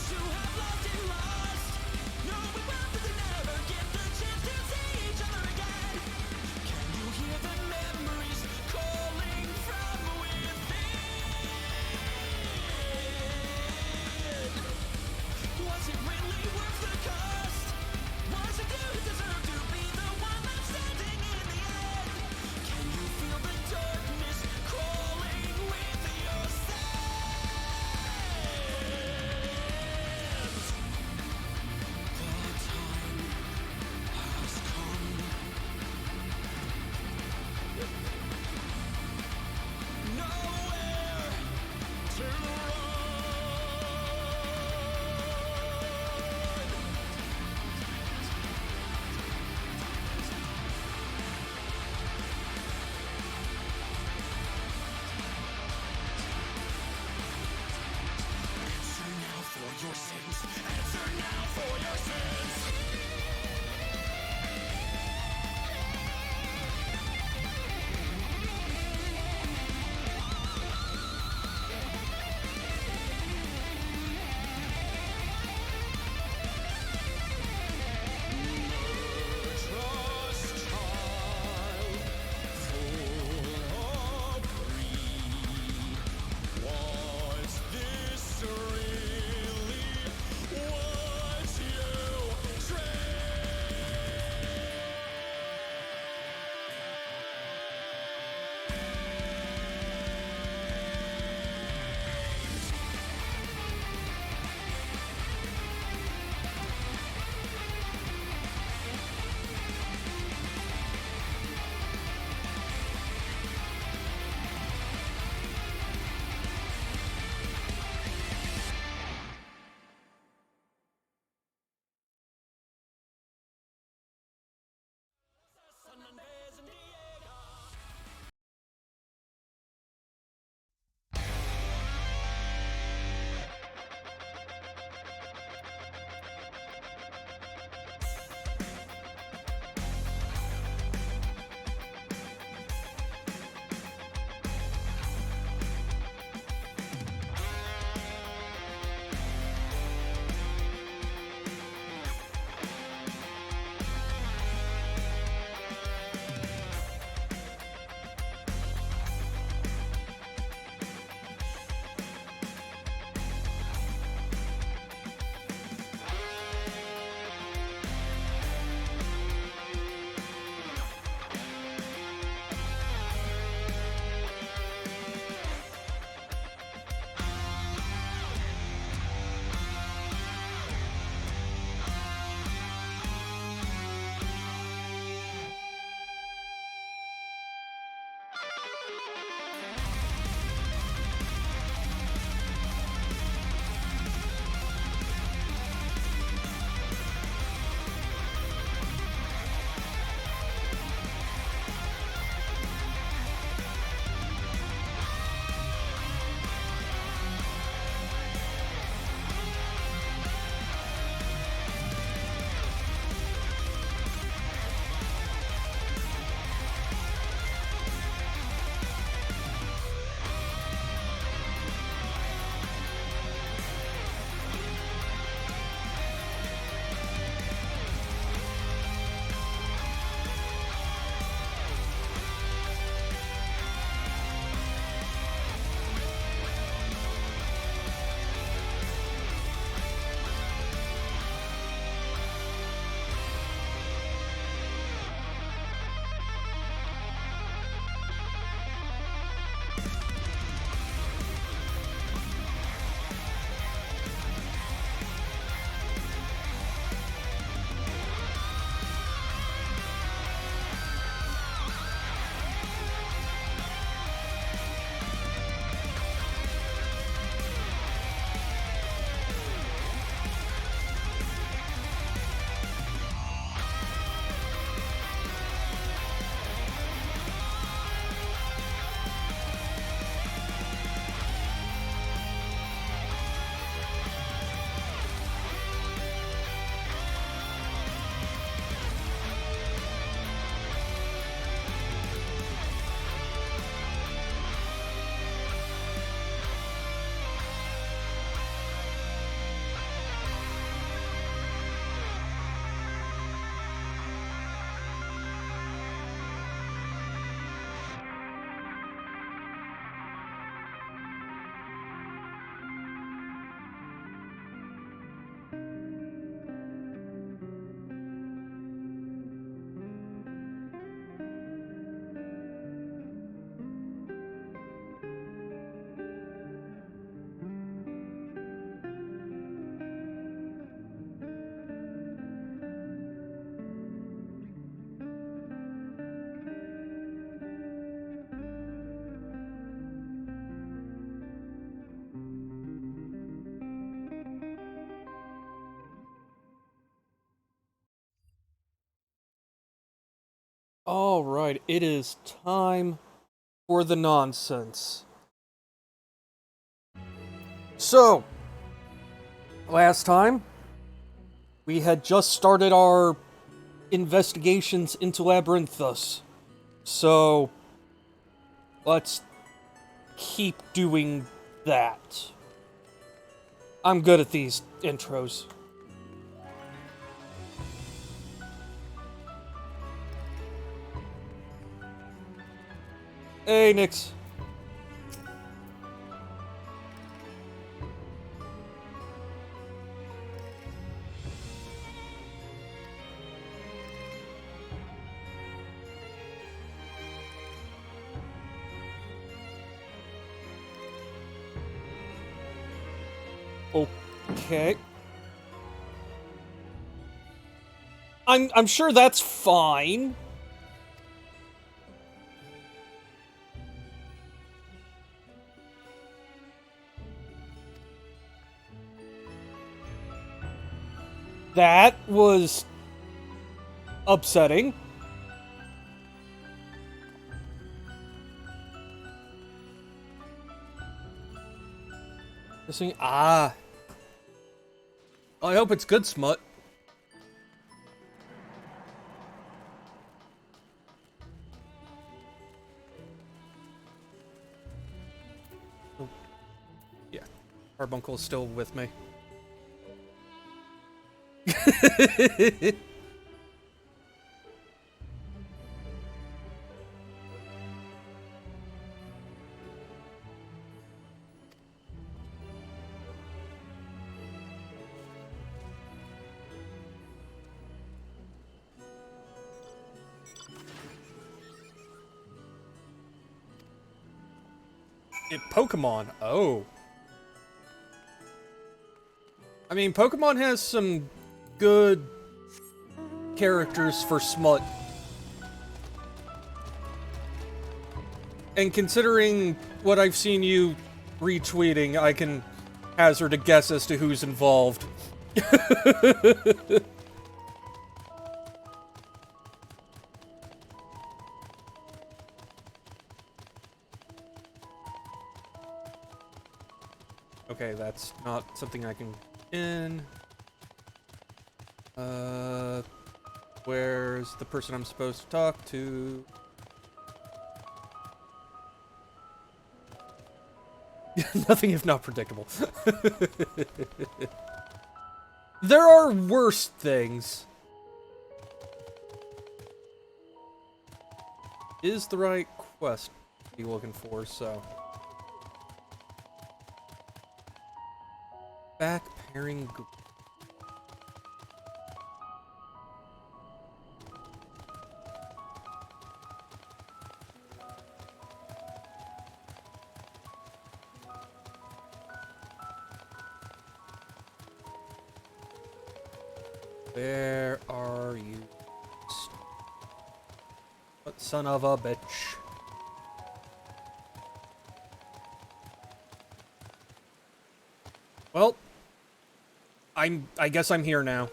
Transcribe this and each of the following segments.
Really what you dream Alright, it is time for the nonsense. So, last time, we had just started our investigations into Labyrinthos. So, let's keep doing that. I'm good at these intros. Hey, Nix. Okay. I'm sure that's fine. That was upsetting. Missing. I hope it's good smut. Oh, yeah, Carbuncle's still with me. Pokemon. Oh. I mean, Pokemon has some good characters for smut. And considering what I've seen you retweeting, I can hazard a guess as to who's involved. Okay, that's not something I can in. Where's the person I'm supposed to talk to? Nothing if not predictable. There are worse things. Is the right quest to be looking for, so. Back pairing. Where are you? What son of a bitch? Well, I guess I'm here now.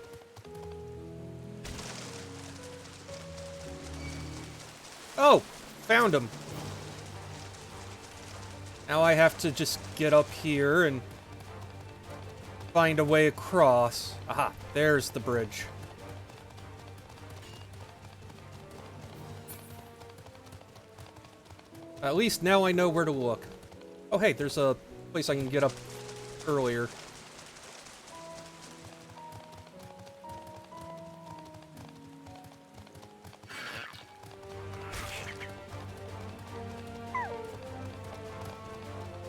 Oh, found him. Now I have to just get up here and find a way across. Aha, there's the bridge. At least now I know where to look. Oh hey, there's a place I can get up earlier.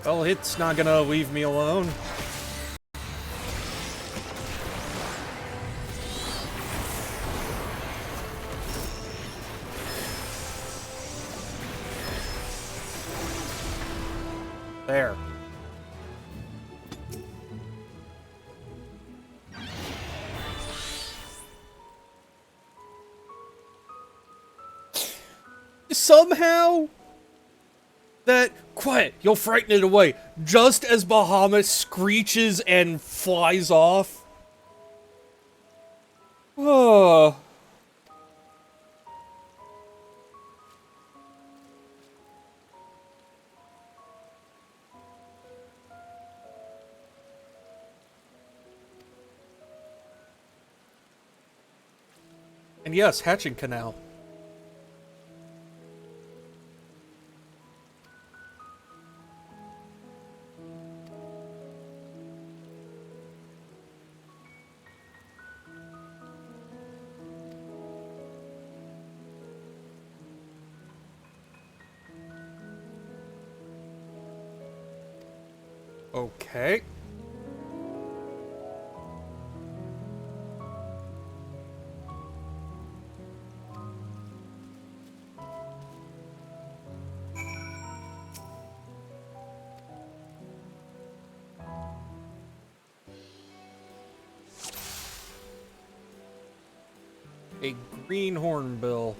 Well, it's not gonna leave me alone. There. Somehow, that quiet, you'll frighten it away. Just as Bahamut screeches and flies off. Oh. And yes, hatching canal. Okay. A green hornbill.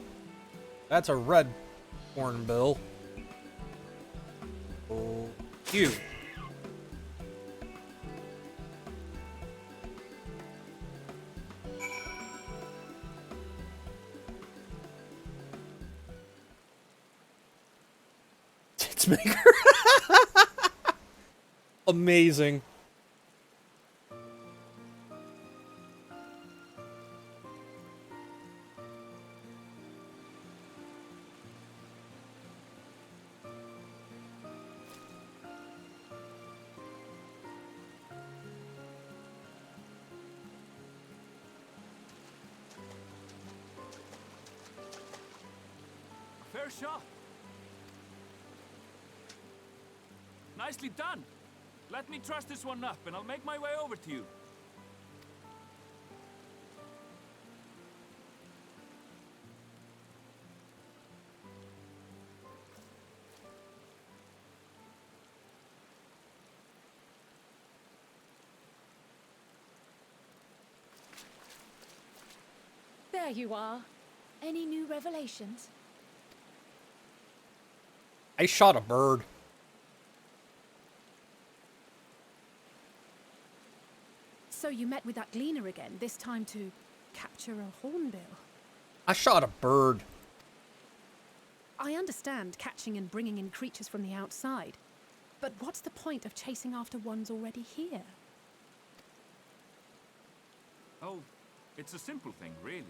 That's a red hornbill. Oh, you. Tits maker. Amazing. Fair shot. Nicely done. Let me truss this one up and I'll make my way over to you. There you are. Any new revelations? I shot a bird. So you met with that gleaner again, this time to capture a hornbill. I shot a bird. I understand catching and bringing in creatures from the outside, but what's the point of chasing after ones already here? Oh, it's a simple thing, really.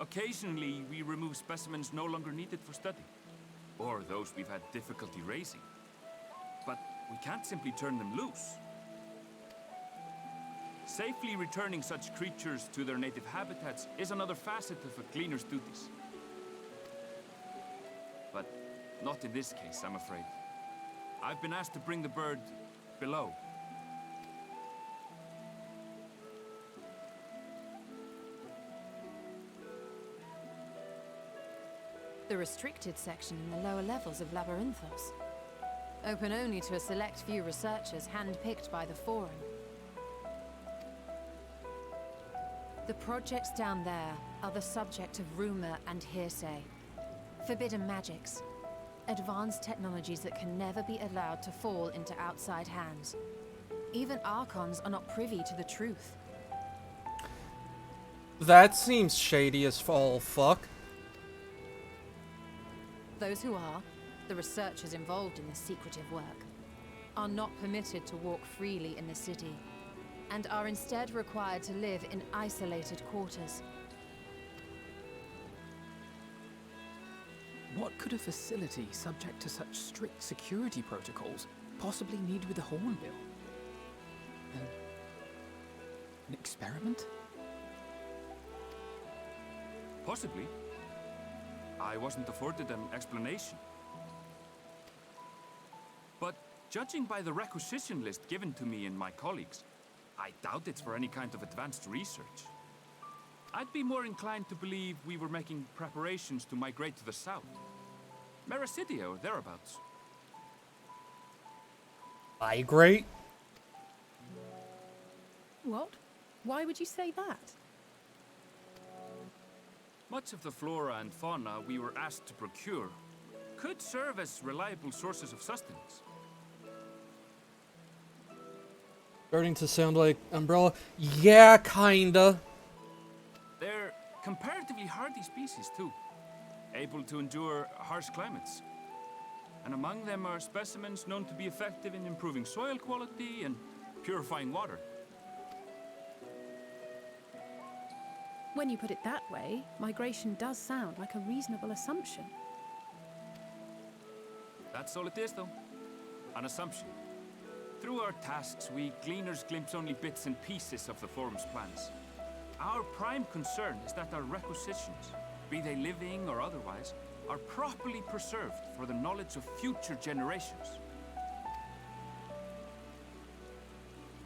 Occasionally, we remove specimens no longer needed for study, or those we've had difficulty raising. But we can't simply turn them loose. Safely returning such creatures to their native habitats is another facet of a cleaner's duties. But not in this case, I'm afraid. I've been asked to bring the bird below. The restricted section in the lower levels of Labyrinthos. Open only to a select few researchers handpicked by the Forum. The projects down there are the subject of rumor and hearsay. Forbidden magics. Advanced technologies that can never be allowed to fall into outside hands. Even Archons are not privy to the truth. That seems shady as all fuck. Those who are, the researchers involved in this secretive work, are not permitted to walk freely in the city, and are instead required to live in isolated quarters. What could a facility subject to such strict security protocols possibly need with a hornbill? An experiment? Possibly. I wasn't afforded an explanation. But judging by the requisition list given to me and my colleagues, I doubt it's for any kind of advanced research. I'd be more inclined to believe we were making preparations to migrate to the south. Mericidia or thereabouts. Migrate? What? Why would you say that? Much of the flora and fauna we were asked to procure could serve as reliable sources of sustenance. Starting to sound like Umbrella. Yeah, kinda. They're comparatively hardy species too, able to endure harsh climates. And among them are specimens known to be effective in improving soil quality and purifying water. When you put it that way, migration does sound like a reasonable assumption. That's all it is, though. An assumption. Through our tasks, we gleaners glimpse only bits and pieces of the forum's plans. Our prime concern is that our requisitions, be they living or otherwise, are properly preserved for the knowledge of future generations.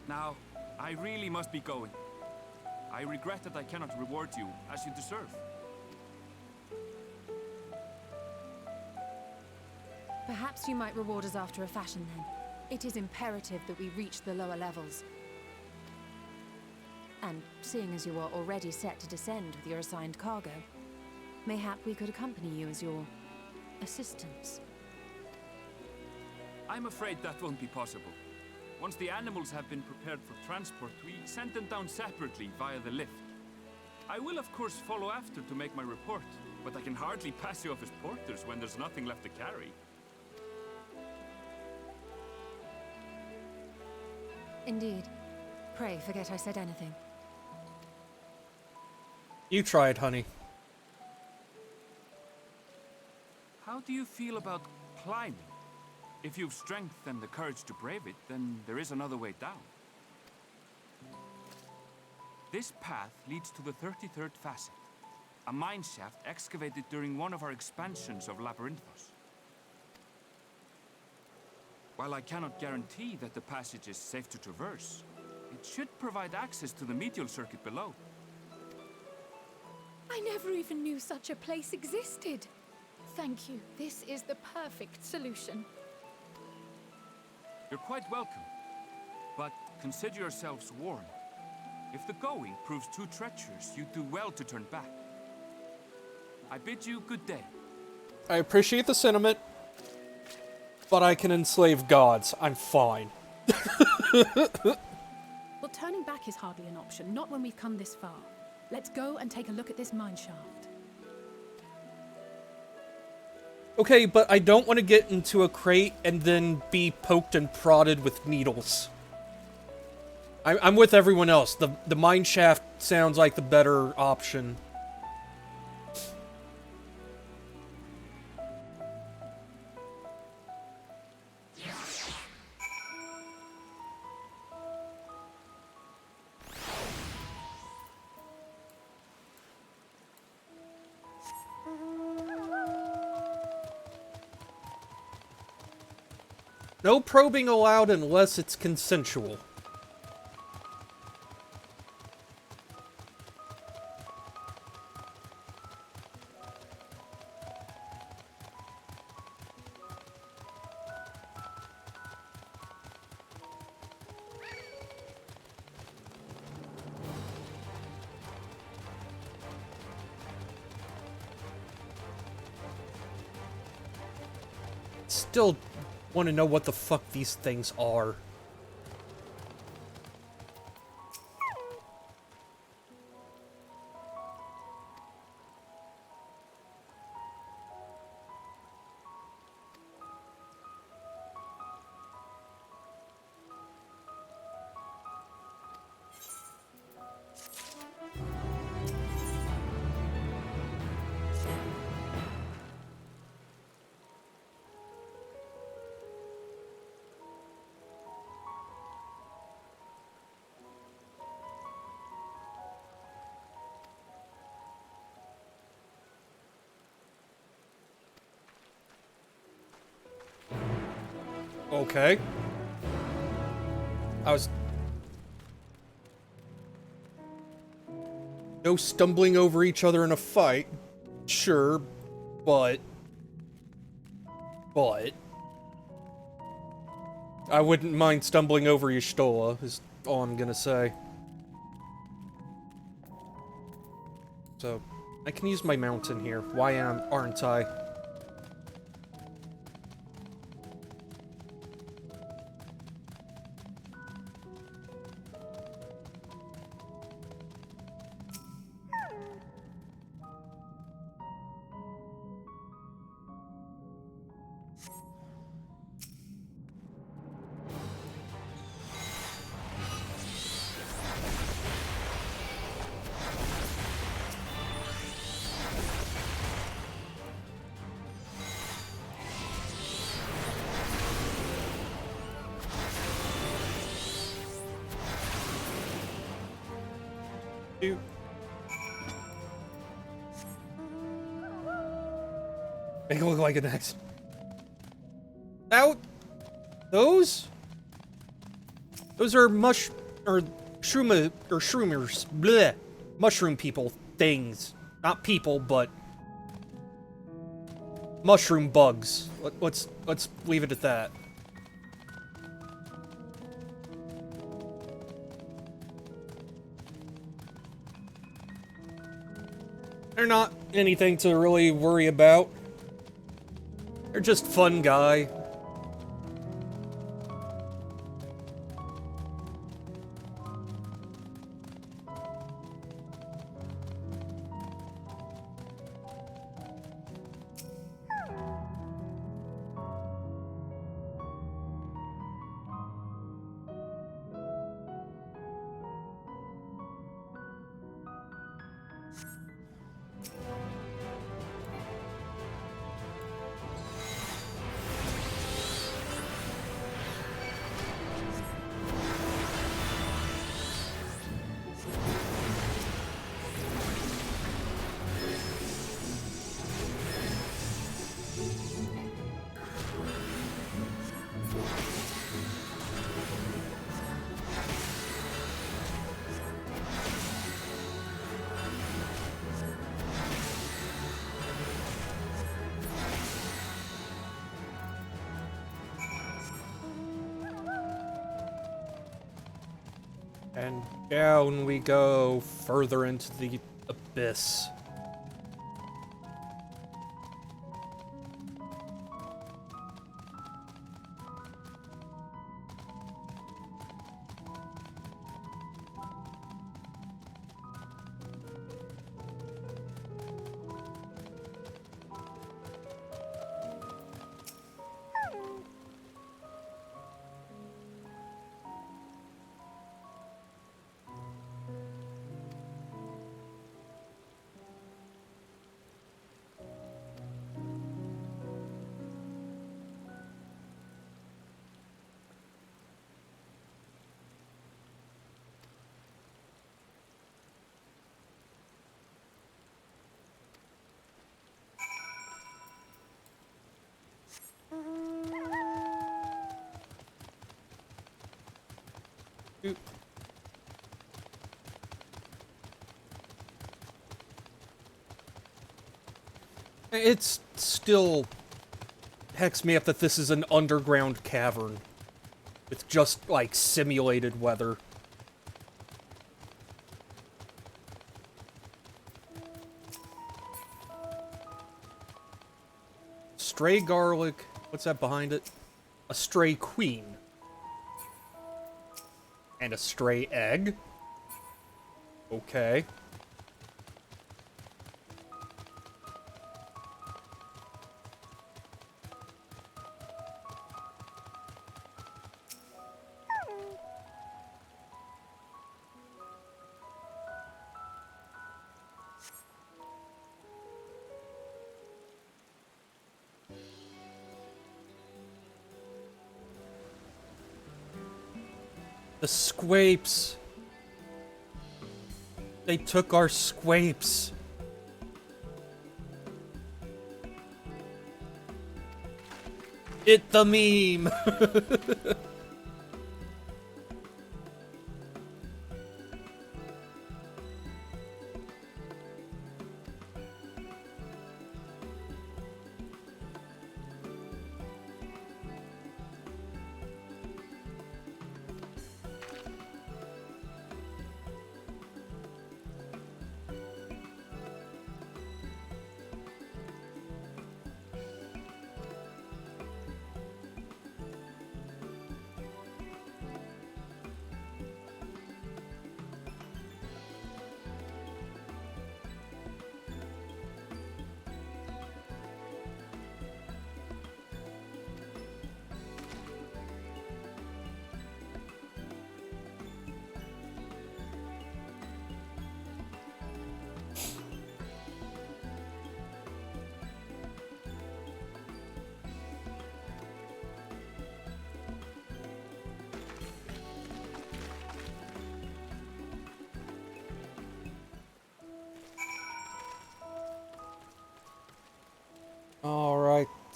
Now, I really must be going. I regret that I cannot reward you as you deserve. Perhaps you might reward us after a fashion then. It is imperative that we reach the lower levels. And seeing as you are already set to descend with your assigned cargo, mayhap we could accompany you as your assistants. I'm afraid that won't be possible. Once the animals have been prepared for transport, we send them down separately via the lift. I will of course follow after to make my report, but I can hardly pass you off as porters when there's nothing left to carry. Indeed. Pray forget I said anything. You tried, honey. How do you feel about climbing? If you've strength and the courage to brave it, then there is another way down. This path leads to the 33rd facet, a mine shaft excavated during one of our expansions of Labyrinthos. While I cannot guarantee that the passage is safe to traverse, it should provide access to the medial circuit below. I never even knew such a place existed. Thank you. This is the perfect solution. You're quite welcome, but consider yourselves warned. If the going proves too treacherous, you do well to turn back. I bid you good day. I appreciate the sentiment, but I can enslave gods. I'm fine. Well, turning back is hardly an option, not when we've come this far. Let's go and take a look at this mine shaft. Okay, but I don't want to get into a crate and then be poked and prodded with needles. I'm with everyone else. The mine shaft sounds like the better option. No probing allowed unless it's consensual. Still want to know what the fuck these things are. Okay. No stumbling over each other in a fight. Sure, but... I wouldn't mind stumbling over Y'shtola, is all I'm gonna say. So, I can use my mountain here. Why aren't I? Dude. Make it look like an X. Out. Those are shroomers. Bleh. Mushroom people things. Not people, but mushroom bugs. Let's leave it at that. They're not anything to really worry about. They're just fun guy. And down we go, further into the abyss. It's still hacks me up that this is an underground cavern. It's just, like, simulated weather. Stray garlic. What's that behind it? A stray queen. And a stray egg. Okay. The squapes. They took our squapes. It the meme.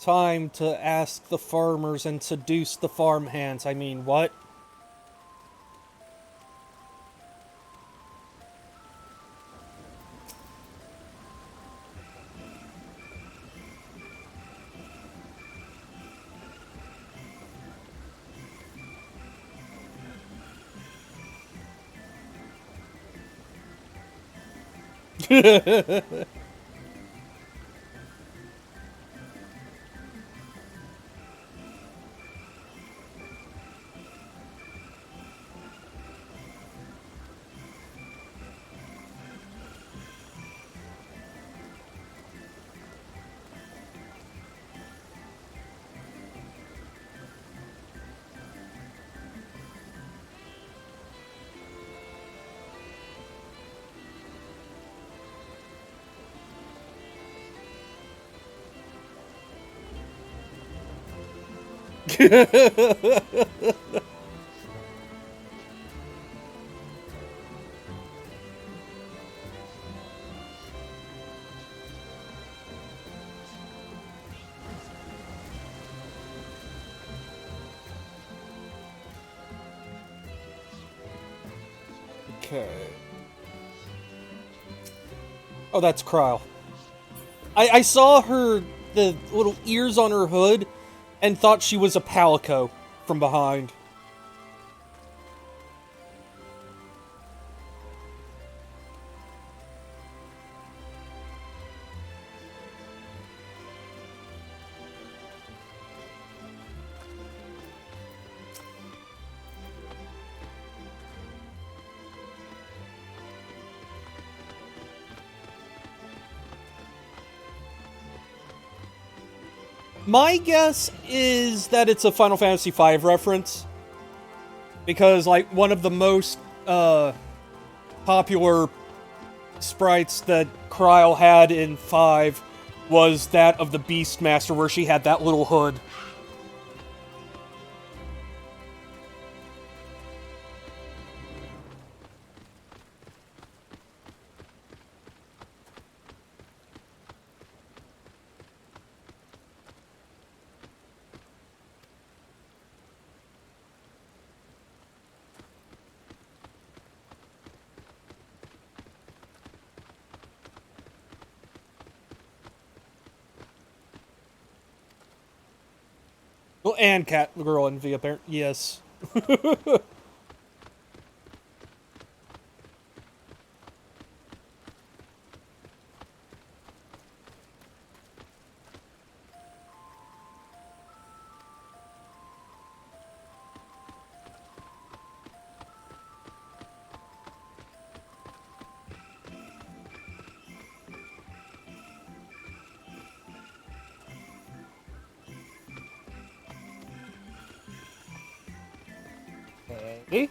time to ask the farmers and seduce the farmhands. I mean, what? Okay. Oh, that's Kryle. I saw the little ears on her hood, and thought she was a Palico from behind. My guess is that it's a Final Fantasy V reference. Because, like, one of the most, popular sprites that Kryle had in 5 was that of the Beastmaster, where she had that little hood. Well, and Cat Girl and V, apparently. Yes. Okay.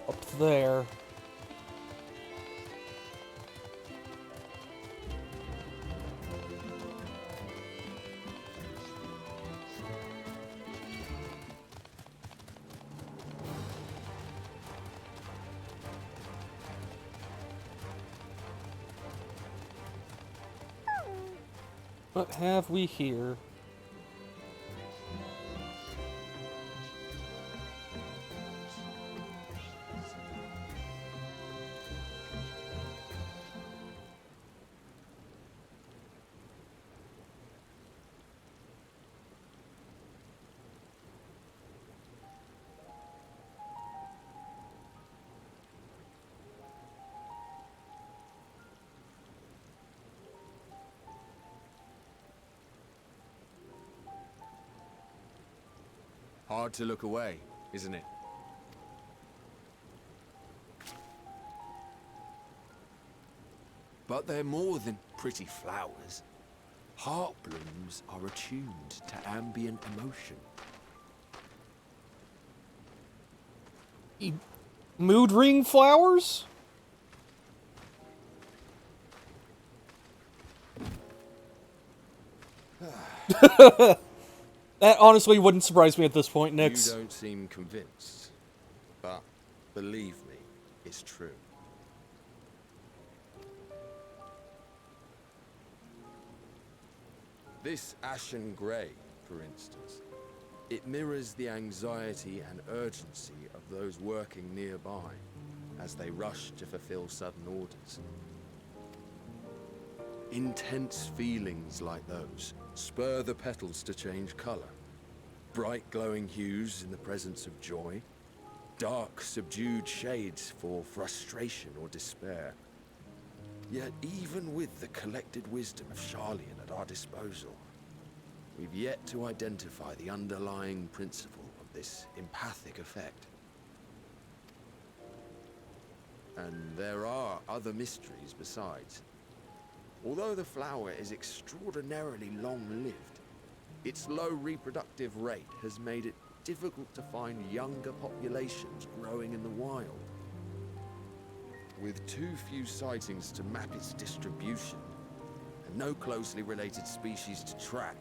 Up there. What have we here? Hard to look away, isn't it? But they're more than pretty flowers. Heart blooms are attuned to ambient emotion. Mood ring flowers? That honestly wouldn't surprise me at this point, Nix. You don't seem convinced, but believe me, it's true. This ashen grey, for instance, it mirrors the anxiety and urgency of those working nearby as they rush to fulfill sudden orders. Intense feelings like those spur the petals to change colour. Bright glowing hues in the presence of joy, dark subdued shades for frustration or despair. Yet even with the collected wisdom of Sharlayan at our disposal, we've yet to identify the underlying principle of this empathic effect. And there are other mysteries besides. Although the flower is extraordinarily long-lived, its low reproductive rate has made it difficult to find younger populations growing in the wild. With too few sightings to map its distribution, and no closely related species to track,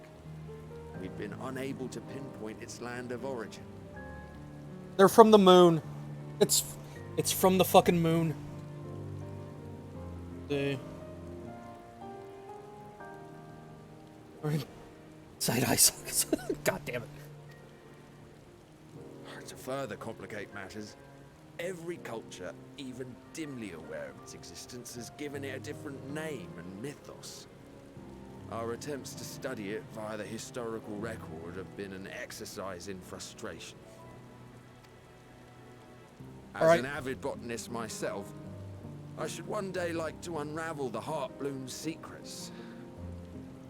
we've been unable to pinpoint its land of origin. They're from the moon. It's from the fucking moon. Side eye sucks. God damn it. To further complicate matters, every culture, even dimly aware of its existence, has given it a different name and mythos. Our attempts to study it via the historical record have been an exercise in frustration. As an avid botanist myself, I should one day like to unravel the Heartbloom's secrets.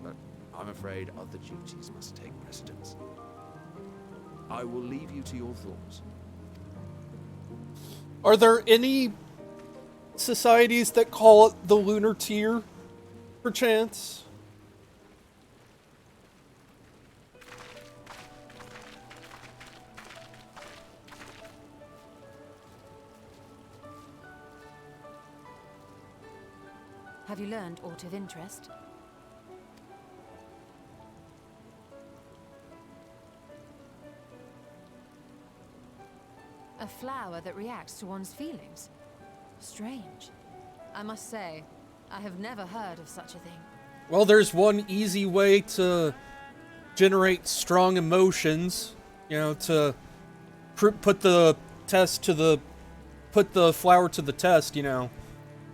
But I'm afraid other duties must take precedence. I will leave you to your thoughts. Are there any societies that call it the Lunar Tier, perchance? Have you learned aught of interest? A flower that reacts to one's feelings. Strange. I must say, I have never heard of such a thing. Well, there's one easy way to generate strong emotions, you know, to put the flower to the test, you know.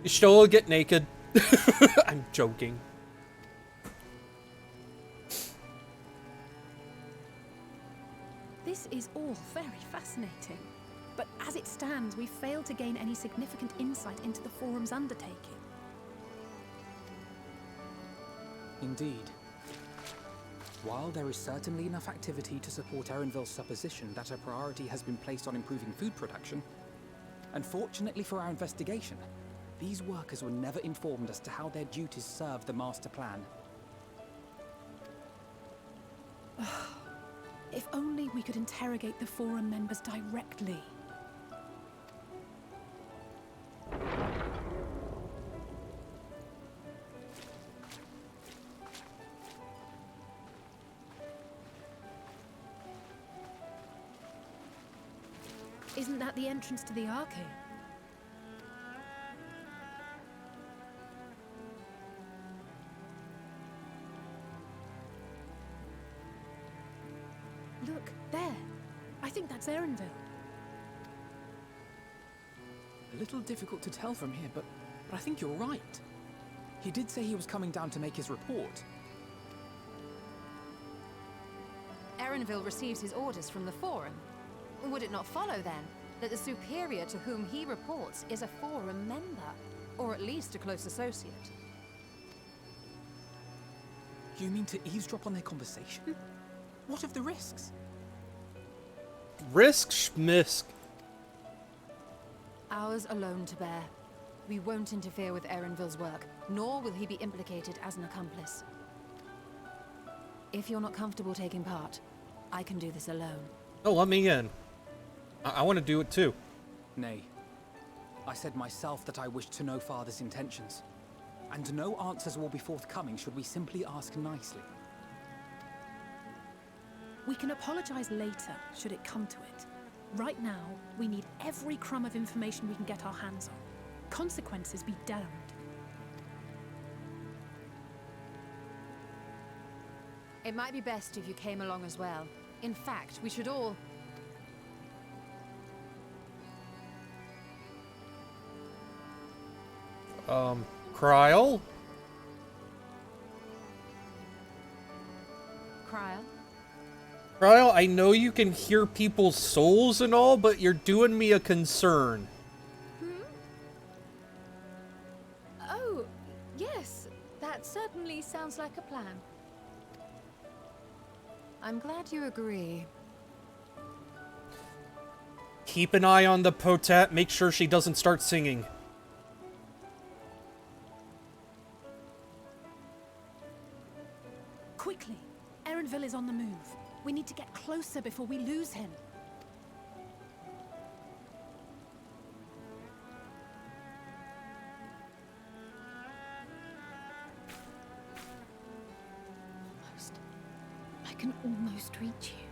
You should all get naked. I'm joking. This is all very fascinating. But as it stands, we fail to gain any significant insight into the Forum's undertaking. Indeed. While there is certainly enough activity to support Erenville's supposition that a priority has been placed on improving food production, unfortunately for our investigation, these workers were never informed as to how their duties serve the master plan. If only we could interrogate the Forum members directly. Isn't that the entrance to the arcade? Look, there. I think that's Erenville. A little difficult to tell from here, but I think you're right. He did say he was coming down to make his report. Erenville receives his orders from the Forum. Would it not follow, then, that the superior to whom he reports is a Forum member, or at least a close associate? You mean to eavesdrop on their conversation? What of the risks? Risk schmisk. Ours alone to bear. We won't interfere with Erenville's work, nor will he be implicated as an accomplice. If you're not comfortable taking part, I can do this alone. Oh, let me in. I want to do it too. Nay. I said myself that I wished to know Father's intentions. And no answers will be forthcoming should we simply ask nicely. We can apologize later, should it come to it. Right now, we need every crumb of information we can get our hands on. Consequences be damned. It might be best if you came along as well. In fact, we should all... Kryl? Kryl? Kryl, I know you can hear people's souls and all, but you're doing me a concern. Oh, yes. That certainly sounds like a plan. I'm glad you agree. Keep an eye on the Potat, make sure she doesn't start singing. Quickly! Erenville is on the move. We need to get closer before we lose him. I can almost reach you.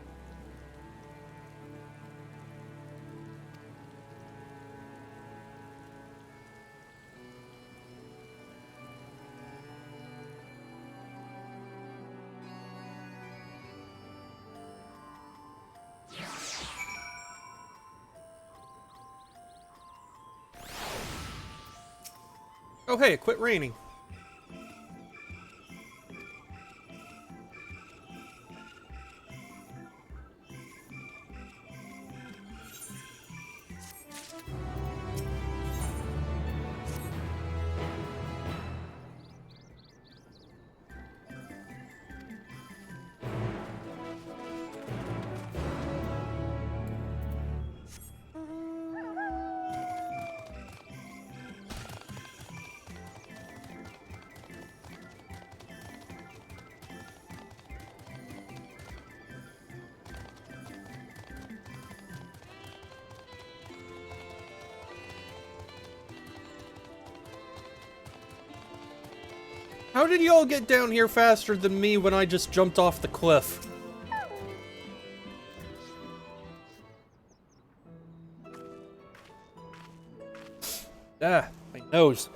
Oh hey, it quit raining. How did y'all get down here faster than me when I just jumped off the cliff? Ah, my nose.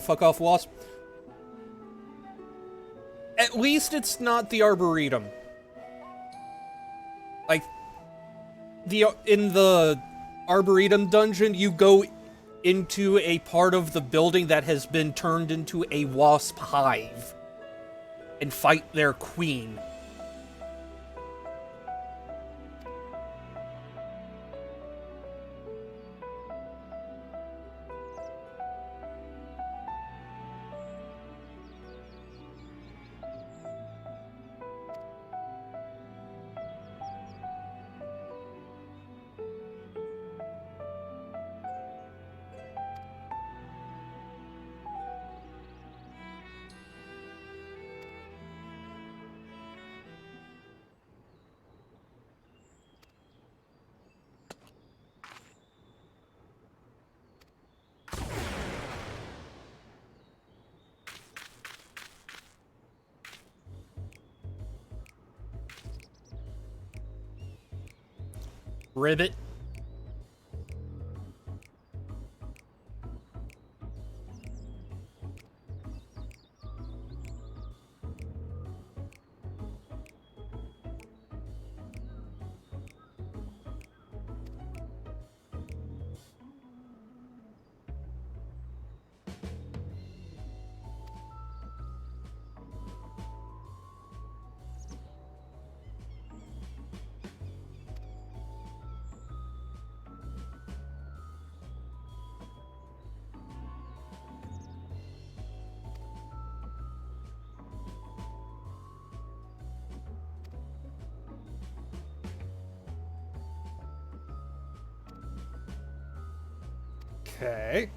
Fuck off, Wasp. At least it's not the Arboretum. Like, in the Arboretum dungeon, you go into a part of the building that has been turned into a wasp hive and fight their queen. Ribbit. Okay.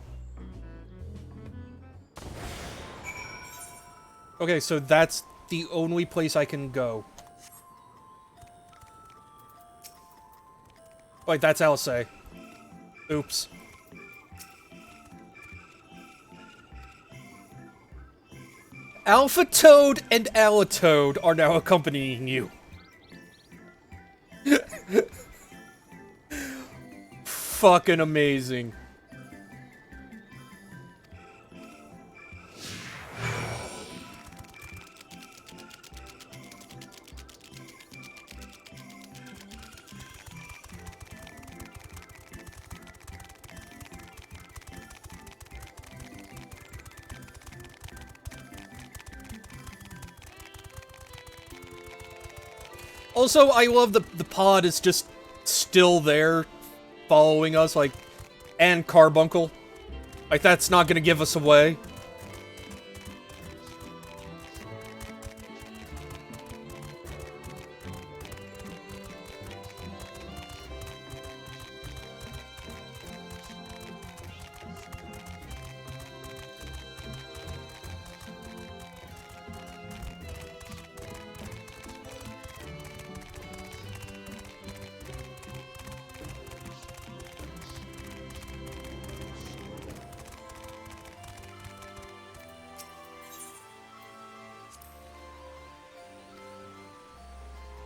Okay, so that's the only place I can go. Wait, that's Alcé. Oops. Alpha Toad and Alatoad are now accompanying you. Fucking amazing. Also, I love the pod is just still there, following us, like, and Carbuncle. Like, that's not gonna give us away.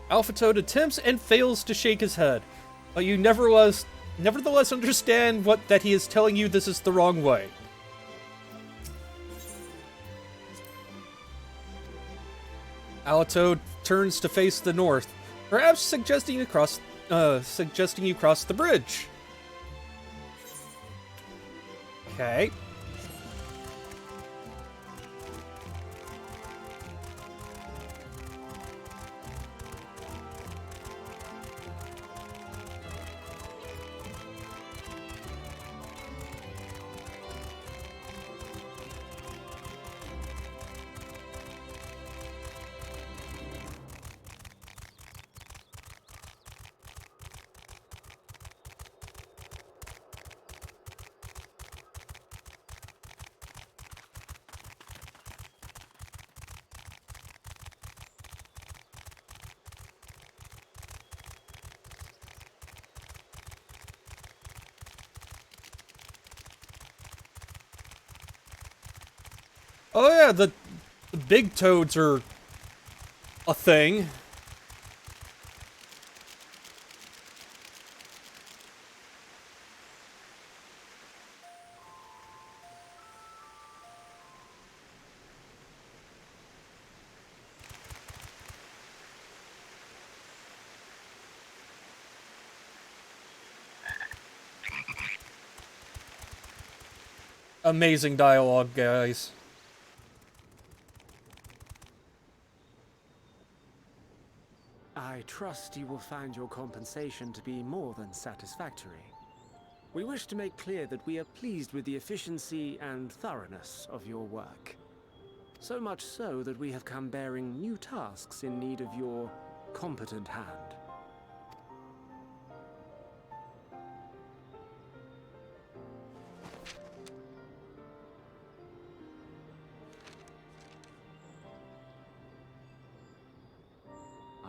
Alpha Toad attempts and fails to shake his head, but you nevertheless understand that he is telling you this is the wrong way. Alatoad turns to face the north, perhaps suggesting you cross the bridge. Okay. Oh yeah, the big toads are a thing. Amazing dialogue, guys. I trust you will find your compensation to be more than satisfactory. We wish to make clear that we are pleased with the efficiency and thoroughness of your work. So much so that we have come bearing new tasks in need of your competent hand.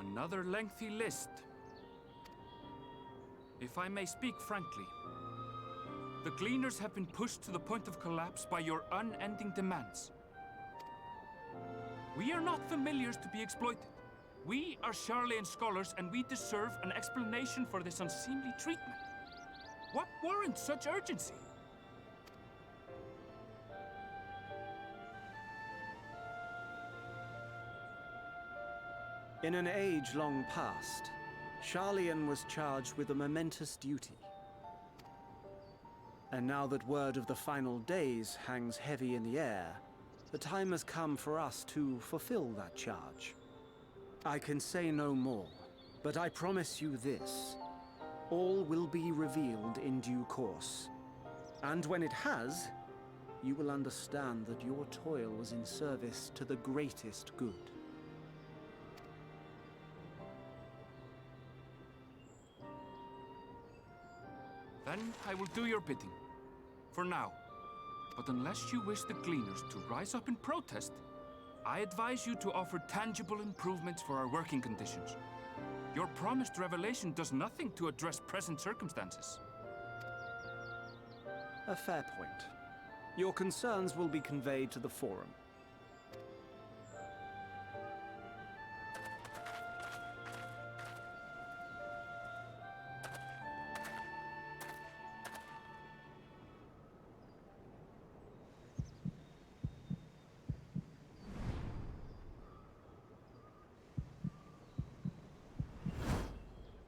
Another lengthy list. If I may speak frankly, the Gleaners have been pushed to the point of collapse by your unending demands. We are not familiars to be exploited. We are Sharlayan scholars, and we deserve an explanation for this unseemly treatment. What warrants such urgency? In an age long past, Sharlayan was charged with a momentous duty. And now that word of the final days hangs heavy in the air, the time has come for us to fulfill that charge. I can say no more, but I promise you this. All will be revealed in due course. And when it has, you will understand that your toil was in service to the greatest good. Then I will do your bidding. for now. But unless you wish the Gleaners to rise up in protest, I advise you to offer tangible improvements for our working conditions. Your promised revelation does nothing to address present circumstances. A fair point. Your concerns will be conveyed to the Forum.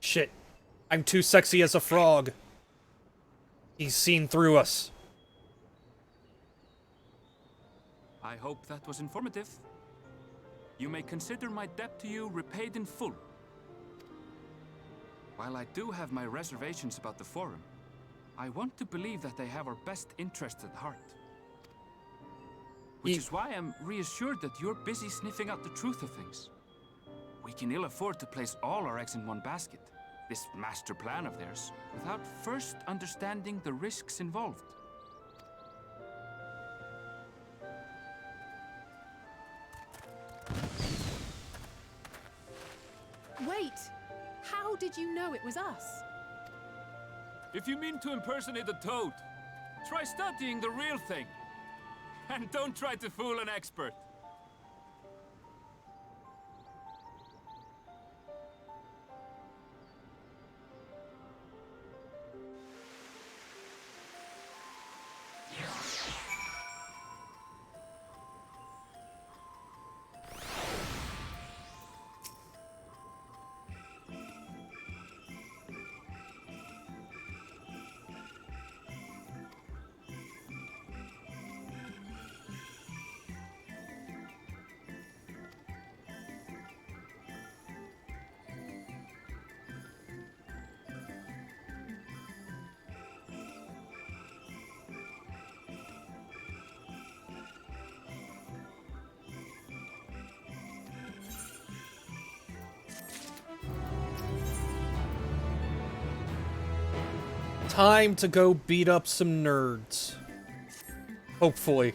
Shit. I'm too sexy as a frog. He's seen through us. I hope that was informative. You may consider my debt to you repaid in full. While I do have my reservations about the Forum, I want to believe that they have our best interests at heart. Which is why I'm reassured that you're busy sniffing out the truth of things. We can ill afford to place all our eggs in one basket, this master plan of theirs, without first understanding the risks involved. Wait! How did you know it was us? If you mean to impersonate a toad, try studying the real thing. And don't try to fool an expert. Time to go beat up some nerds. Hopefully.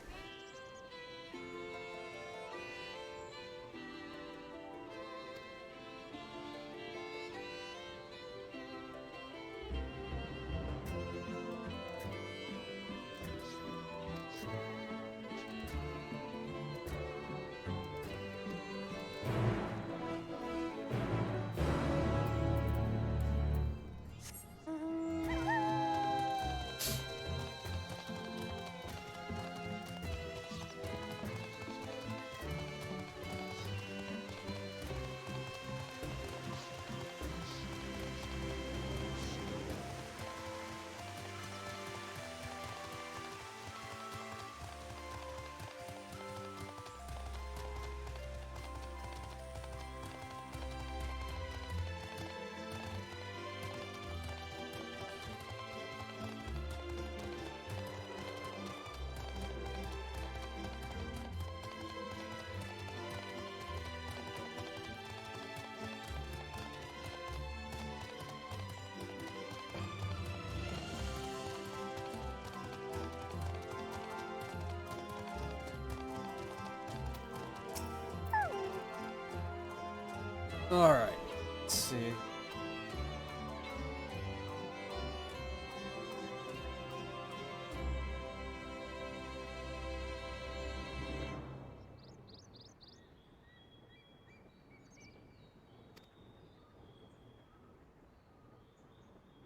Alright, let's see.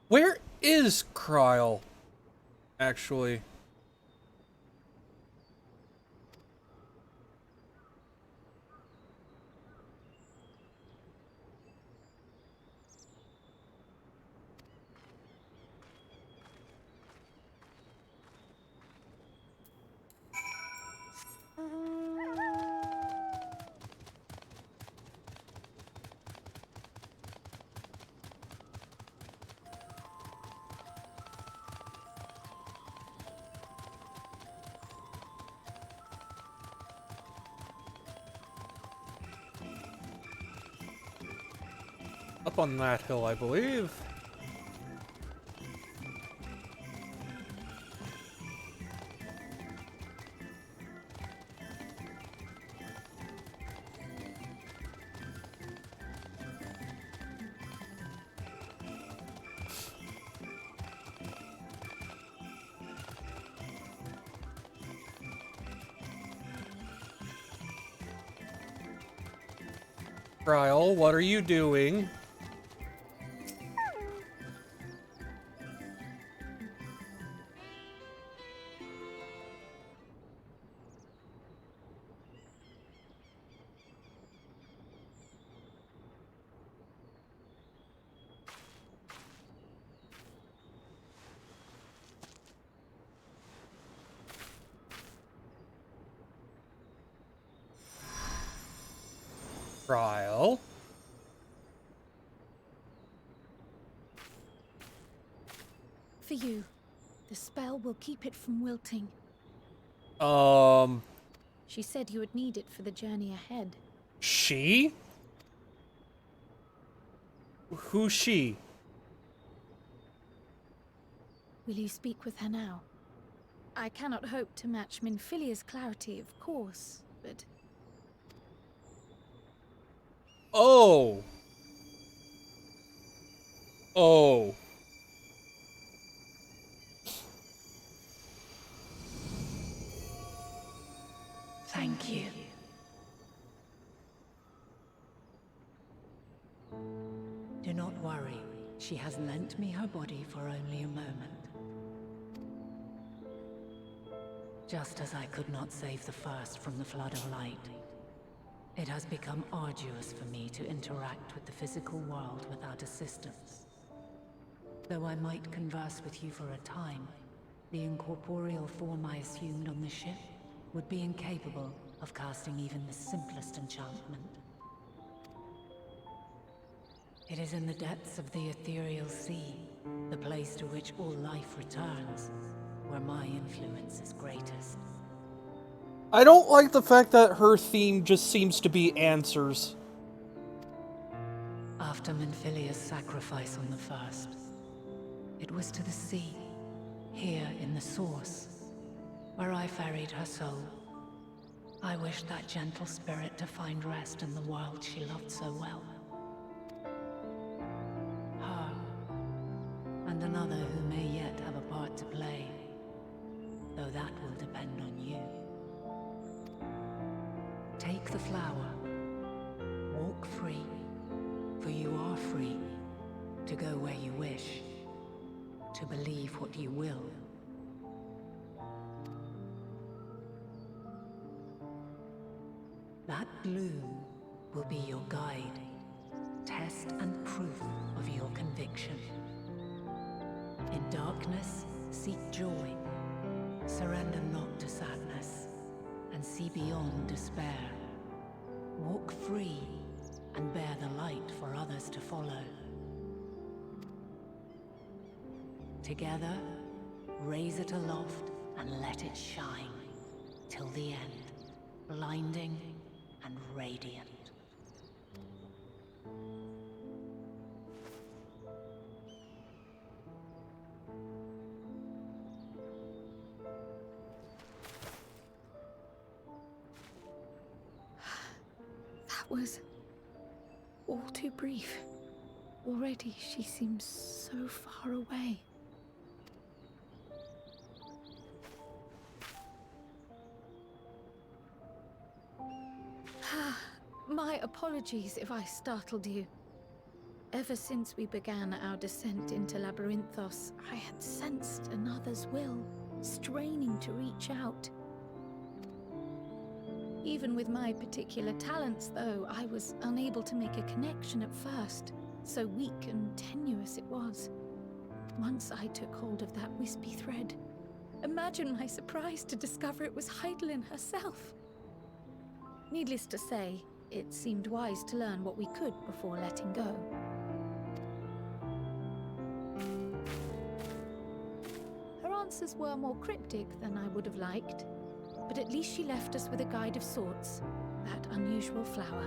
Where is Krile, actually? Up on that hill, I believe. Ryle, what are you doing? Ryle? For you. The spell will keep it from wilting. She said you would need it for the journey ahead. She? Who's she? Will you speak with her now? I cannot hope to match Minfilia's clarity, of course, but... Oh. Oh. Thank you. Do not worry. She has lent me her body for only a moment. Just as I could not save the first from the flood of light, it has become arduous for me to interact with the physical world without assistance. Though I might converse with you for a time, the incorporeal form I assumed on the ship would be incapable of casting even the simplest enchantment. It is in the depths of the ethereal sea, the place to which all life returns, where my influence is greatest. I don't like the fact that her theme just seems to be answers. After Minfilia's sacrifice on the first, it was to the sea, here in the source, where I ferried her soul. I wished that gentle spirit to find rest in the world she loved so well. Her, and another who may yet have a part to play, though that will depend on you. Take the flower, walk free, for you are free, to go where you wish, to believe what you will. That bloom will be your guide, test and proof of your conviction. In darkness, seek joy, surrender not to sadness, and see beyond despair. Walk free and bear the light for others to follow. Together, raise it aloft and let it shine till the end, blinding and radiant. That was all too brief. Already she seems so far away. My apologies if I startled you. Ever since we began our descent into Labyrinthos, I had sensed another's will, straining to reach out. Even with my particular talents, though, I was unable to make a connection at first. So weak and tenuous it was. Once I took hold of that wispy thread. Imagine my surprise to discover it was Heidelin herself. Needless to say, it seemed wise to learn what we could before letting go. Her answers were more cryptic than I would have liked, but at least she left us with a guide of sorts, that unusual flower.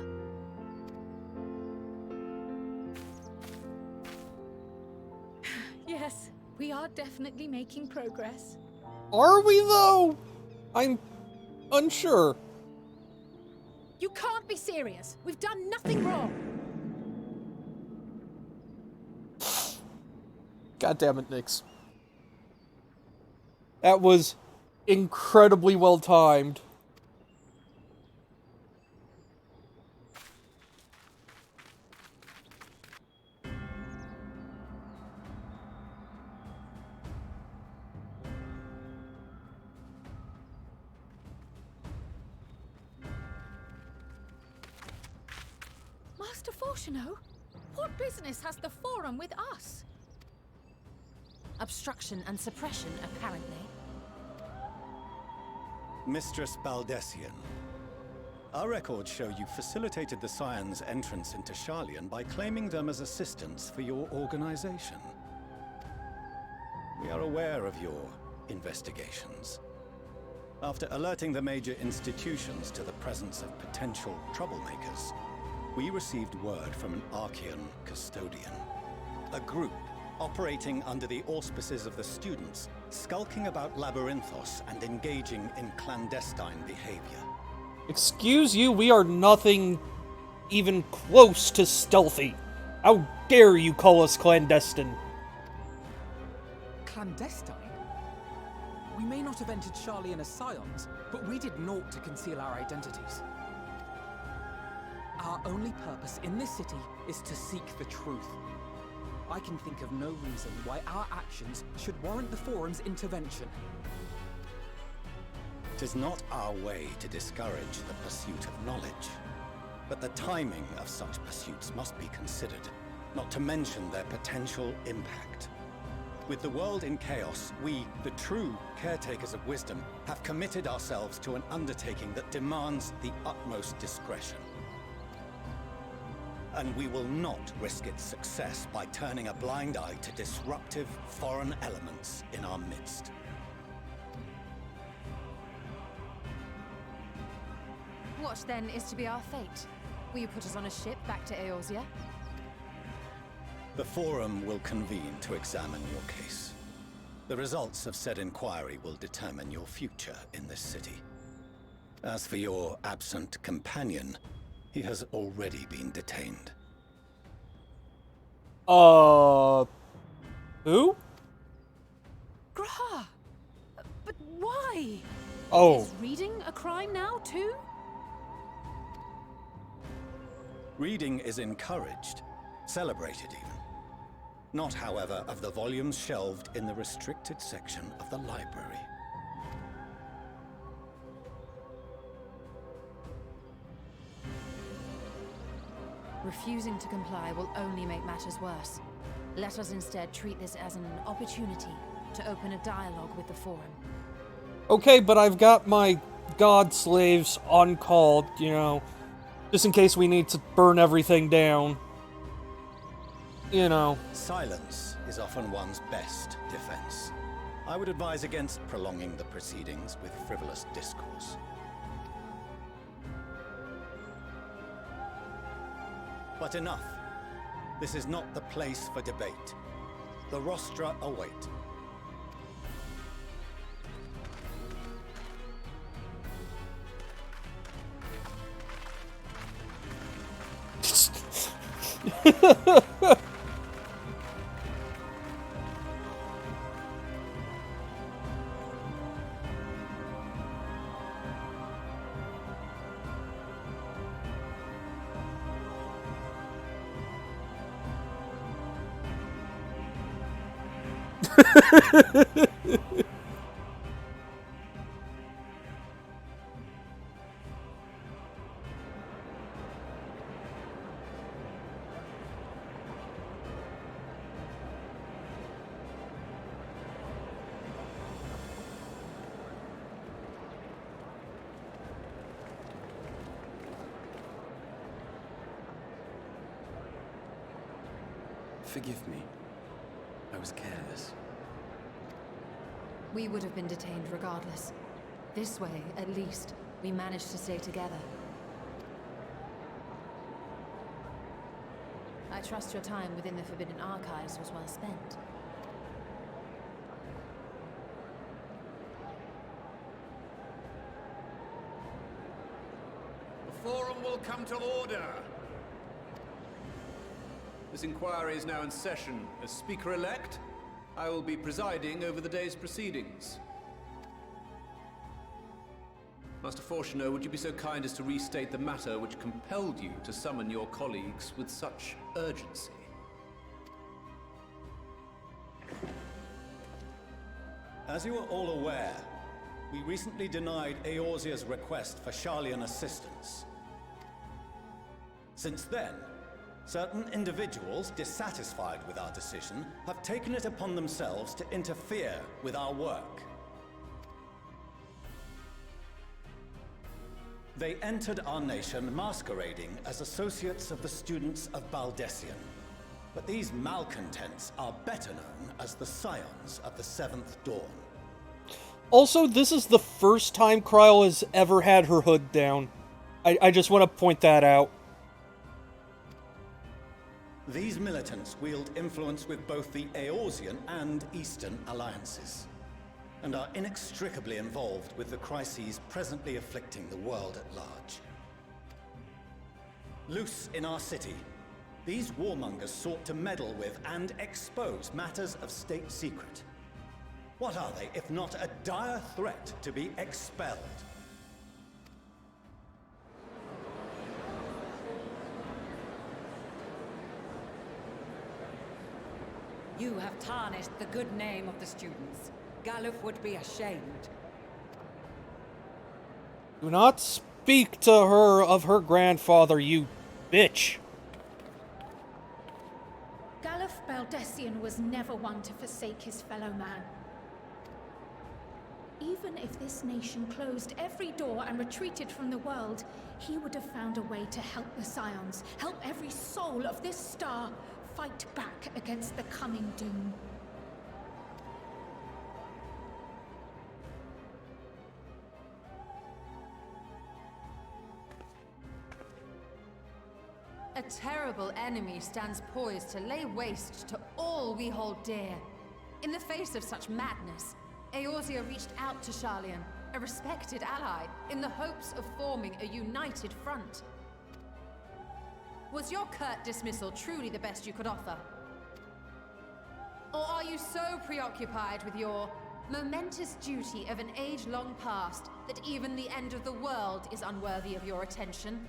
Yes, we are definitely making progress. Are we, though? I'm unsure. You can't be serious. We've done nothing wrong. God damn it, Nyx. That was incredibly well timed. Fortuno, what business has the Forum with us? Obstruction and suppression, apparently. Mistress Baldessian, our records show you facilitated the Scions' entrance into Sharlayan by claiming them as assistants for your organization. We are aware of your investigations. After alerting the major institutions to the presence of potential troublemakers, we received word from an Archean custodian. A group operating under the auspices of the students, skulking about Labyrinthos and engaging in clandestine behavior. Excuse you, we are nothing even close to stealthy. How dare you call us clandestine? Clandestine? We may not have entered Sharlayan as Scions, but we did naught to conceal our identities. Our only purpose in this city is to seek the truth. I can think of no reason why our actions should warrant the Forum's intervention. It is not our way to discourage the pursuit of knowledge, but the timing of such pursuits must be considered, not to mention their potential impact. With the world in chaos, we, the true caretakers of wisdom, have committed ourselves to an undertaking that demands the utmost discretion. And we will not risk its success by turning a blind eye to disruptive foreign elements in our midst. What then is to be our fate? Will you put us on a ship back to Eorzea? The Forum will convene to examine your case. The results of said inquiry will determine your future in this city. As for your absent companion, he has already been detained. Who? Graha! But why? Oh. Is reading a crime now, too? Reading is encouraged, celebrated even. Not, however, of the volumes shelved in the restricted section of the library. Refusing to comply will only make matters worse. Let us instead treat this as an opportunity to open a dialogue with the Forum. Okay, but I've got my god slaves on call, you know, just in case we need to burn everything down. You know. Silence is often one's best defense. I would advise against prolonging the proceedings with frivolous discourse. But enough. This is not the place for debate. The rostra await. Forgive me. I was careless. We would have been detained regardless. This way, at least, we managed to stay together. I trust your time within the Forbidden Archives was well spent. The Forum will come to order. This inquiry is now in session. As Speaker-elect, I will be presiding over the day's proceedings. Master Fortuno, would you be so kind as to restate the matter which compelled you to summon your colleagues with such urgency? As you are all aware, we recently denied Eorzea's request for Sharlayan assistance. Since then, Certain individuals dissatisfied with our decision have taken it upon themselves to interfere with our work. They entered our nation masquerading as associates of the students of Baldessian. But these malcontents are better known as the Scions of the Seventh Dawn. Also, this is the first time Kryl has ever had her hood down. I just want to point that out. These militants wield influence with both the Eorzean and Eastern alliances, and are inextricably involved with the crises presently afflicting the world at large. Loose in our city, these warmongers sought to meddle with and expose matters of state secret. What are they, if not a dire threat to be expelled? You have tarnished the good name of the students. Galuf would be ashamed. Do not speak to her of her grandfather, you bitch. Galuf Baldessian was never one to forsake his fellow man. Even if this nation closed every door and retreated from the world, he would have found a way to help the Scions, help every soul of this star fight back against the coming doom. A terrible enemy stands poised to lay waste to all we hold dear. In the face of such madness, Eorzea reached out to Sharlayan, a respected ally, in the hopes of forming a united front. Was your curt dismissal truly the best you could offer? Or are you so preoccupied with your momentous duty of an age long past that even the end of the world is unworthy of your attention?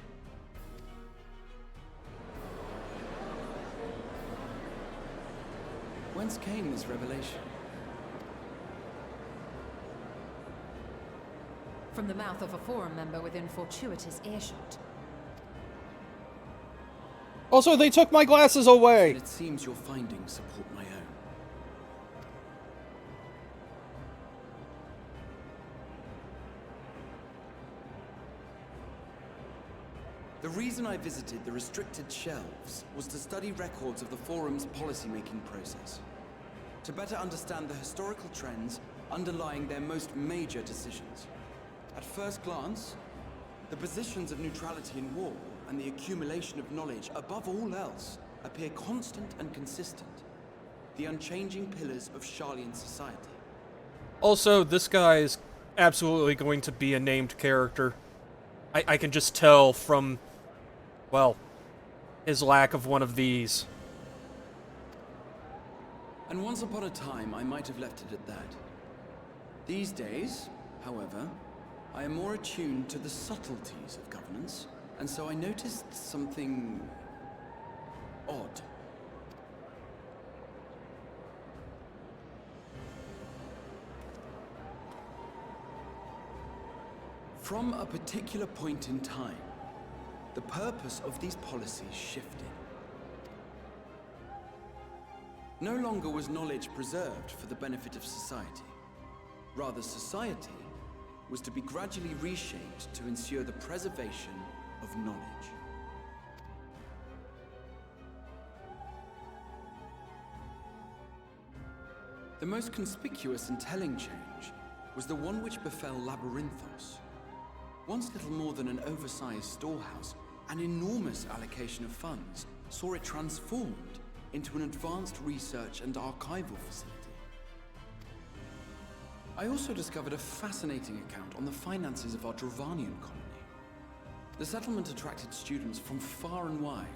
Whence came this revelation? From the mouth of a forum member within fortuitous earshot. Also, they took my glasses away! It seems your findings support my own. The reason I visited the restricted shelves was to study records of the Forum's policy-making process, to better understand the historical trends underlying their most major decisions. At first glance, the positions of neutrality in war and the accumulation of knowledge above all else appear constant and consistent, the unchanging pillars of Sharlayan society. Also, this guy is absolutely going to be a named character. I can just tell from, well, his lack of one of these. And once upon a time, I might have left it at that. These days, however, I am more attuned to the subtleties of governance, and so I noticed something odd. From a particular point in time, the purpose of these policies shifted. No longer was knowledge preserved for the benefit of society. Rather, society was to be gradually reshaped to ensure the preservation of knowledge. The most conspicuous and telling change was the one which befell Labyrinthos. Once little more than an oversized storehouse, an enormous allocation of funds saw it transformed into an advanced research and archival facility. I also discovered a fascinating account on the finances of our Dravanian colony. The settlement attracted students from far and wide,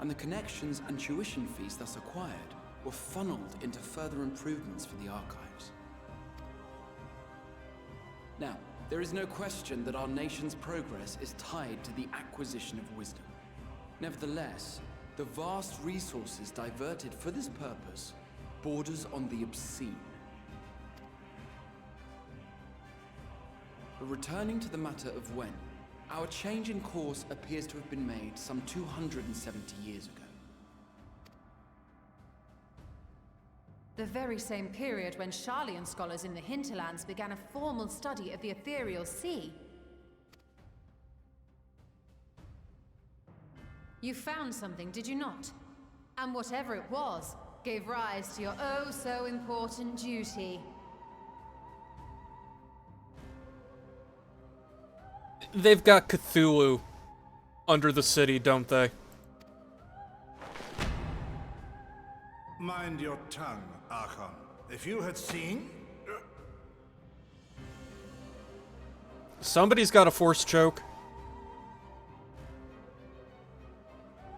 and the connections and tuition fees thus acquired were funneled into further improvements for the archives. Now, there is no question that our nation's progress is tied to the acquisition of wisdom. Nevertheless, the vast resources diverted for this purpose borders on the obscene. But returning to the matter of when, our change in course appears to have been made some 270 years ago. The very same period when Sharlayan scholars in the hinterlands began a formal study of the ethereal sea. You found something, did you not? And whatever it was, gave rise to your oh-so-important duty. They've got Cthulhu under the city, don't they? Mind your tongue, Archon. If you had seen... Somebody's got a force choke.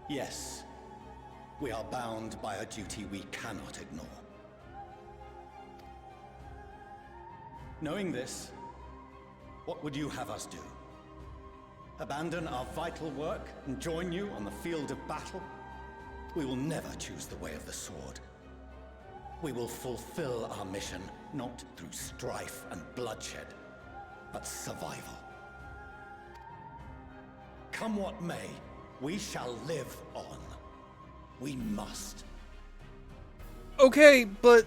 Yes. We are bound by a duty we cannot ignore. Knowing this, what would you have us do? Abandon our vital work and join you on the field of battle? We will never choose the way of the sword. We will fulfill our mission, not through strife and bloodshed, but survival. Come what may, we shall live on. We must. Okay, but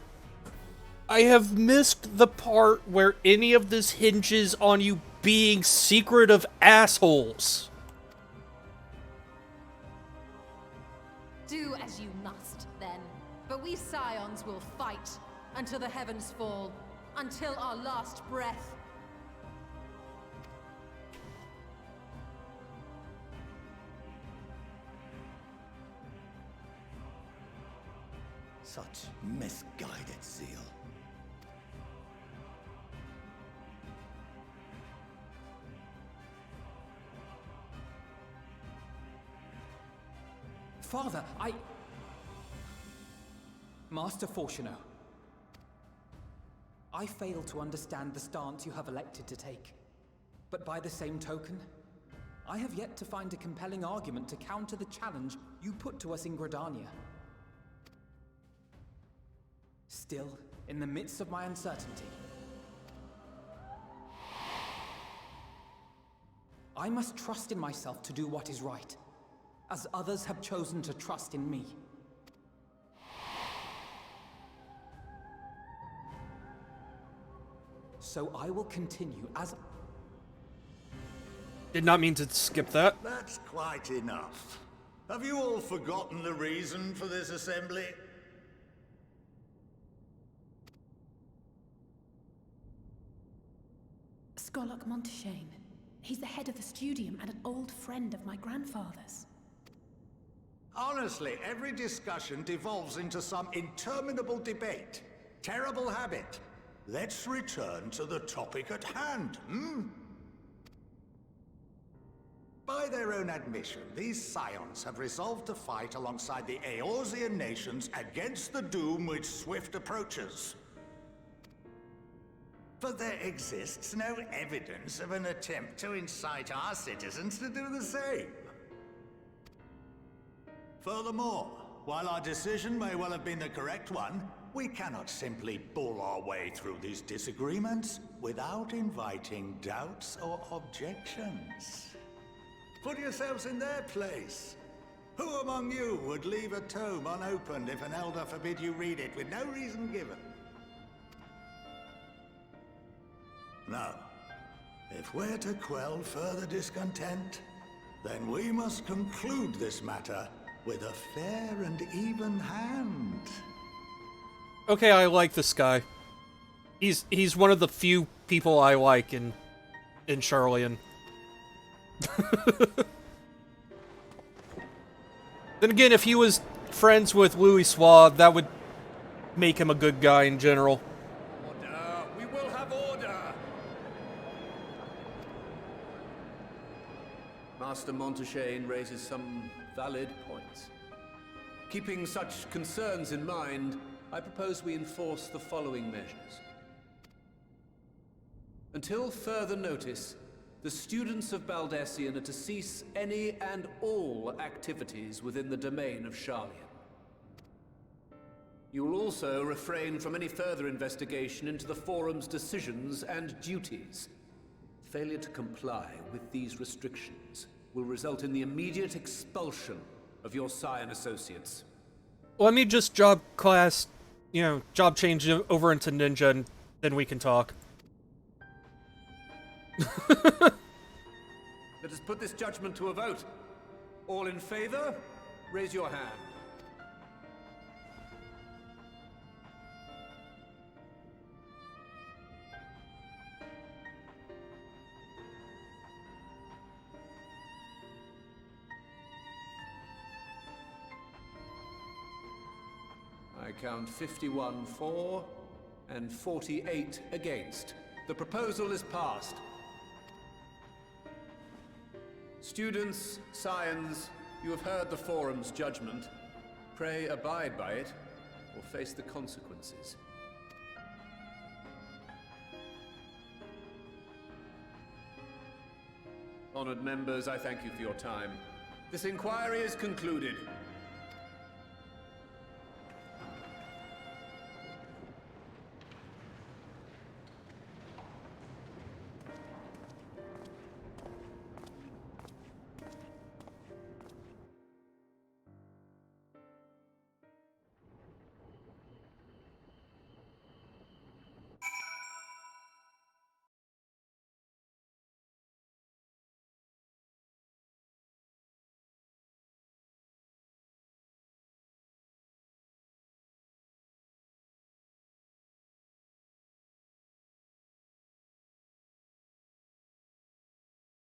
I have missed the part where any of this hinges on you being secretive assholes. Do as you must, then. But we Scions will fight until the heavens fall, until our last breath. Such misguided zeal. Father, Master Fortuno, I fail to understand the stance you have elected to take. But by the same token, I have yet to find a compelling argument to counter the challenge you put to us in Gridania. Still, in the midst of my uncertainty, I must trust in myself to do what is right, as others have chosen to trust in me. So I will continue as... Did not mean to skip that. That's quite enough. Have you all forgotten the reason for this assembly? Skolok Monteshane. He's the head of the Studium and an old friend of my grandfather's. Honestly, every discussion devolves into some interminable debate. Terrible habit. Let's return to the topic at hand, By their own admission, these Scions have resolved to fight alongside the Eorzean nations against the doom which swift approaches. But there exists no evidence of an attempt to incite our citizens to do the same. Furthermore, while our decision may well have been the correct one, we cannot simply bull our way through these disagreements without inviting doubts or objections. Put yourselves in their place. Who among you would leave a tome unopened if an elder forbid you read it with no reason given? Now, if we're to quell further discontent, then we must conclude this matter with a fair and even hand. Okay, I like this guy. He's one of the few people I like in Sharlayan. Then again, if he was friends with Louisoix, that would make him a good guy in general. Order! We will have order! Master Monteshane raises some valid points. Keeping such concerns in mind, I propose we enforce the following measures. Until further notice, the students of Baldesion are to cease any and all activities within the domain of Sharlayan. You will also refrain from any further investigation into the Forum's decisions and duties. Failure to comply with these restrictions will result in the immediate expulsion of your Scion associates. Let me just job class you know, job change over into ninja, and then we can talk. Let us put this judgment to a vote. All in favor, raise your hand. I count 51 for and 48 against. The proposal is passed. Students, scions, you have heard the Forum's judgment. Pray abide by it, or face the consequences. Honored members, I thank you for your time. This inquiry is concluded.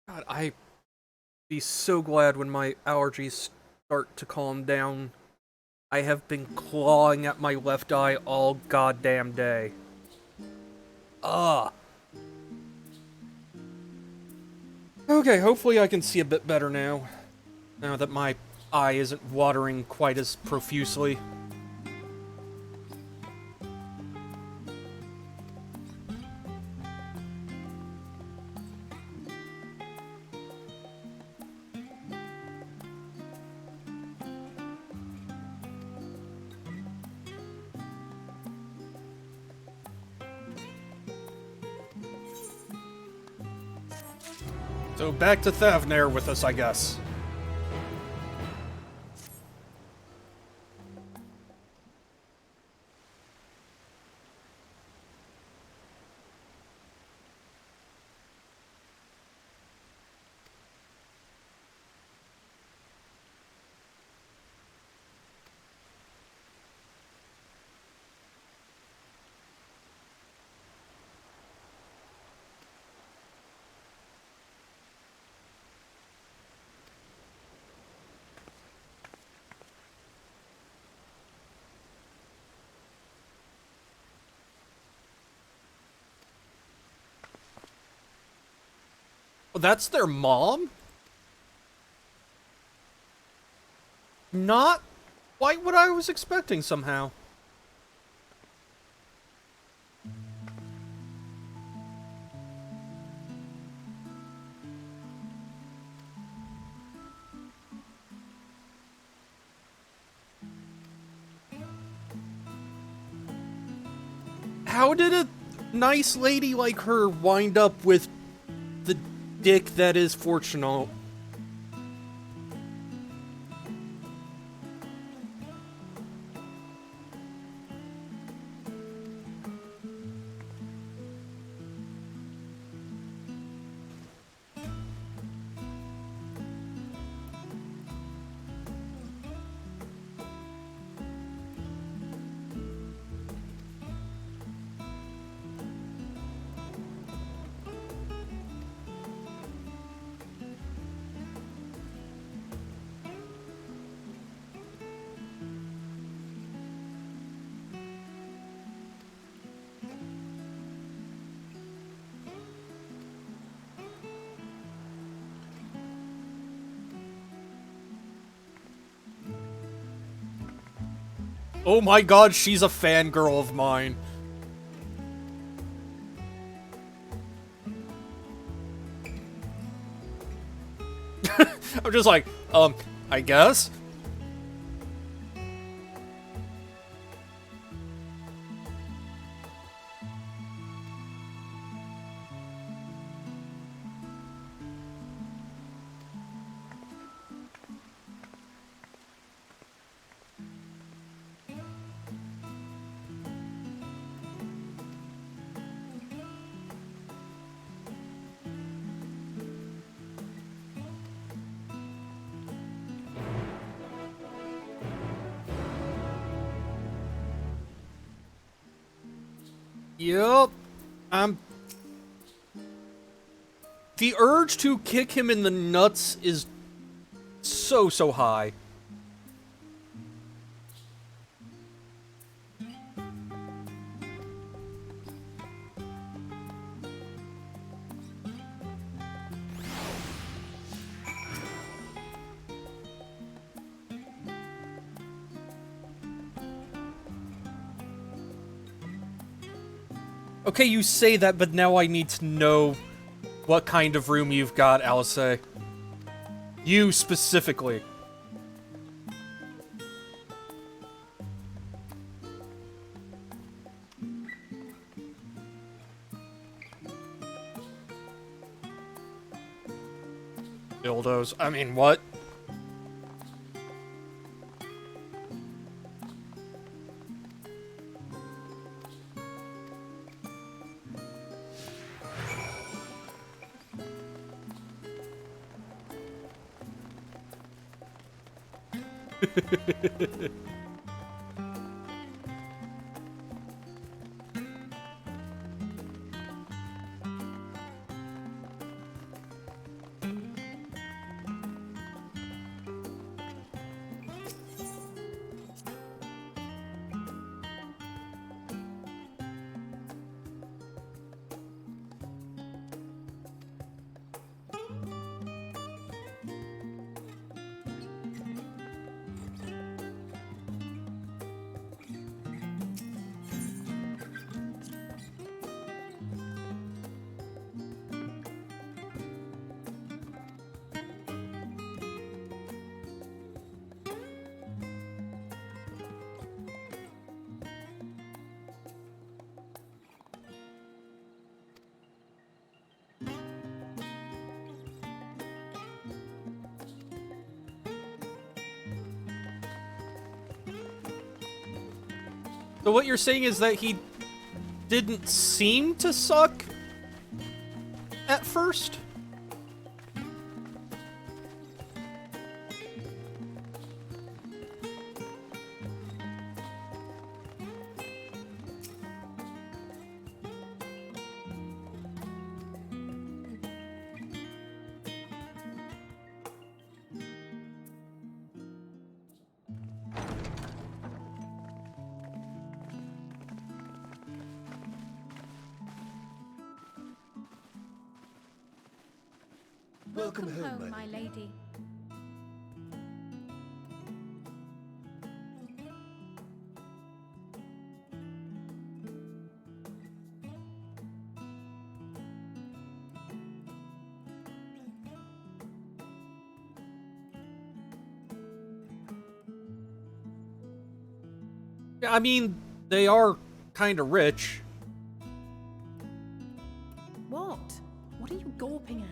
God, I'd be so glad when my allergies start to calm down. I have been clawing at my left eye all goddamn day. Ugh. Okay, hopefully I can see a bit better now. Now that my eye isn't watering quite as profusely. So back to Thavnair with us, I guess. Oh, that's their mom? Not quite what I was expecting somehow. How did a nice lady like her wind up with the dick that is Fortunato? Oh my god, she's a fangirl of mine. I'm just like, I guess? Yup. The urge to kick him in the nuts is so high. Okay, you say that, but now I need to know what kind of room you've got, Alice. You specifically. Dildos. I mean, what? So what you're saying is that he didn't seem to suck at first? Welcome home, my lady. I mean, they are kind of rich. What? What are you gawping at?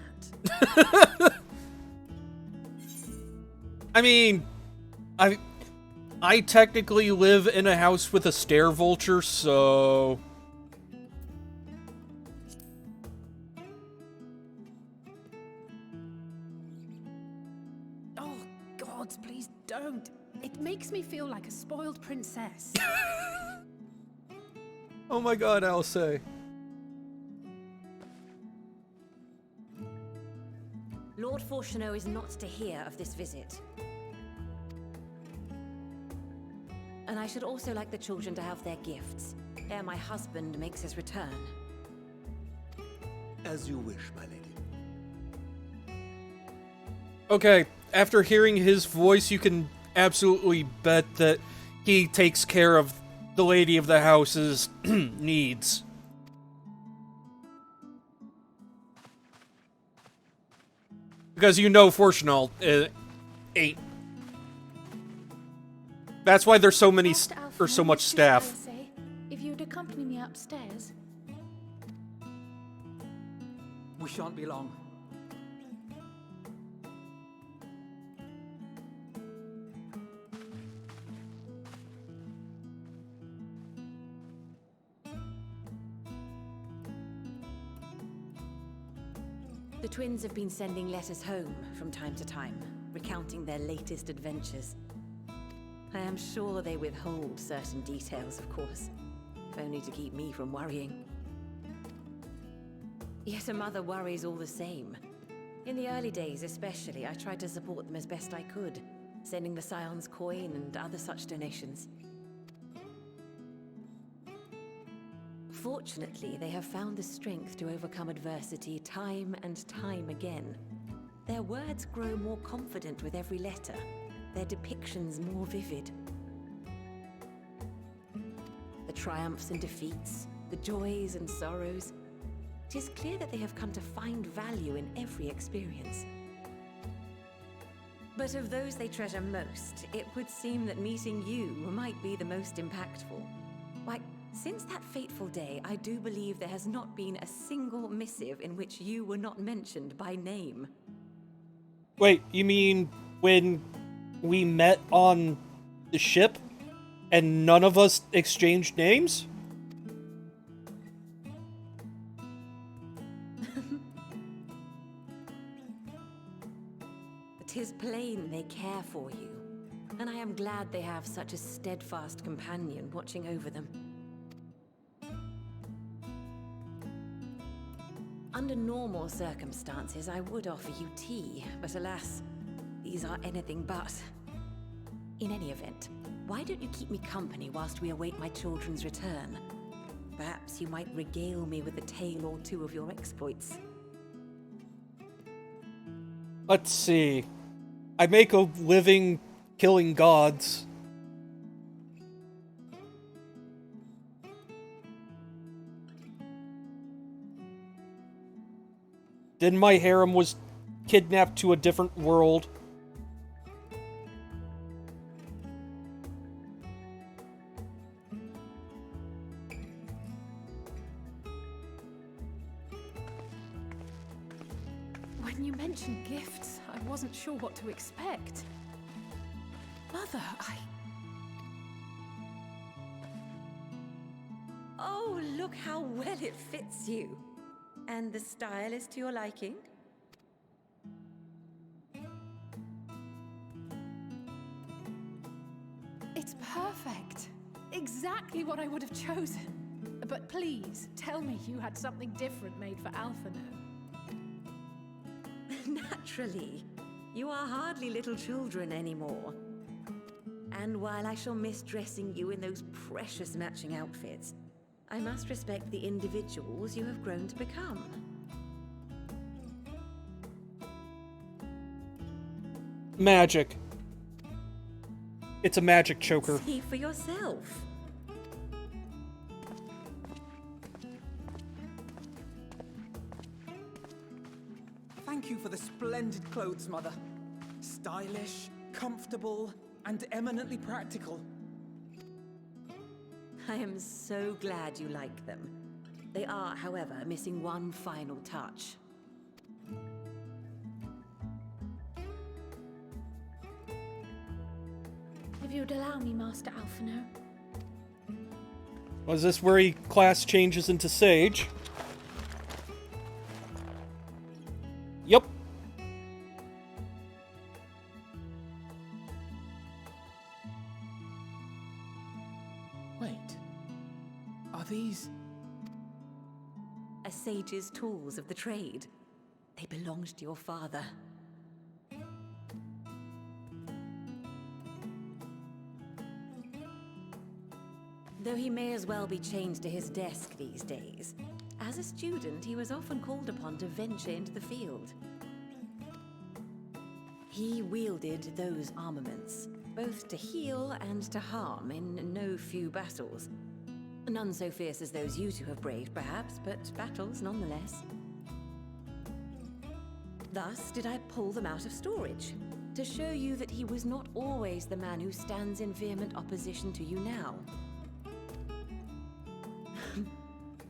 I mean, I technically live in a house with a stair vulture, so... Oh, gods, please don't. It makes me feel like a spoiled princess. Oh my god, Alice. Lord Fortuneau is not to hear of this visit. And I should also like the children to have their gifts, ere my husband makes his return. As you wish, my lady. Okay, after hearing his voice, you can absolutely bet that he takes care of the lady of the house's needs. Because you know Fortunal ain't. That's why there's so many, or so much staff. If you'd accompany me upstairs. We shan't be long. The twins have been sending letters home from time to time, recounting their latest adventures. I am sure they withhold certain details, of course, only to keep me from worrying. Yet a mother worries all the same. In the early days especially, I tried to support them as best I could, sending the Scion's coin and other such donations. Fortunately, they have found the strength to overcome adversity time and time again. Their words grow more confident with every letter, their depictions more vivid. The triumphs and defeats, the joys and sorrows. It is clear that they have come to find value in every experience. But of those they treasure most, it would seem that meeting you might be the most impactful. Why, since that fateful day, I do believe there has not been a single missive in which you were not mentioned by name. Wait, you mean when we met on the ship and none of us exchanged names? "'Tis plain they care for you, and I am glad they have such a steadfast companion watching over them. Under normal circumstances, I would offer you tea, but alas, these are anything but. In any event, why don't you keep me company whilst we await my children's return? Perhaps you might regale me with a tale or two of your exploits." Let's see. I make a living killing gods. Then my harem was kidnapped to a different world. When you mentioned gifts, I wasn't sure what to expect. Mother, Oh, look how well it fits you. And the style is to your liking? It's perfect. Exactly what I would have chosen. But please, tell me you had something different made for Alphinaud. Naturally. You are hardly little children anymore. And while I shall miss dressing you in those precious matching outfits, I must respect the individuals you have grown to become. Magic. It's a magic choker. See for yourself. Thank you for the splendid clothes, Mother. Stylish, comfortable, and eminently practical. I am so glad you like them. They are, however, missing one final touch. If you'd allow me, Master Alphinaud. Was this where he class changes into Sage? Yep. Wait. Are these... A sage's tools of the trade. They belonged to your father. Though he may as well be chained to his desk these days, as a student he was often called upon to venture into the field. He wielded those armaments, both to heal and to harm in no few battles. None so fierce as those you two have braved, perhaps, but battles nonetheless. Thus did I pull them out of storage, to show you that he was not always the man who stands in vehement opposition to you now.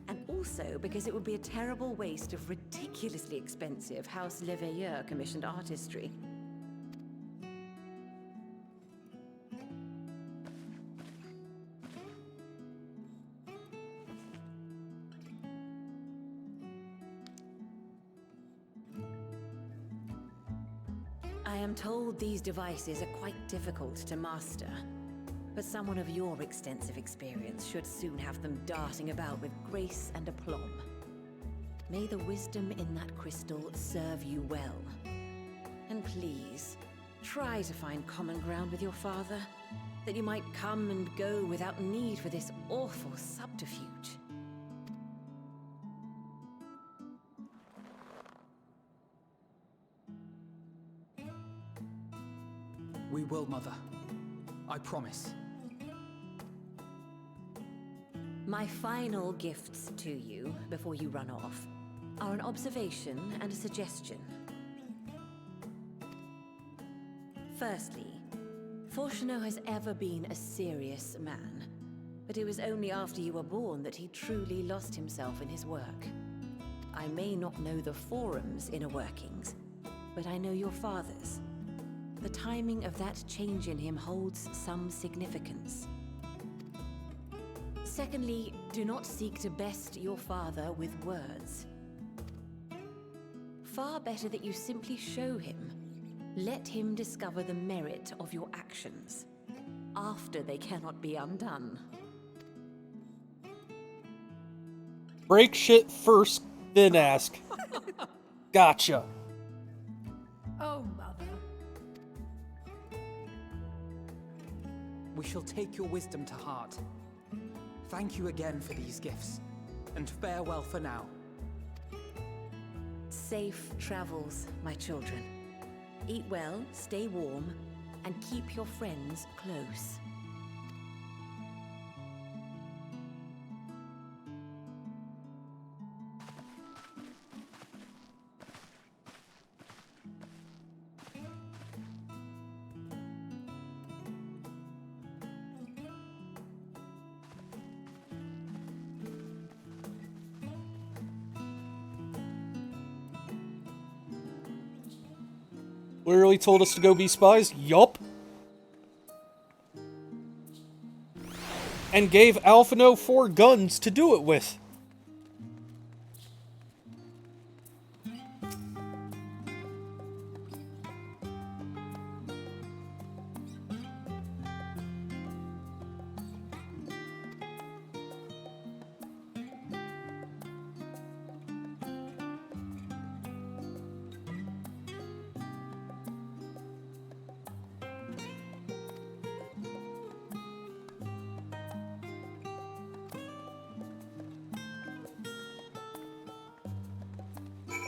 And also because it would be a terrible waste of ridiculously expensive House Leveilleur commissioned artistry. I am told these devices are quite difficult to master, but someone of your extensive experience should soon have them darting about with grace and aplomb. May the wisdom in that crystal serve you well. And please, try to find common ground with your father, that you might come and go without need for this awful subterfuge. We will, Mother. I promise. My final gifts to you, before you run off, are an observation and a suggestion. Firstly, Fortuno has ever been a serious man, but it was only after you were born that he truly lost himself in his work. I may not know the Forum's inner workings, but I know your father's. The timing of that change in him holds some significance. Secondly, do not seek to best your father with words. Far better that you simply show him. Let him discover the merit of your actions, after they cannot be undone. Break shit first, then ask. Gotcha. Oh, Mother. We shall take your wisdom to heart. Thank you again for these gifts, and farewell for now. Safe travels, my children. Eat well, stay warm, and keep your friends close. Literally told us to go be spies? Yup. And gave Alphino 4 guns to do it with.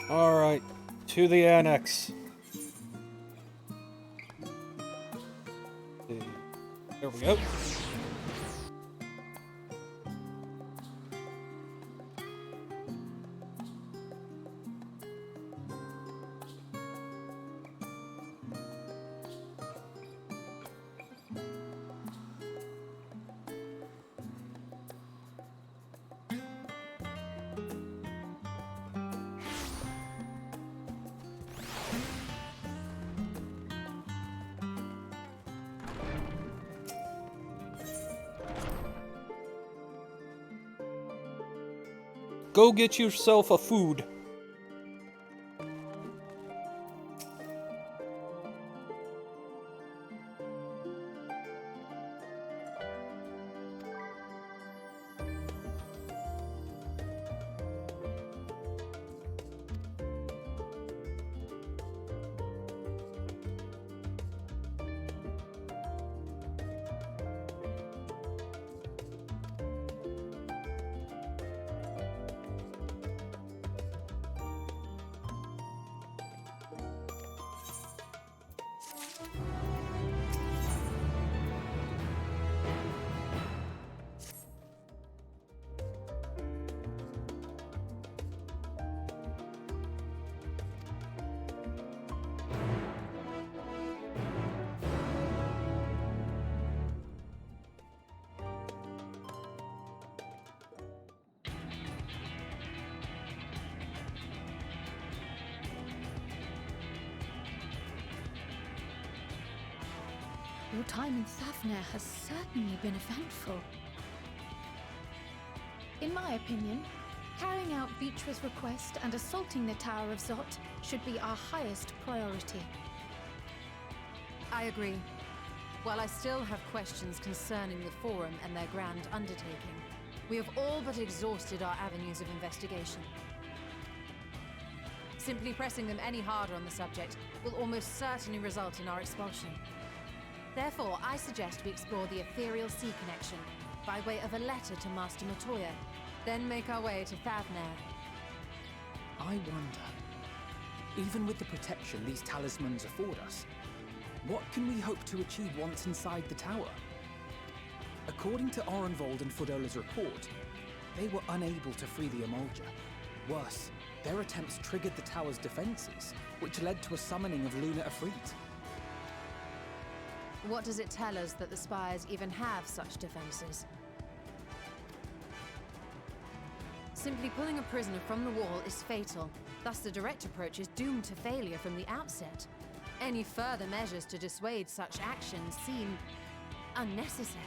Alright, to the annex. There we go. Go get yourself a food. Your time in Thafnir has certainly been eventful. In my opinion, carrying out Vitra's request and assaulting the Tower of Zot should be our highest priority. I agree. While I still have questions concerning the Forum and their grand undertaking, we have all but exhausted our avenues of investigation. Simply pressing them any harder on the subject will almost certainly result in our expulsion. Therefore, I suggest we explore the Ethereal Sea connection by way of a letter to Master Matoya, then make our way to Thavnair. I wonder, even with the protection these talismans afford us, what can we hope to achieve once inside the tower? According to Orenvold and Fodola's report, they were unable to free the Emulger. Worse, their attempts triggered the tower's defenses, which led to a summoning of Luna Efreet. What does it tell us that the Spires even have such defenses? Simply pulling a prisoner from the wall is fatal, thus the direct approach is doomed to failure from the outset. Any further measures to dissuade such actions seem unnecessary.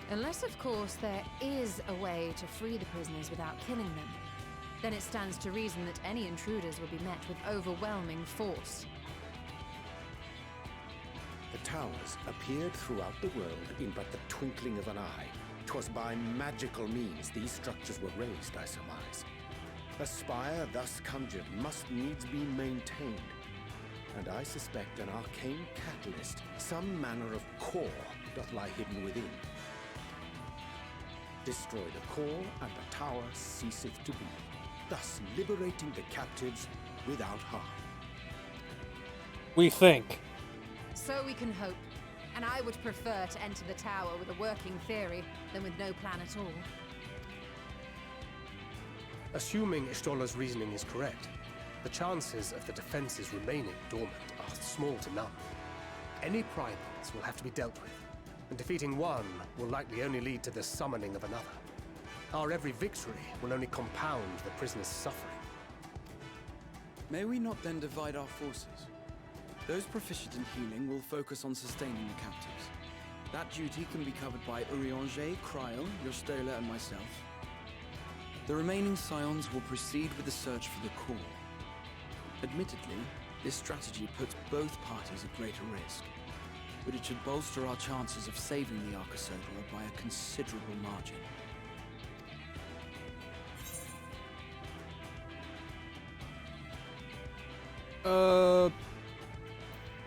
Unless, of course, there is a way to free the prisoners without killing them. Then it stands to reason that any intruders will be met with overwhelming force. The towers appeared throughout the world in but the twinkling of an eye. 'Twas by magical means these structures were raised, I surmise. A spire thus conjured must needs be maintained, and I suspect an arcane catalyst, some manner of core, doth lie hidden within. Destroy the core, and the tower ceaseth to be, thus liberating the captives without harm. We think. So we can hope, and I would prefer to enter the tower with a working theory than with no plan at all. Assuming Ishtola's reasoning is correct, the chances of the defenses remaining dormant are small to none. Any primals will have to be dealt with, and defeating one will likely only lead to the summoning of another. Our every victory will only compound the prisoner's suffering. May we not then divide our forces? Those proficient in healing will focus on sustaining the captives. That duty can be covered by Urianger, Kryl, Yostola, and myself. The remaining Scions will proceed with the search for the core. Admittedly, this strategy puts both parties at greater risk, but it should bolster our chances of saving the Archosaurus by a considerable margin.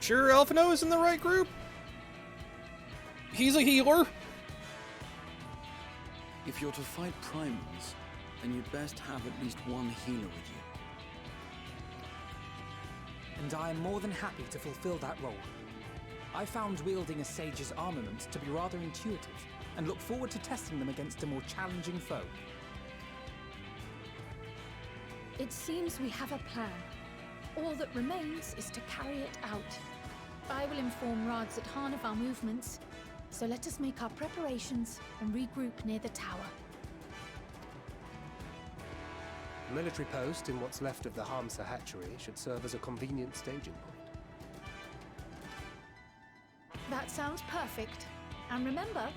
Sure Alphino is in the right group? He's a healer. If you're to fight primals, then you'd best have at least one healer with you. And I am more than happy to fulfill that role. I found wielding a sage's armament to be rather intuitive, and look forward to testing them against a more challenging foe. It seems we have a plan. All that remains is to carry it out. I will inform Rads at Han of our movements, so let us make our preparations and regroup near the tower. A military post in what's left of the Hamsa hatchery should serve as a convenient staging point. That sounds perfect. And remember,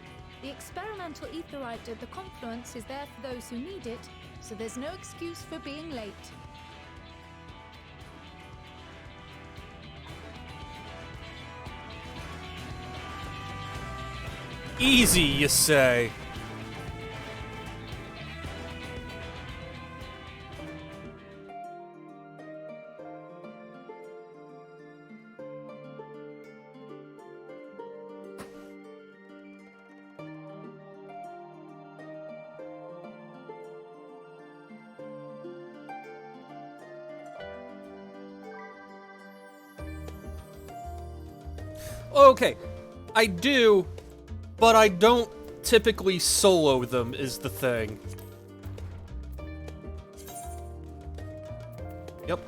the experimental aetherite at the confluence is there for those who need it, so there's no excuse for being late. Easy, you say? Okay, I do, but I don't typically solo them is the thing. Yep.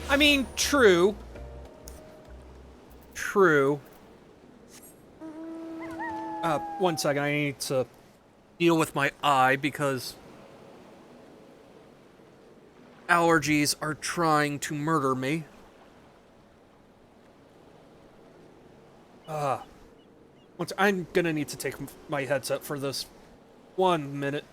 I mean, true. True. 1 second, I need to deal with my eye because allergies are trying to murder me. I'm gonna need to take my headset for this. 1 minute.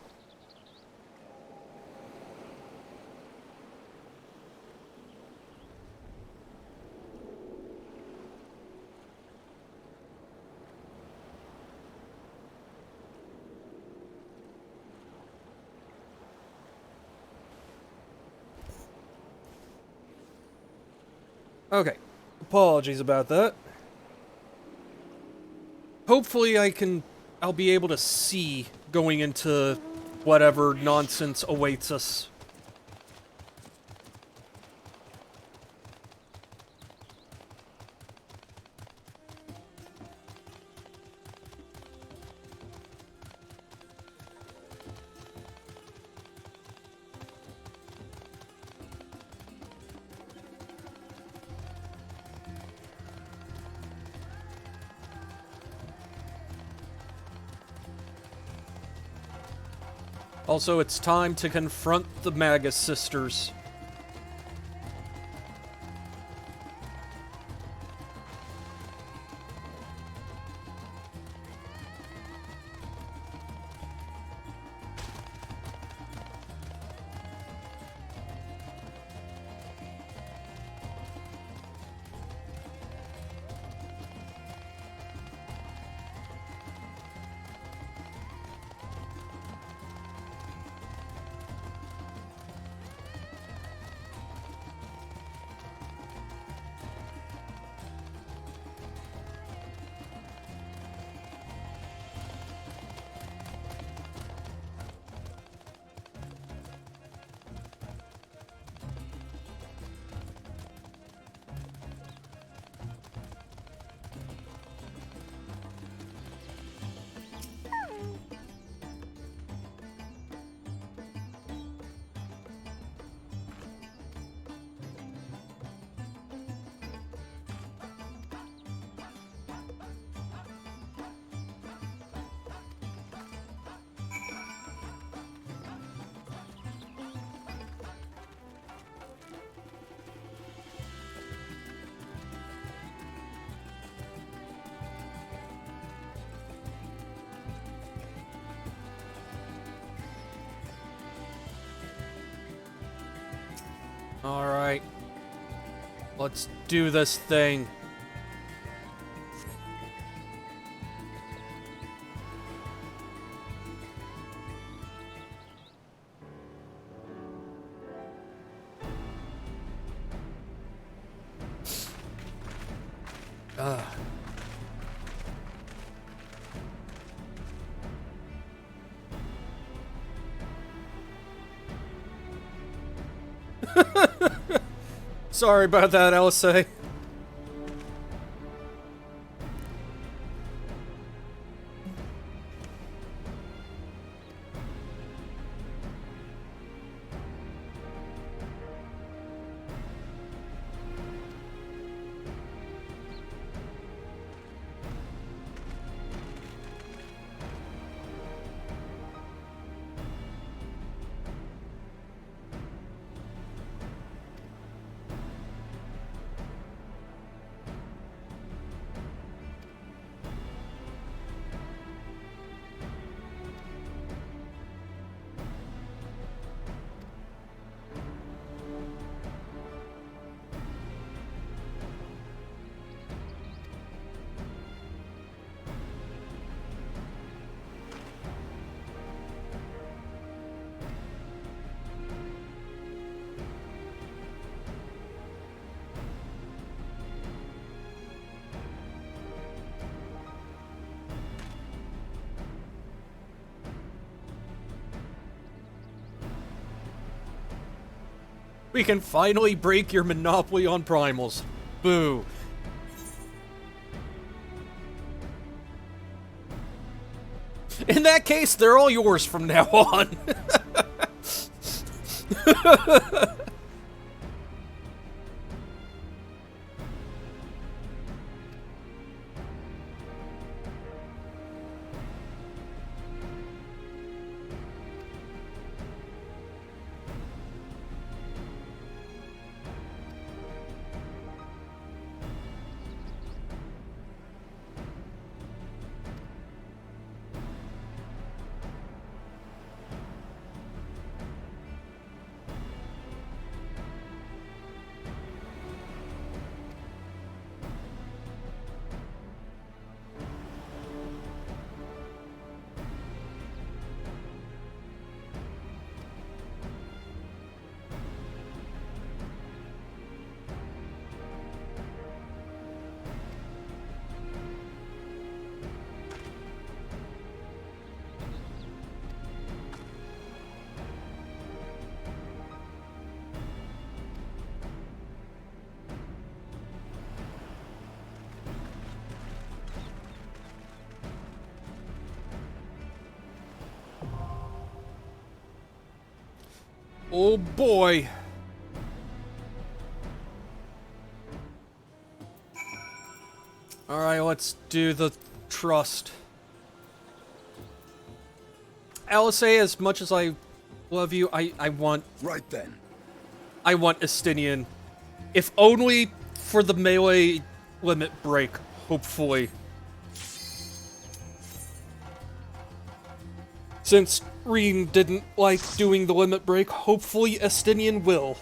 Okay. Apologies about that. Hopefully I'll be able to see going into whatever nonsense awaits us. Also, it's time to confront the Magus sisters. Alright. Let's do this thing. Sorry about that, LSA. We can finally break your monopoly on primals. Boo. In that case, they're all yours from now on. Oh boy. Alright, let's do the trust. Alice, as much as I love you, I want... Right then. I want Estinian. If only for the melee limit break, hopefully. Since Rean didn't like doing the limit break, hopefully Estinian will.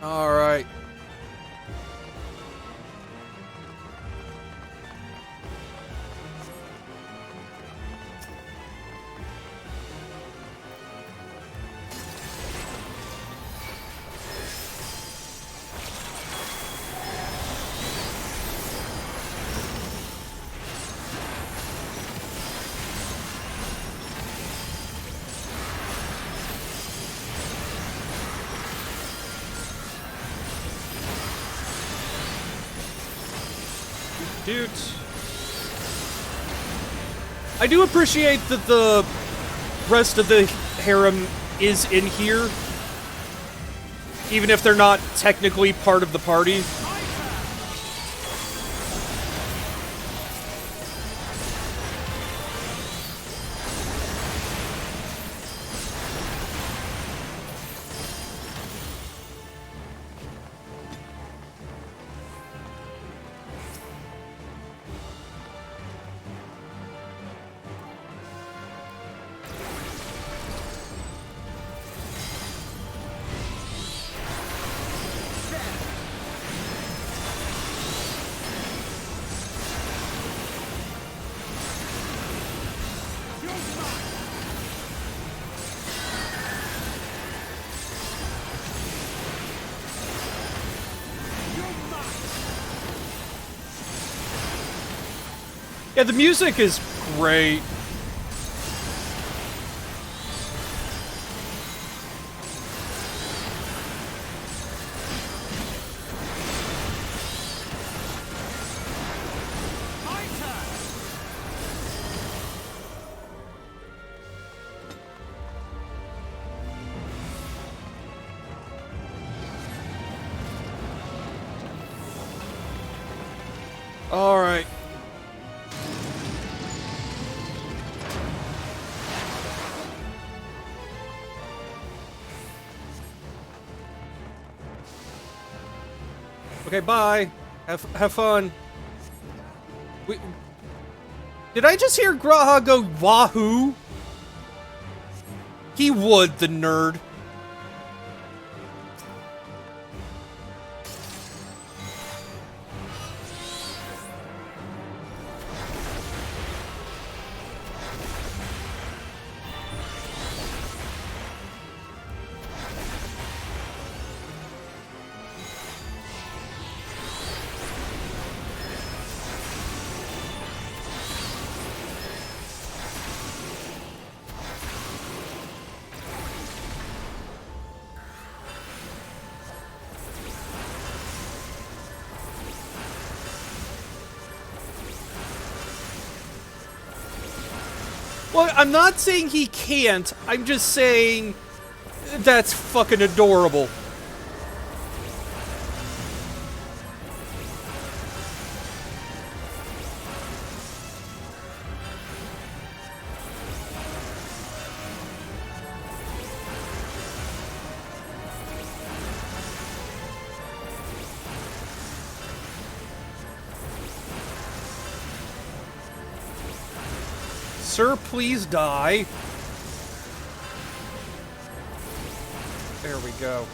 Alright. Dudes. I do appreciate that the rest of the harem is in here, even if they're not technically part of the party. Yeah, the music is great. All right. Okay, bye. Have fun. Did I just hear Graha go wahoo? He would, the nerd. Well, I'm not saying he can't. I'm just saying that's fucking adorable. Sir, please die. There we go.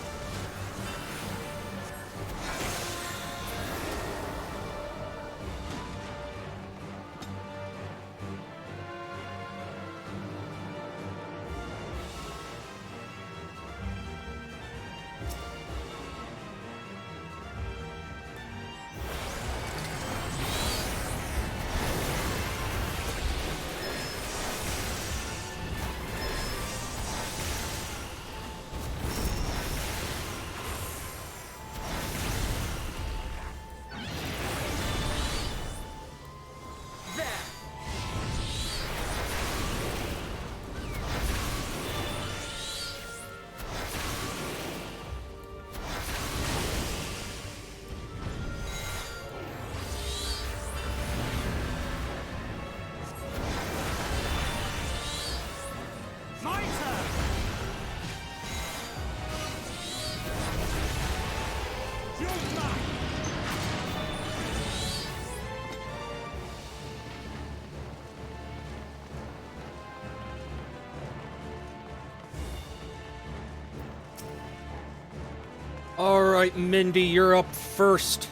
Alright, Mindy, you're up first.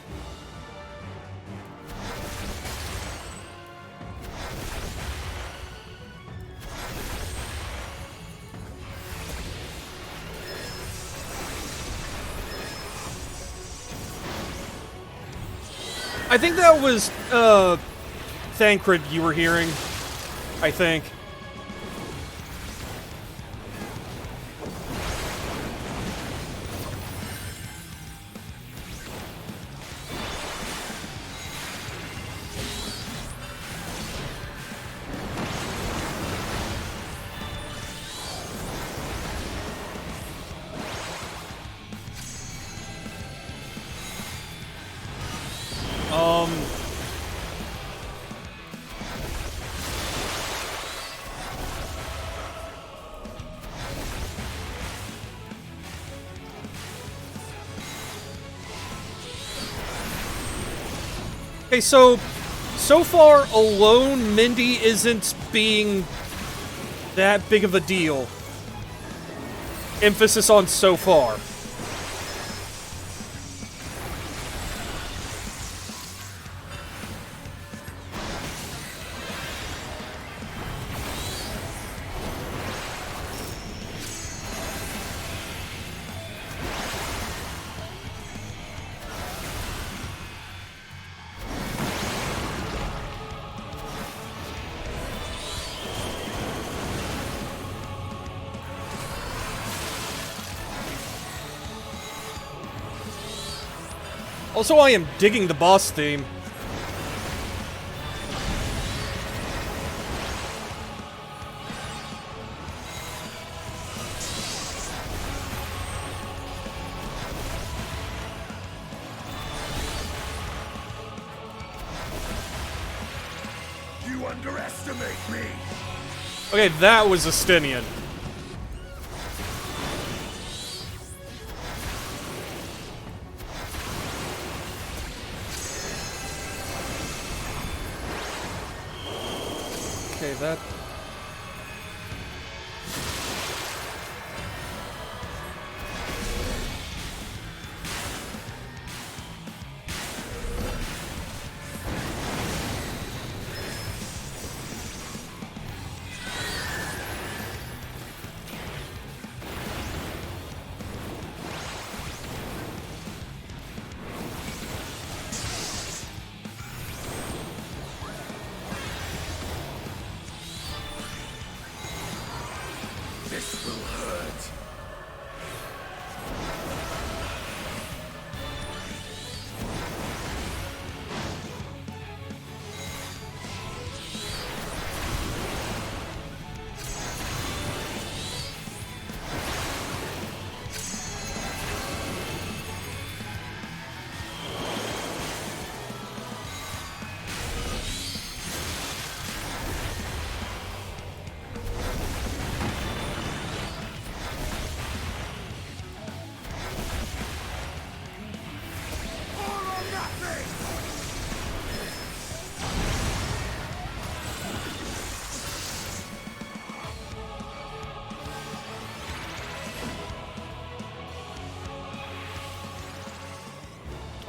I think that was, Thancred you were hearing. I think. Okay, so far, alone, Mindy isn't being that big of a deal. Emphasis on so far. Also, I am digging the boss theme. You underestimate me. Okay, that was Estinian. Okay, that... This will hurt.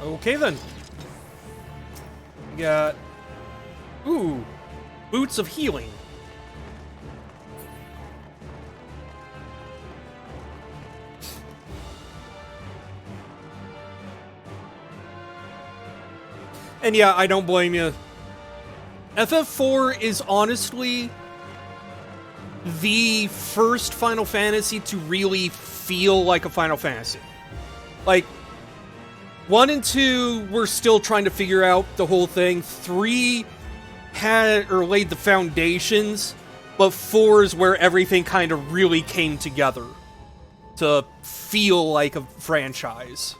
Okay then. We got... Ooh. Boots of Healing. And yeah, I don't blame you. FF4 is honestly the first Final Fantasy to really feel like a Final Fantasy. Like, 1 and 2 were still trying to figure out the whole thing. 3 had, or laid the foundations, but 4 is where everything kind of really came together to feel like a franchise.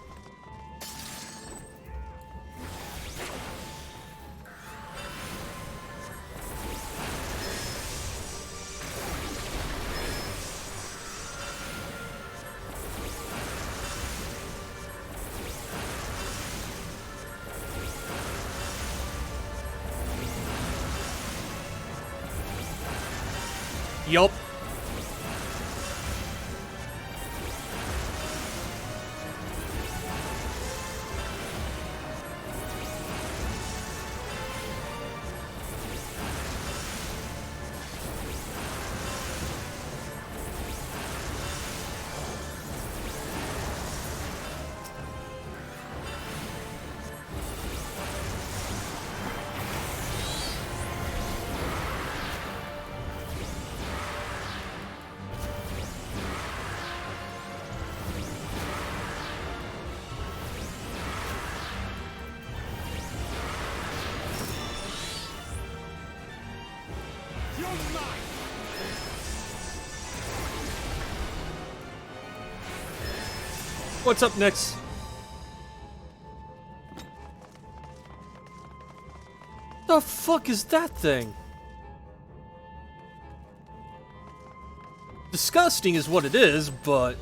Yup. What's up next? The fuck is that thing? Disgusting is what it is, but...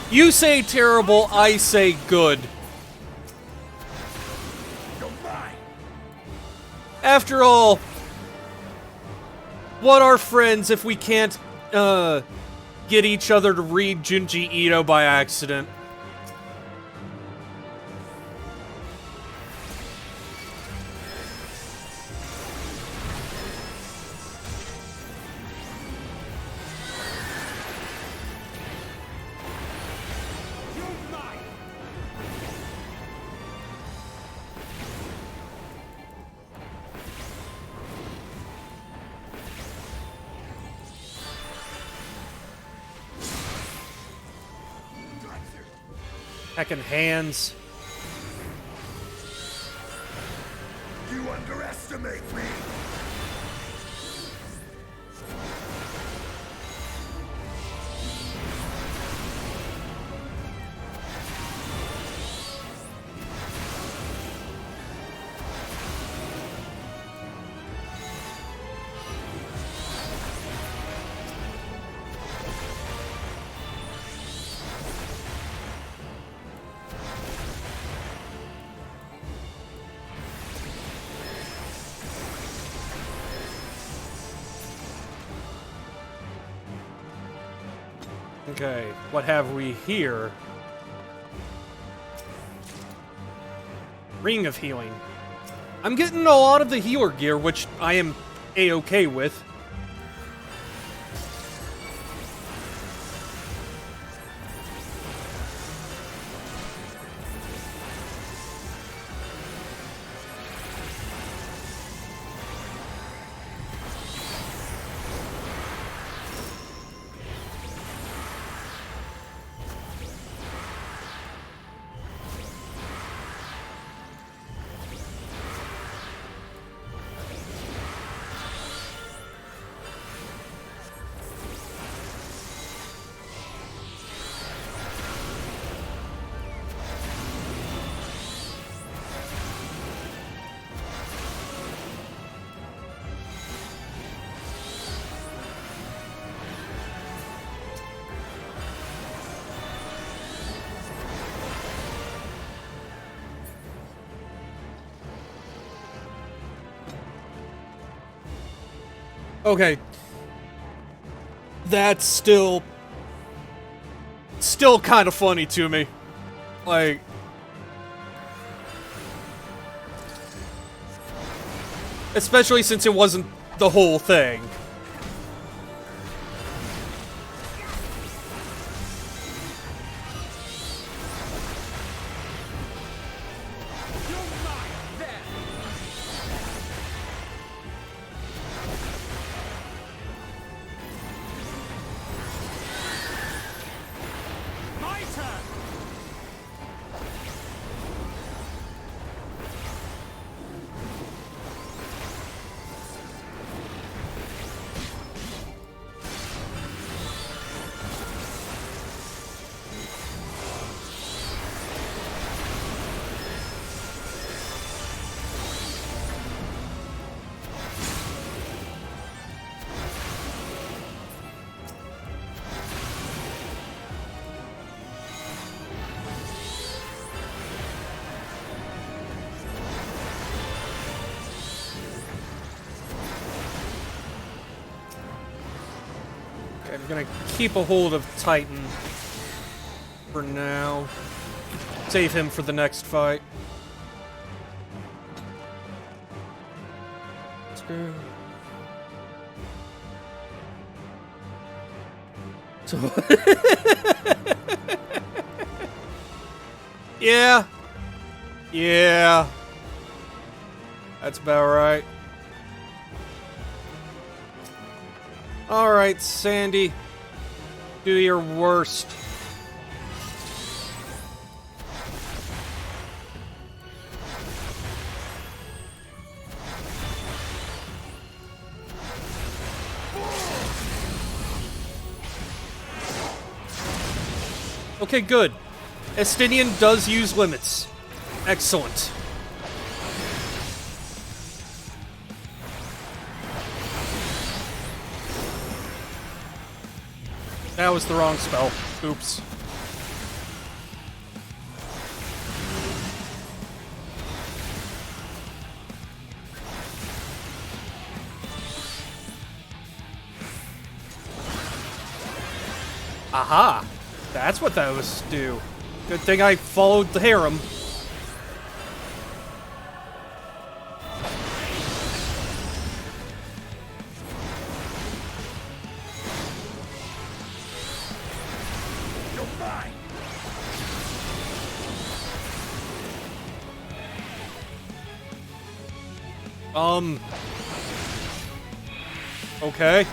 You say terrible, I say good. After all, what are friends if we can't, get each other to read Junji Ito by accident? Heckin' hands. You underestimate me. Okay, what have we here? Ring of Healing. I'm getting a lot of the healer gear, which I am A-okay with. Okay. That's still kind of funny to me. Like, especially since it wasn't the whole thing. We're gonna keep a hold of Titan for now. Save him for the next fight. Let's go. Yeah. Yeah. That's about right. Alright, Sandy. Do your worst. Okay, good. Estinian does use limits. Excellent. That was the wrong spell. Oops. Aha! That's what that was do. Good thing I followed the harem. Okay.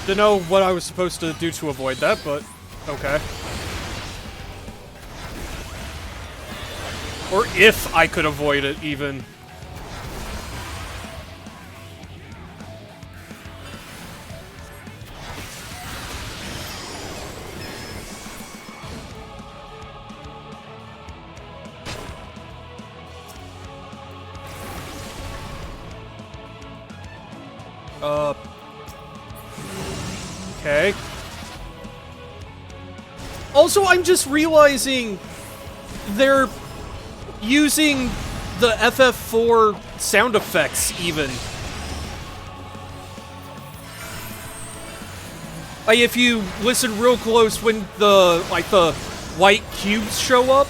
Didn't know what I was supposed to do to avoid that, but okay. Or if I could avoid it, even. Okay. Also, I'm just realizing they're using the FF4 sound effects, even. Like, if you listen real close when the white cubes show up,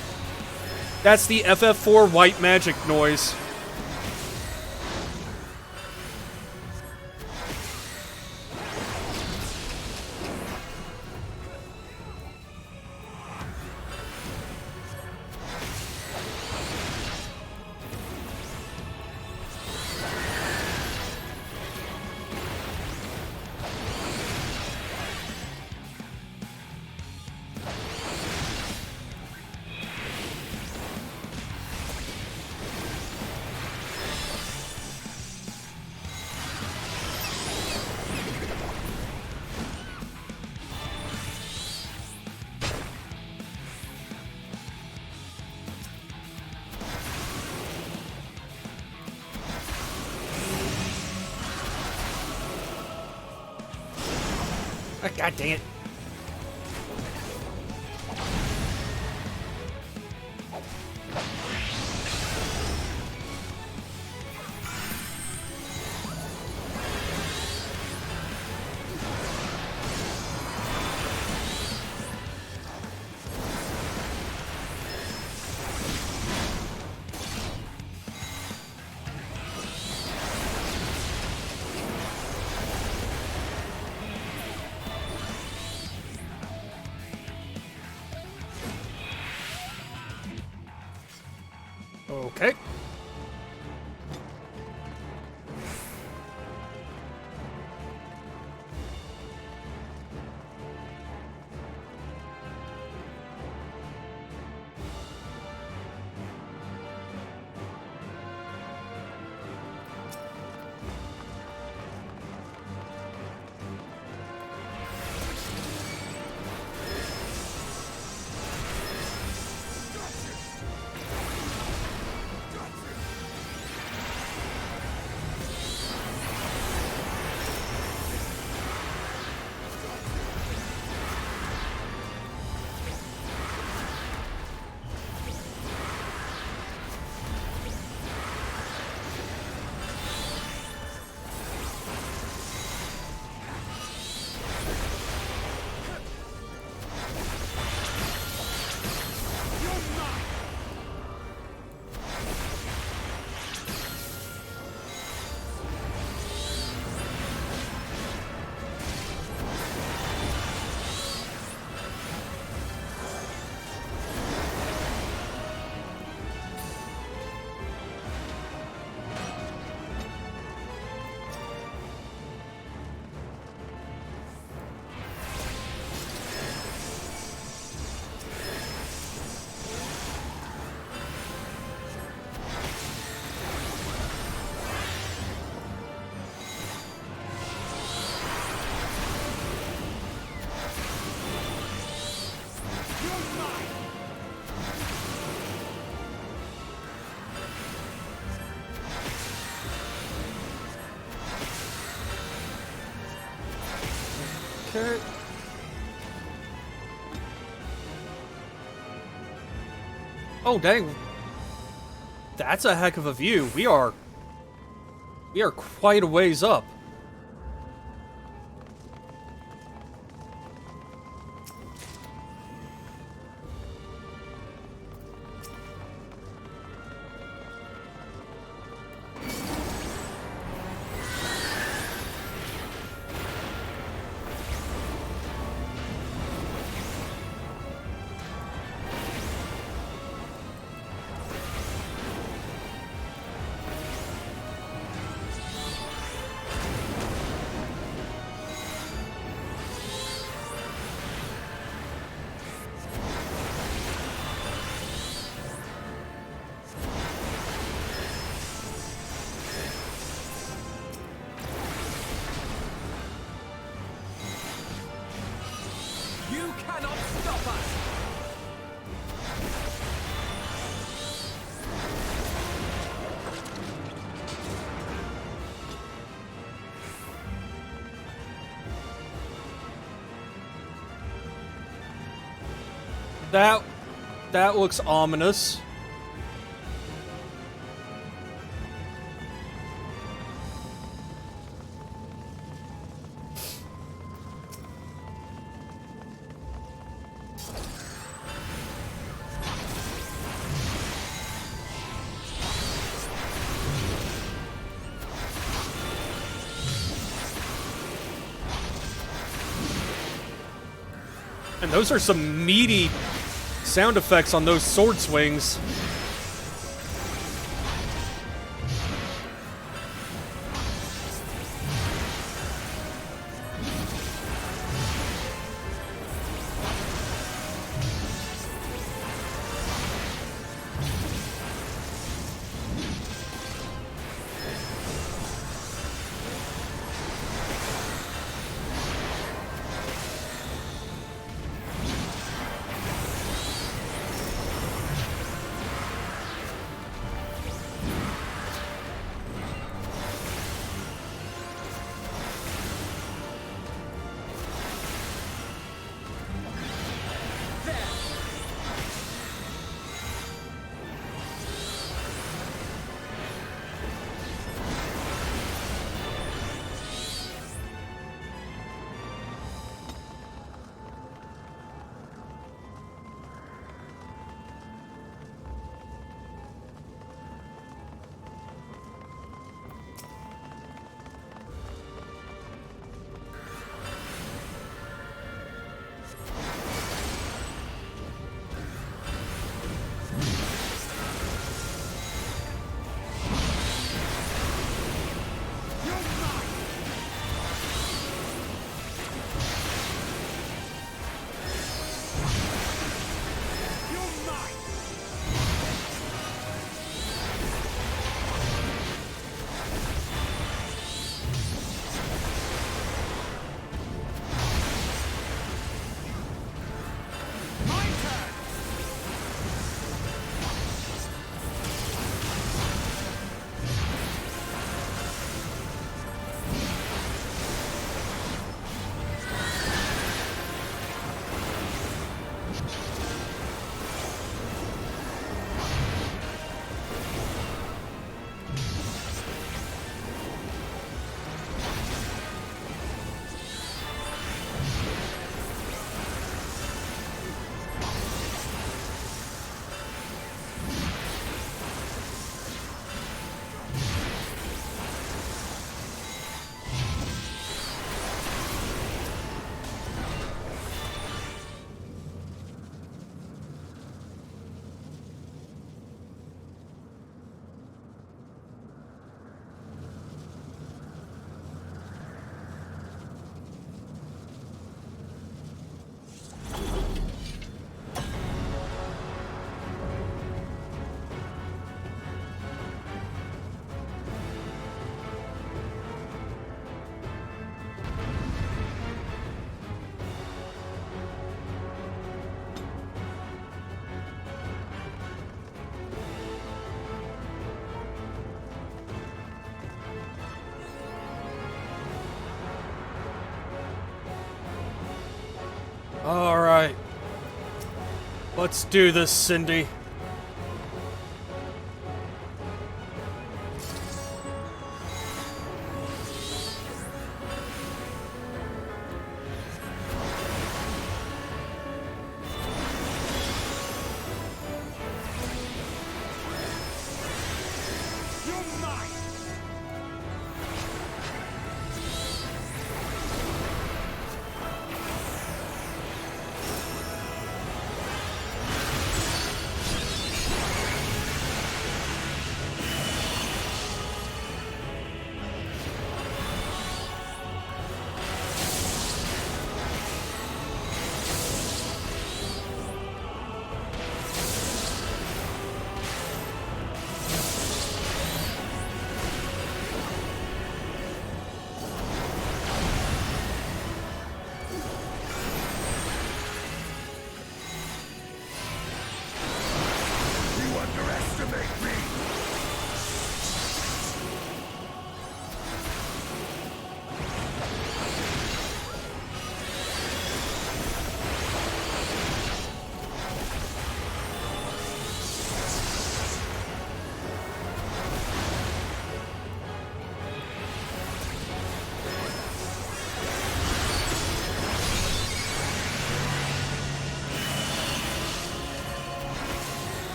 that's the FF4 white magic noise. God dang it. Okay. Okay. Oh, dang. That's a heck of a view. We are quite a ways up. You cannot stop us! That looks ominous. And those are some meaty sound effects on those sword swings. Alright. Let's do this, Cindy.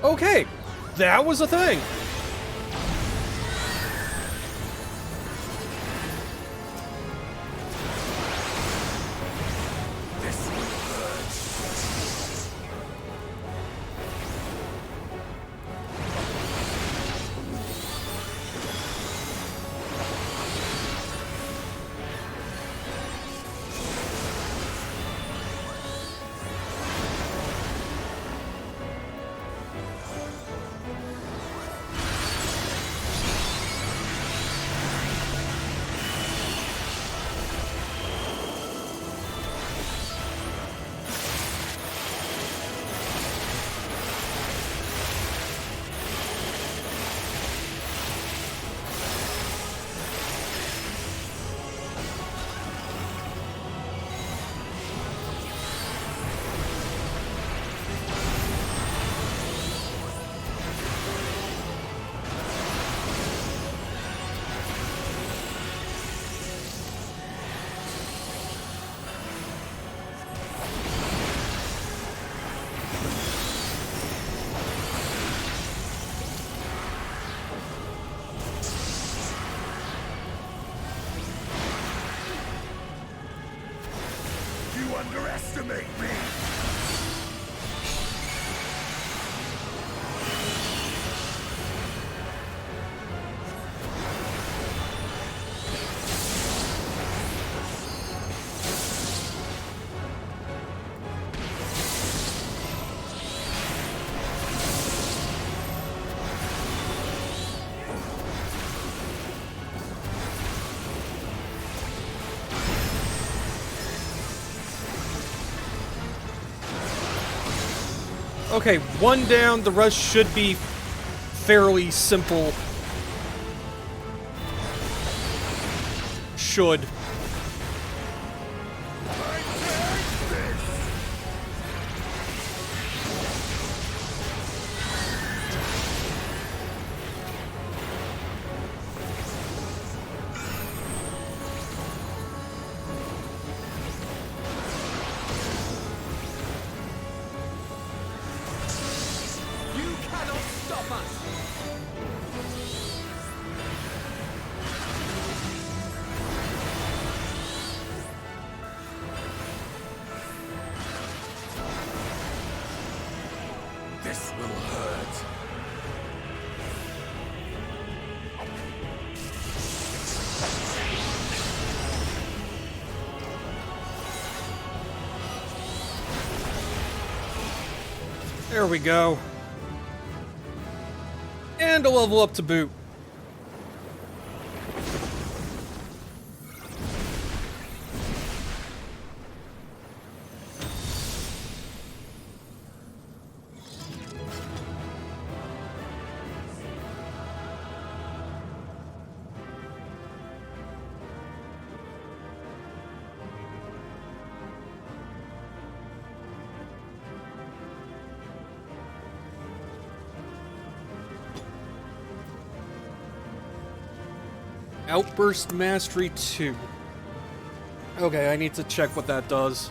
Okay, that was a thing. Underestimate me! Okay, one down, the rest should be fairly simple. Should. This will hurt. There we go. And a level up to boot. Outburst Mastery 2. Okay, I need to check what that does.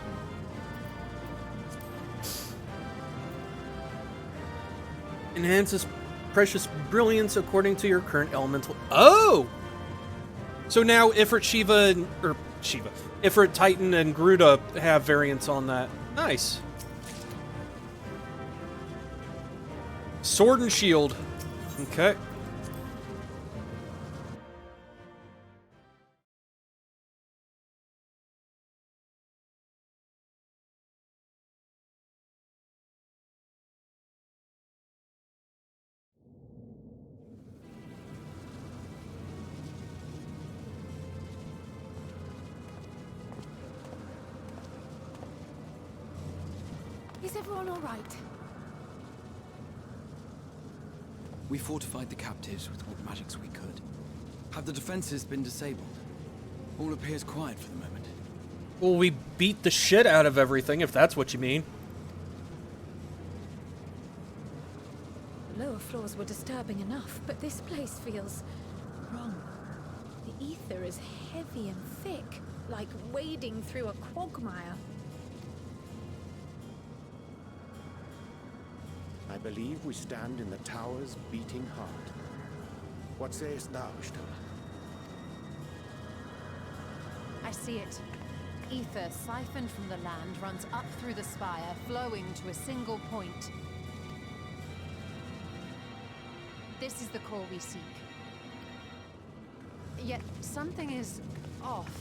Enhances precious brilliance according to your current elemental. Oh! So now Ifrit Ifrit Titan and Gruta have variants on that. Nice. Sword and Shield. Okay. Is everyone all right? We fortified the captives with what magics we could. Have the defenses been disabled? All appears quiet for the moment. Well, we beat the shit out of everything, if that's what you mean. Lower floors were disturbing enough, but this place feels wrong. The ether is heavy and thick, like wading through a quagmire. I believe we stand in the tower's beating heart. What sayest thou, Stola? I see it. Ether siphoned from the land runs up through the spire, flowing to a single point. This is the core we seek. Yet something is off.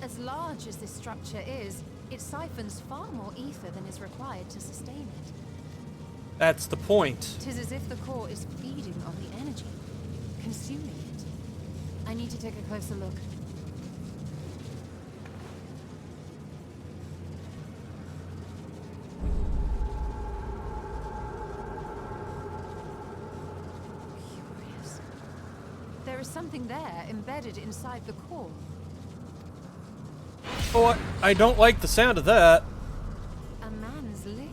As large as this structure is, it siphons far more ether than is required to sustain it. That's the point. 'Tis as if the core is feeding on the energy, consuming it. I need to take a closer look. Curious. There is something there embedded inside the core. Oh, I don't like the sound of that. A man's limb.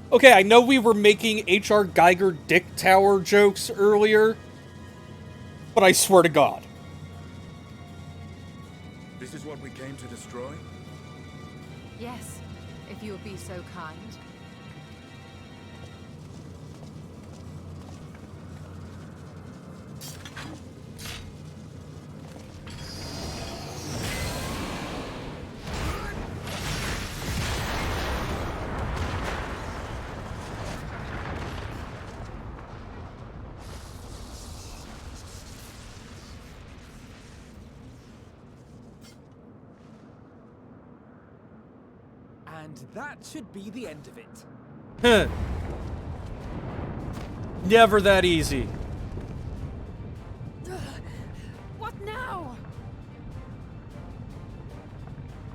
Okay, I know we were making H.R. Geiger Dick Tower jokes earlier, but I swear to God. This is what we came to destroy? Yes, if you would be so kind. And that should be the end of it. Huh. Never that easy. What now?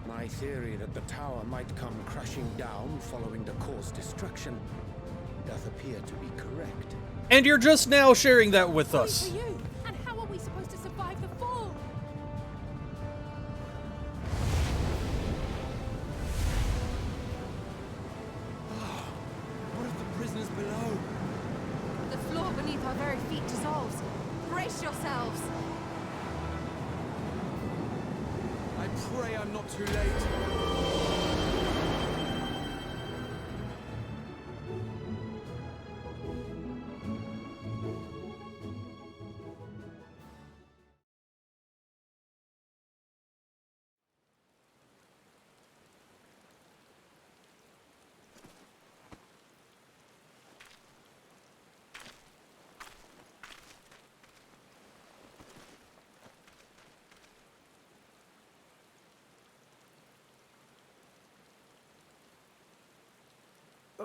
My theory that the tower might come crashing down following the core's destruction doth appear to be correct. And you're just now sharing that with us. For you. And how are we supposed to survive the fall? What of the prisoners below? The floor beneath our very feet dissolves. Brace yourselves. I pray I'm not too late.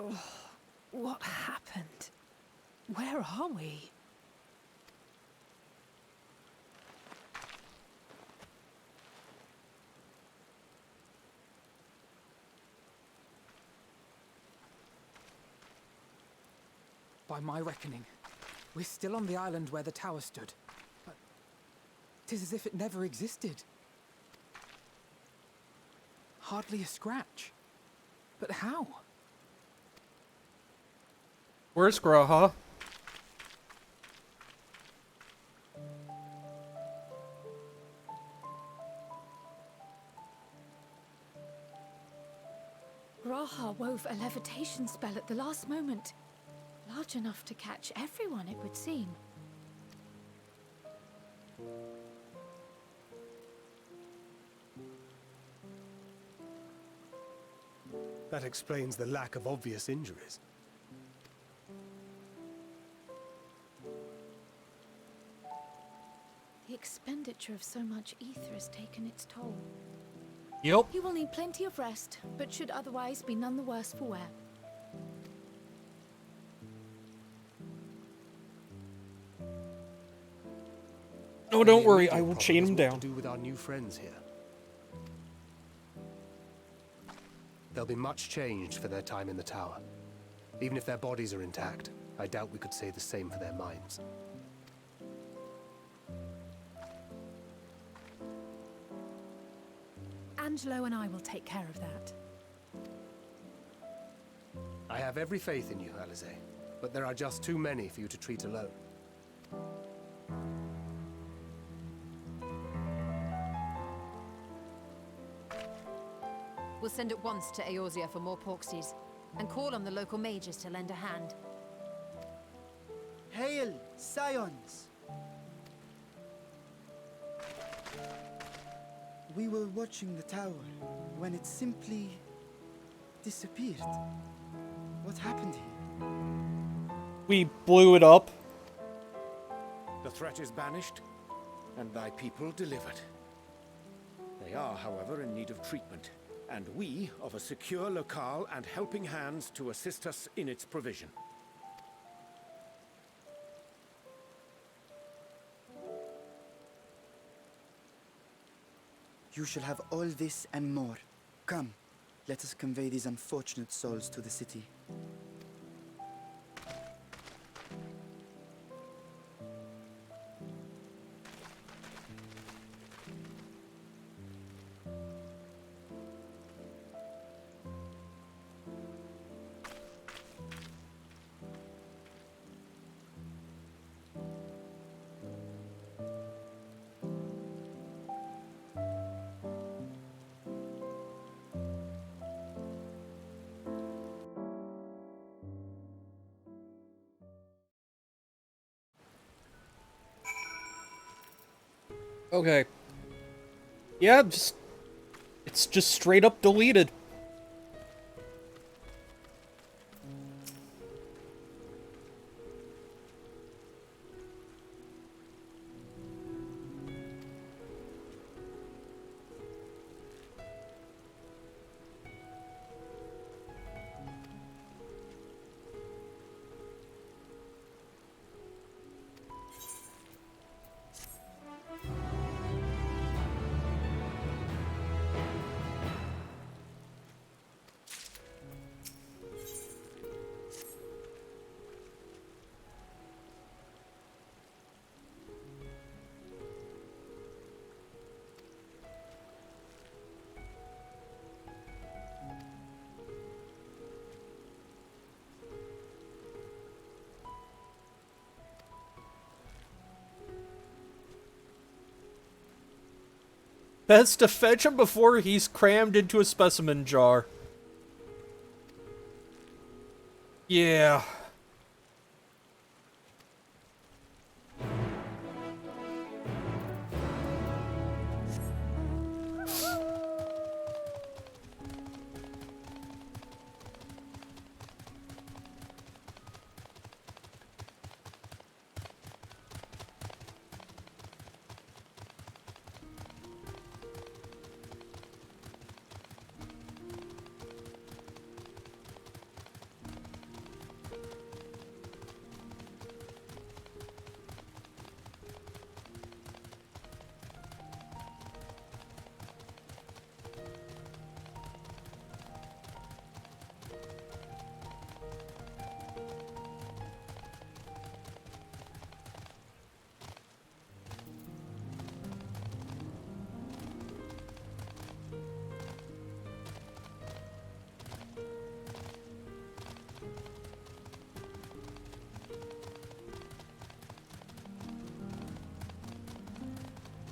Oh, what happened? Where are we? By my reckoning, we're still on the island where the tower stood. But 'tis as if it never existed. Hardly a scratch. But how? Where's Graha? Graha wove a levitation spell at the last moment. Large enough to catch everyone, it would seem. That explains the lack of obvious injuries. The expenditure of so much ether has taken its toll. Yep. He will need plenty of rest, but should otherwise be none the worse for wear. Oh, don't worry, I will chain him down. To do with our new friends here. They'll be much changed for their time in the tower. Even if their bodies are intact, I doubt we could say the same for their minds. Angelo and I will take care of that. I have every faith in you, Alize, but there are just too many for you to treat alone. We'll send at once to Eorzea for more Porksies, and call on the local mages to lend a hand. Hail, Scions! We were watching the tower when it simply disappeared. What happened here? We blew it up. The threat is banished, and thy people delivered. They are, however, in need of treatment, and we of a secure locale and helping hands to assist us in its provision. You shall have all this and more. Come, let us convey these unfortunate souls to the city. Okay. Yeah, it's just straight up deleted. Best to fetch him before he's crammed into a specimen jar. Yeah.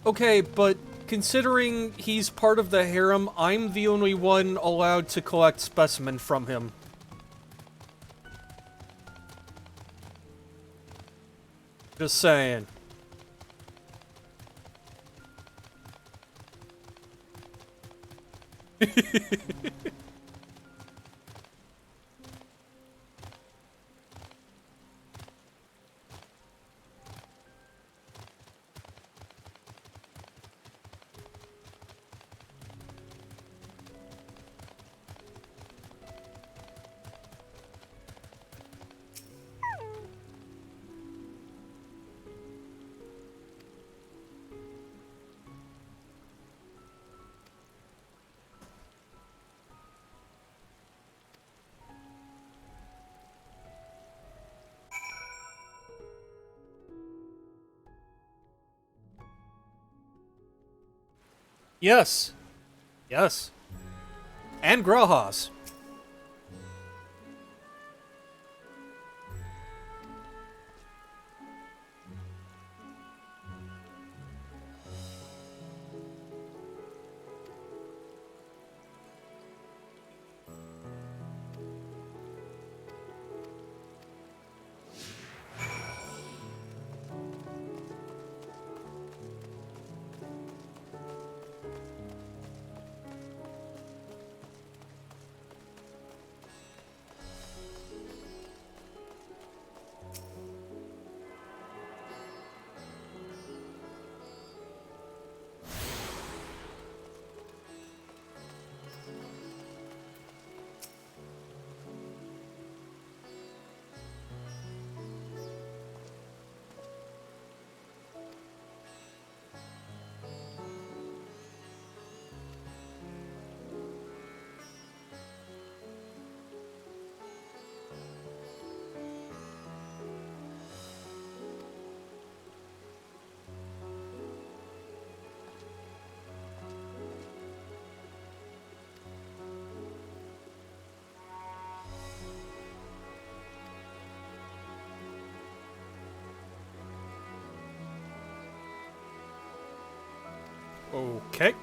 Okay, but considering he's part of the harem, I'm the only one allowed to collect specimen from him. Just saying. Yes. Yes. And Grahas. Okay.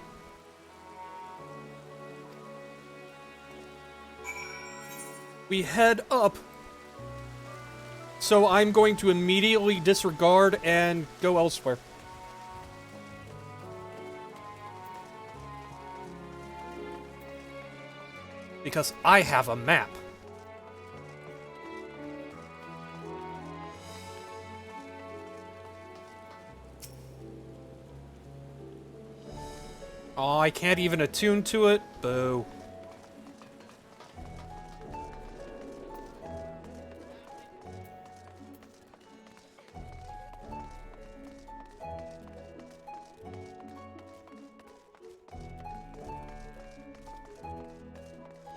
We head up. So I'm going to immediately disregard and go elsewhere. Because I have a map. Oh, I can't even attune to it? Boo.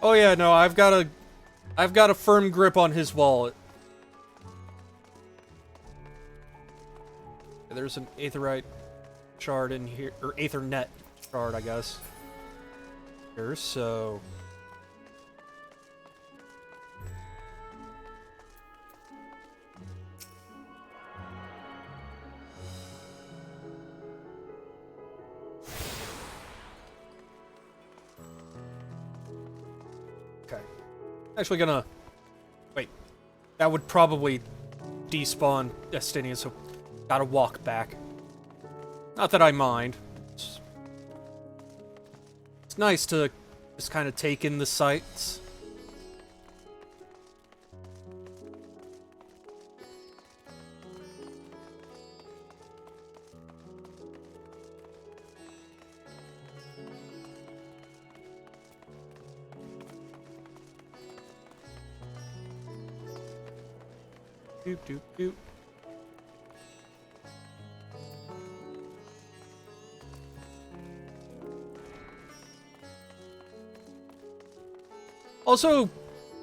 Oh yeah, no, I've got a firm grip on his wallet. There's an aetherite shard in here, or aethernet shard, I guess. Here, so... Okay. Actually gonna... Wait. That would probably despawn Destinian, so gotta walk back. Not that I mind. It's nice to just kind of take in the sights. Doop doop doop. Also,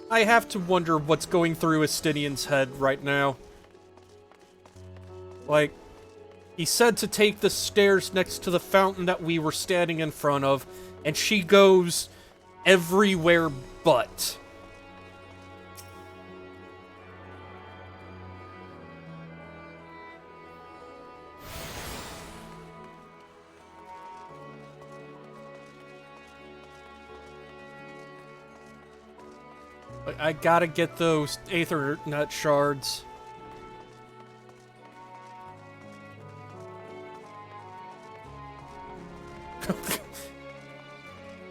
I have to wonder what's going through Estinian's head right now. Like, he said to take the stairs next to the fountain that we were standing in front of, and she goes everywhere but. I gotta get those Aether Nut shards.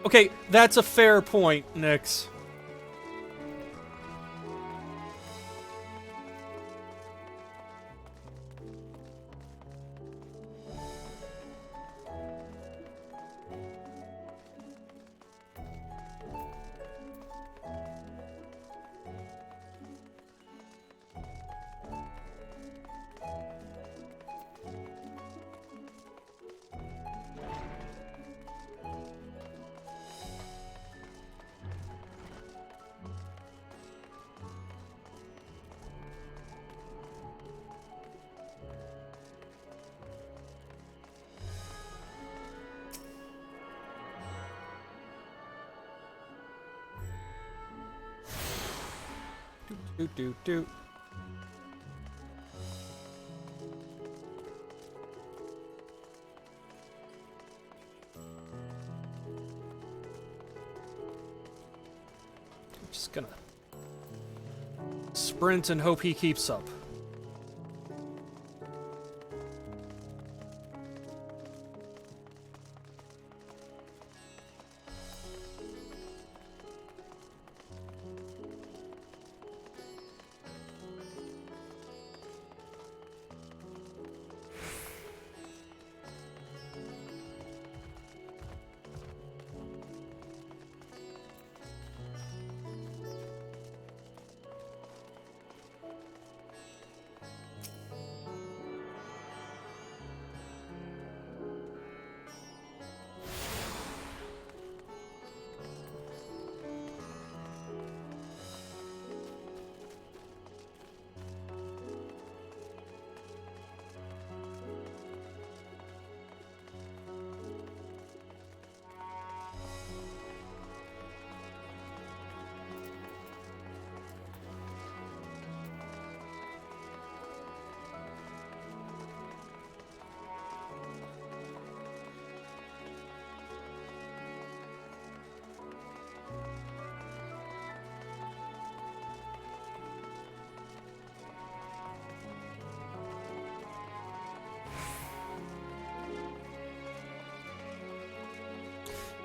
Okay, that's a fair point, Nyx. Do. Just gonna sprint and hope he keeps up.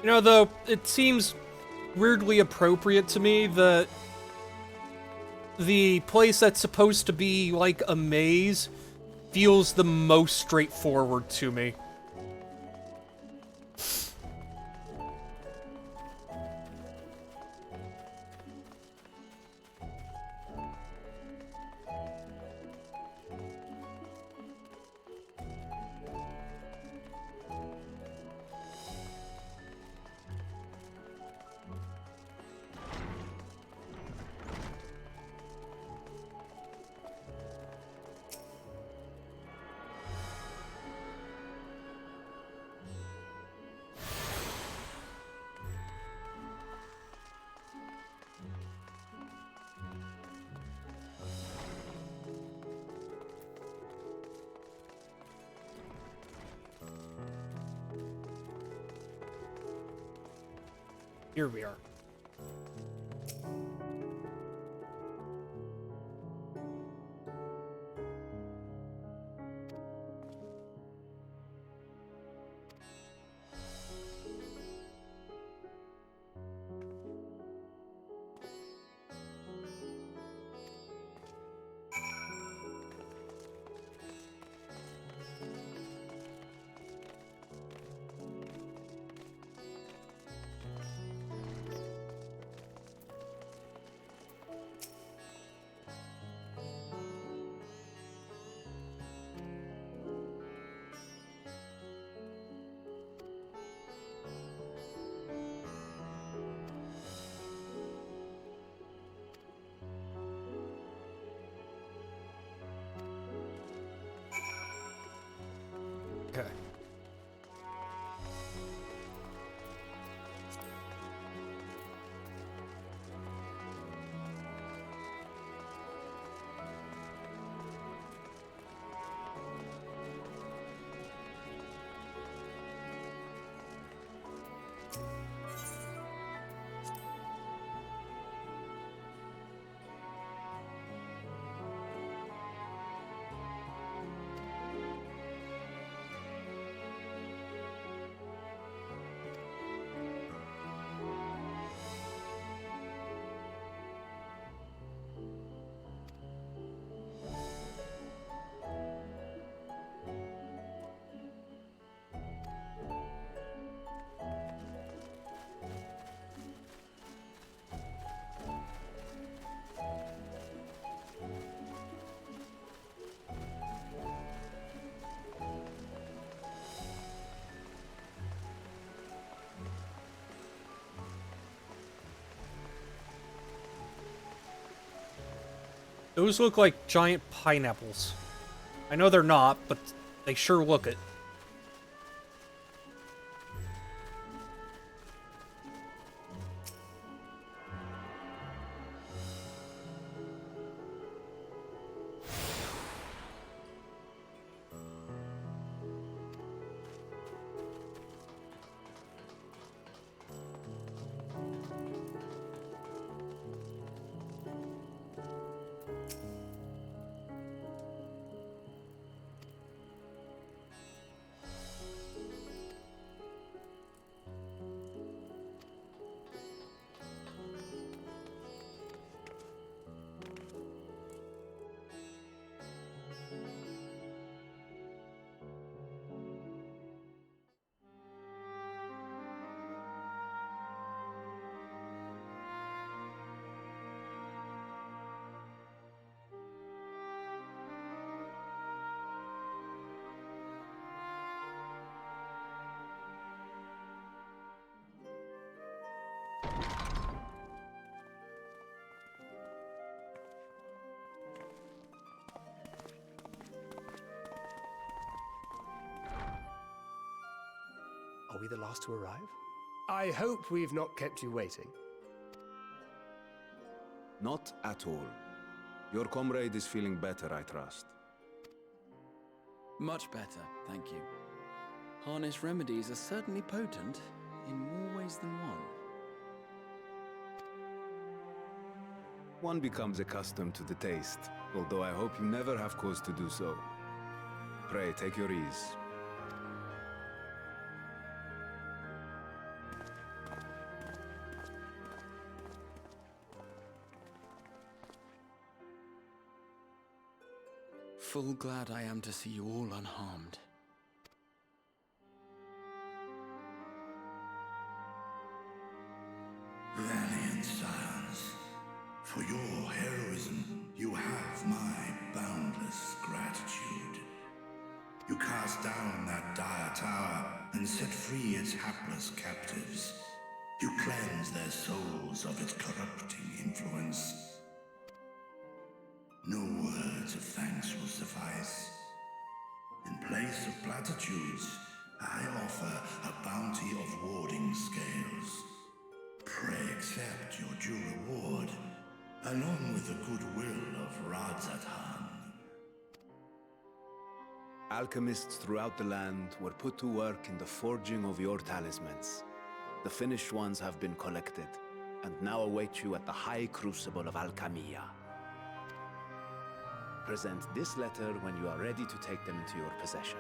You know, though, it seems weirdly appropriate to me that the place that's supposed to be like a maze feels the most straightforward to me. Here we are. Okay. Those look like giant pineapples. I know they're not, but they sure look it. Are we the last to arrive? I hope we've not kept you waiting. Not at all. Your comrade is feeling better, I trust. Much better, thank you. Harness remedies are certainly potent, in more ways than one. One becomes accustomed to the taste, although I hope you never have cause to do so. Pray, take your ease. Full glad I am to see you all unharmed. Valiant scions, for your heroism, you have my boundless gratitude. You cast down that dire tower and set free its hapless captives. You cleanse their souls of its corrupting influence. No words of thanks will suffice. In place of platitudes, I offer a bounty of warding scales. Pray accept your due reward, along with the goodwill of Radzat-Han. Alchemists throughout the land were put to work in the forging of your talismans. The finished ones have been collected, and now await you at the High Crucible of Alchemia. Present this letter when you are ready to take them into your possession.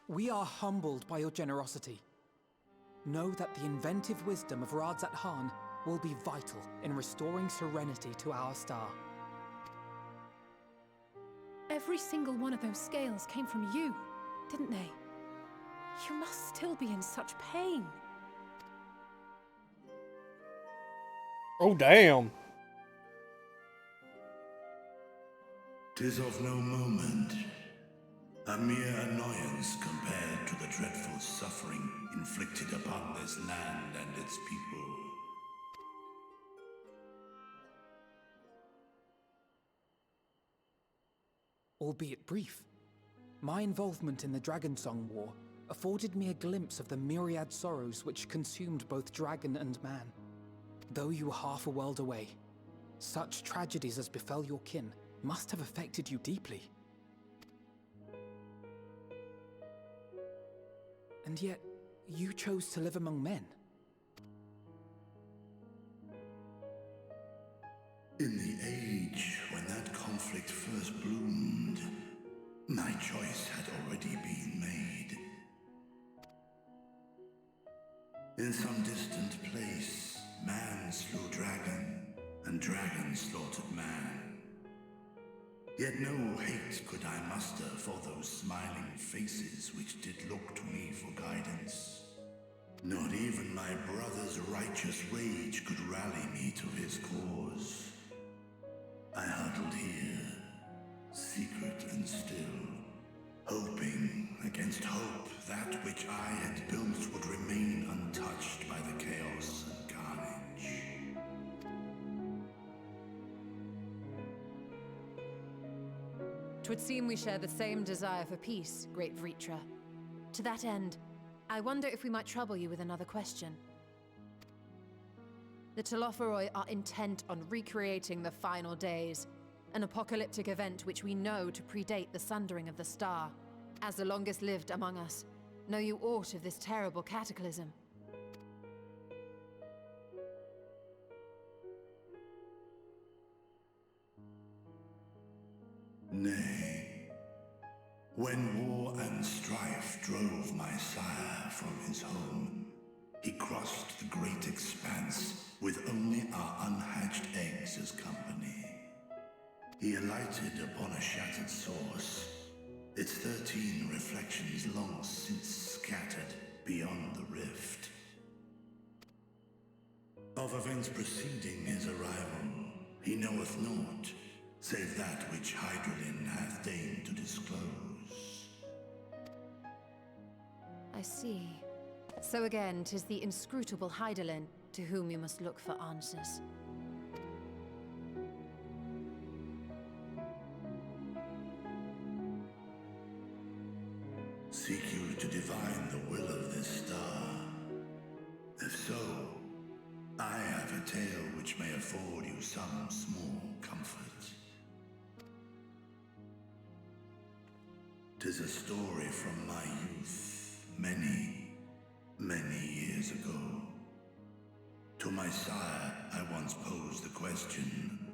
We are humbled by your generosity. Know that the inventive wisdom of Radzat-Han will be vital in restoring serenity to our star. Every single one of those scales came from you, didn't they? You must still be in such pain. Oh, damn. 'Tis of no moment. A mere annoyance compared to the dreadful suffering inflicted upon this land and its people. Albeit brief, my involvement in the Dragonsong War afforded me a glimpse of the myriad sorrows which consumed both dragon and man. Though you were half a world away, such tragedies as befell your kin must have affected you deeply. And yet, you chose to live among men. In the age when that conflict first bloomed, my choice had already been made. In some distant place, man slew dragon, and dragon slaughtered man. Yet no hate could I muster for those smiling faces which did look to me for guidance. Not even my brother's righteous rage could rally me to his cause. I huddled here, secret and still, hoping against hope that which I had built would remain untouched by the chaos and carnage. 'Twould seem we share the same desire for peace, great Vritra. To that end, I wonder if we might trouble you with another question. The Telophoroi are intent on recreating the final days, an apocalyptic event which we know to predate the sundering of the star. As the longest lived among us, know you aught of this terrible cataclysm? Nay. When war and strife drove my sire from his home, he crossed the great expanse with only our unhatched eggs as company. He alighted upon a shattered source, its 13 reflections long since scattered beyond the rift. Of events preceding his arrival, he knoweth naught, save that which Hydralin hath deigned to disclose. I see. So again, 'tis the inscrutable Hydaelyn to whom you must look for answers. Seek you to divine the will of this star? If so, I have a tale which may afford you some small comfort. 'Tis a story from my youth, many years ago. To my sire, I once posed the question,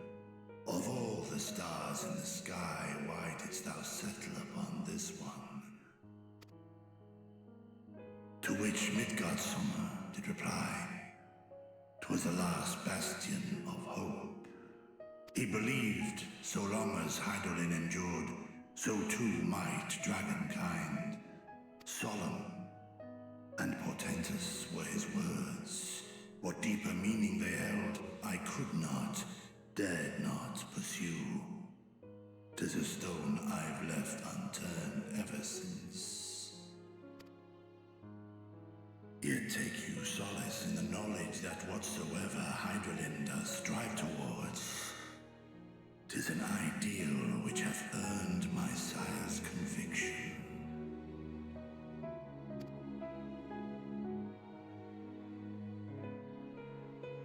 of all the stars in the sky, why didst thou settle upon this one? To which Midgardsummer did reply, 'twas the last bastion of hope. He believed so long as Hydaelyn endured, so too might dragonkind. Solemn and portentous were his words. What deeper meaning they held, I could not, dared not pursue. 'Tis a stone I've left unturned ever since. Yet take you solace in the knowledge that whatsoever Hydaelyn does strive towards, 'tis an ideal which hath earned my sire's conviction.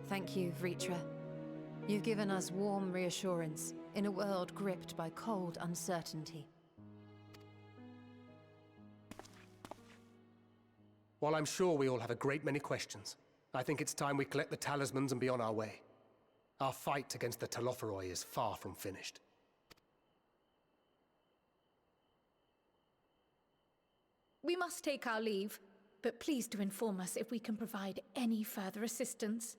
Thank you, Vritra. You've given us warm reassurance in a world gripped by cold uncertainty. While I'm sure we all have a great many questions, I think it's time we collect the talismans and be on our way. Our fight against the Telophoroi is far from finished. We must take our leave, but please do inform us if we can provide any further assistance.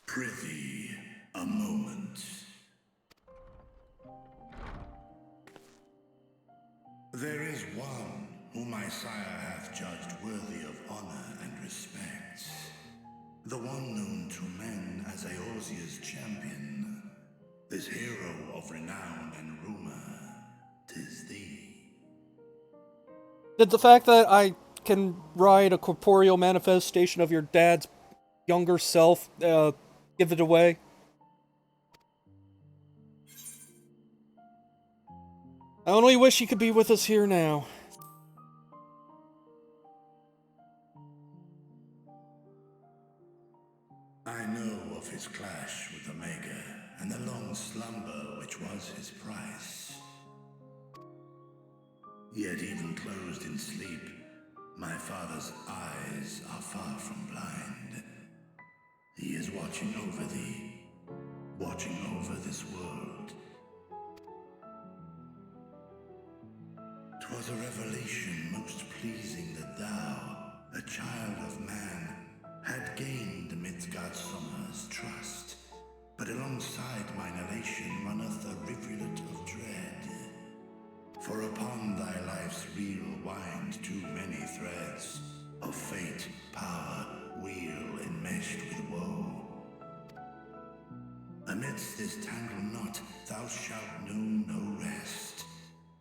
Prithee, a moment. There is one whom my sire hath judged worthy of honor and respect. The one known to men as Eorzea's champion. This hero of renown and rumor, 'tis thee. Did the fact that I can ride a corporeal manifestation of your dad's younger self give it away? I only wish he could be with us here now. I know of his clash with Omega, and the long slumber which was his price. Yet even closed in sleep, my father's eyes are far from blind. He is watching over thee, watching over this world. 'Twas a revelation most pleasing that thou, a child of man, had gained Midgardsummer's trust. But alongside mine elation runneth a rivulet of dread. For upon thy life's reel wind too many threads of fate, power, weal enmeshed with woe. Amidst this tangled knot, thou shalt know no rest.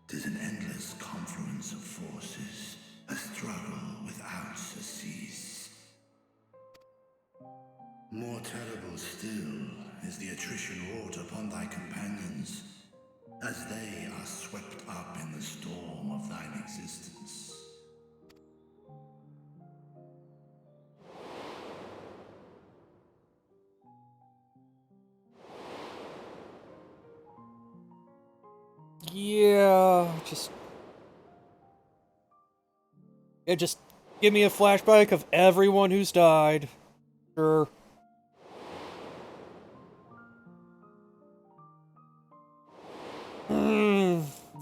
'Tis an endless confluence of forces, a struggle without surcease. More terrible still is the attrition wrought upon thy companions, as they are swept up in the storm of thine existence. Yeah, just give me a flashback of everyone who's died. Sure.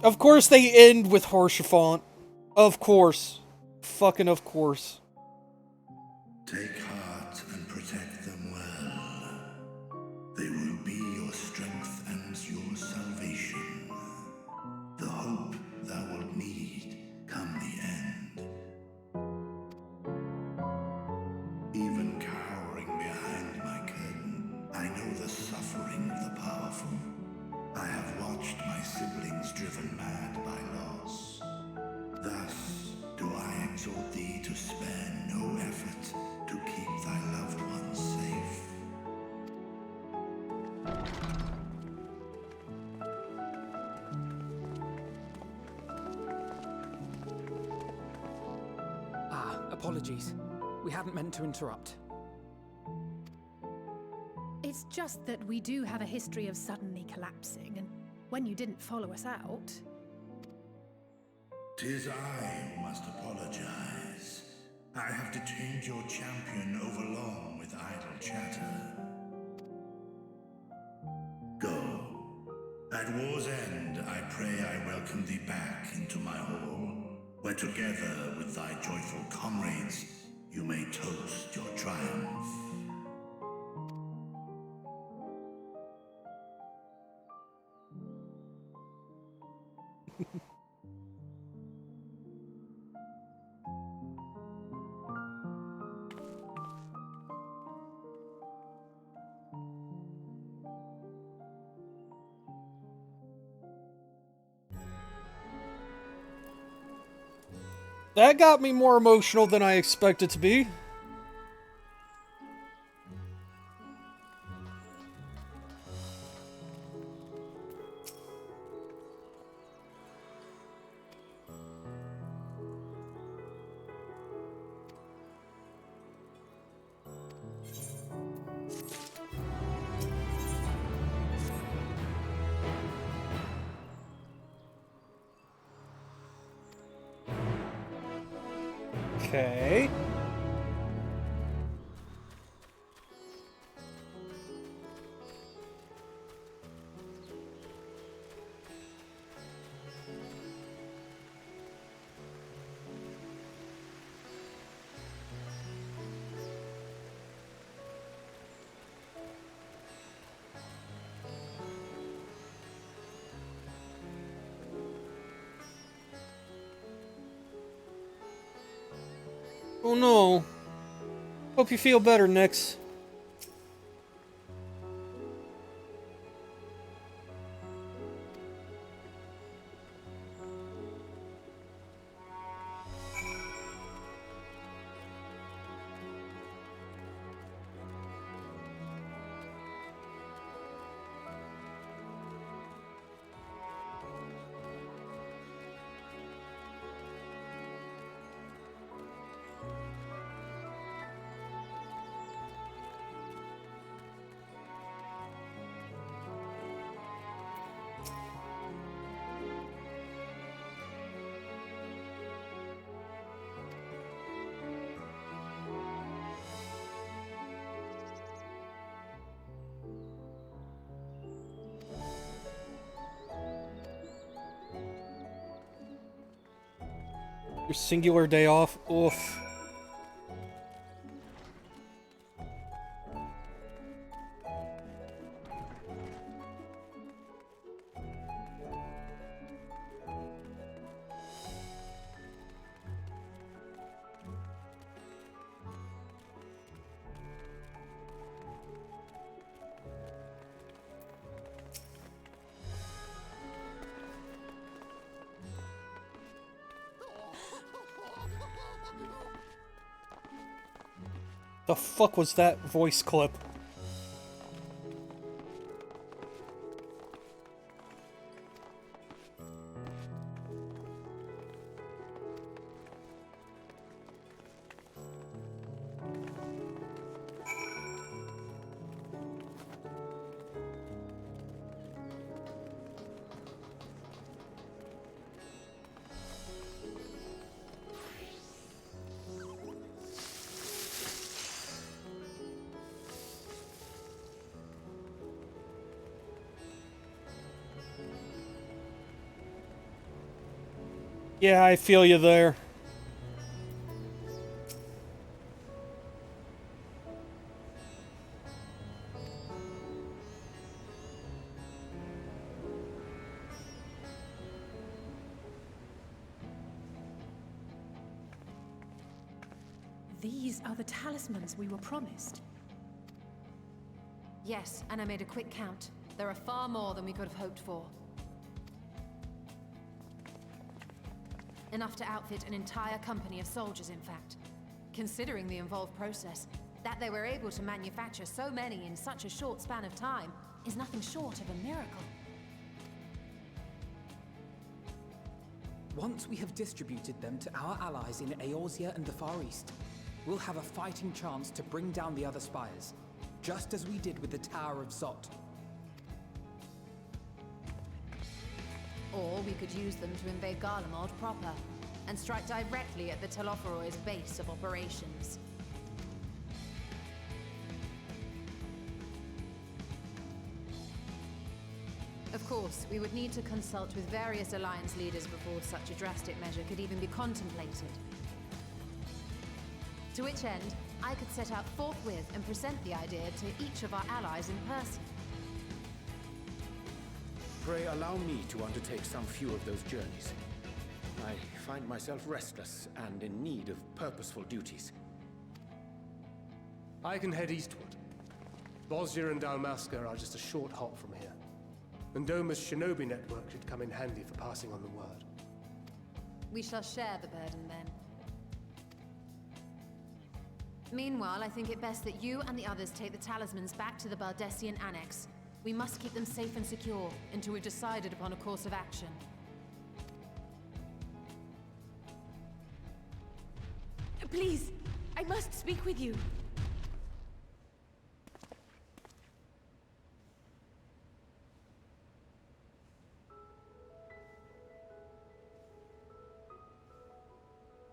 Of course they end with Haurchefant. Of course. Fucking of course. Take heart and protect them well. They will be your strength and your salvation. The hope thou wilt need come the end. Even cowering behind my curtain, I know the suffering of the powerful. I have watched my siblings driven mad by loss. Thus do I exhort thee to spare no effort to keep thy loved ones safe. Apologies. We hadn't meant to interrupt. It's just that we do have a history of suddenly collapsing, and when you didn't follow us out... 'Tis I who must apologize. I have detained your champion overlong with idle chatter. Go. At war's end, I pray I welcome thee back into my hall, where together with thy joyful comrades, you may toast your triumph. That got me more emotional than I expected to be. Okay. Oh no. Hope you feel better, Nyx. Your singular day off. Oof. the fuck was that voice clip? Yeah, I feel you there. These are the talismans we were promised. Yes, and I made a quick count. There are far more than we could have hoped for. Enough to outfit an entire company of soldiers, in fact. Considering the involved process, that they were able to manufacture so many in such a short span of time is nothing short of a miracle. Once we have distributed them to our allies in Eorzea and the Far East, we'll have a fighting chance to bring down the other spires, just as we did with the Tower of Zot. Or we could use them to invade Garlemald proper, and strike directly at the Telophoroid's base of operations. Of course, we would need to consult with various Alliance leaders before such a drastic measure could even be contemplated. To which end, I could set out forthwith and present the idea to each of our allies in person. Pray allow me to undertake some few of those journeys. I find myself restless and in need of purposeful duties. I can head eastward. Bosnia and Dalmasca are just a short hop from here. And Doma's shinobi network should come in handy for passing on the word. We shall share the burden then. Meanwhile, I think it best that you and the others take the talismans back to the Baldessian Annex. We must keep them safe and secure until we've decided upon a course of action. Please, I must speak with you.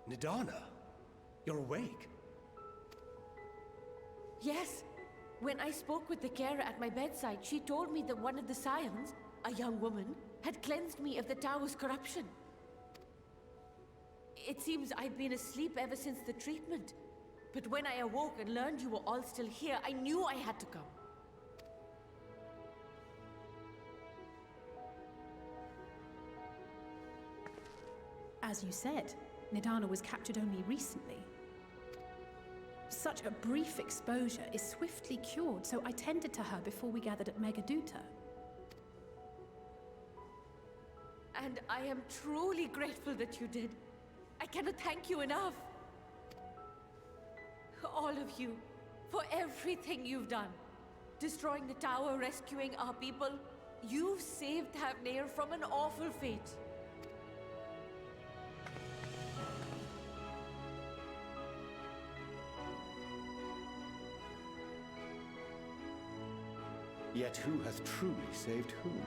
Nidana, you're awake. Yes. When I spoke with the carer at my bedside, she told me that one of the scions, a young woman, had cleansed me of the tower's corruption. It seems I'd been asleep ever since the treatment. But when I awoke and learned you were all still here, I knew I had to come. As you said, Nidana was captured only recently. Such a brief exposure is swiftly cured, so I tended to her before we gathered at Megaduta. And I am truly grateful that you did. I cannot thank you enough. All of you, for everything you've done. Destroying the tower, rescuing our people. You've saved Thavnair from an awful fate. Yet who hath truly saved whom?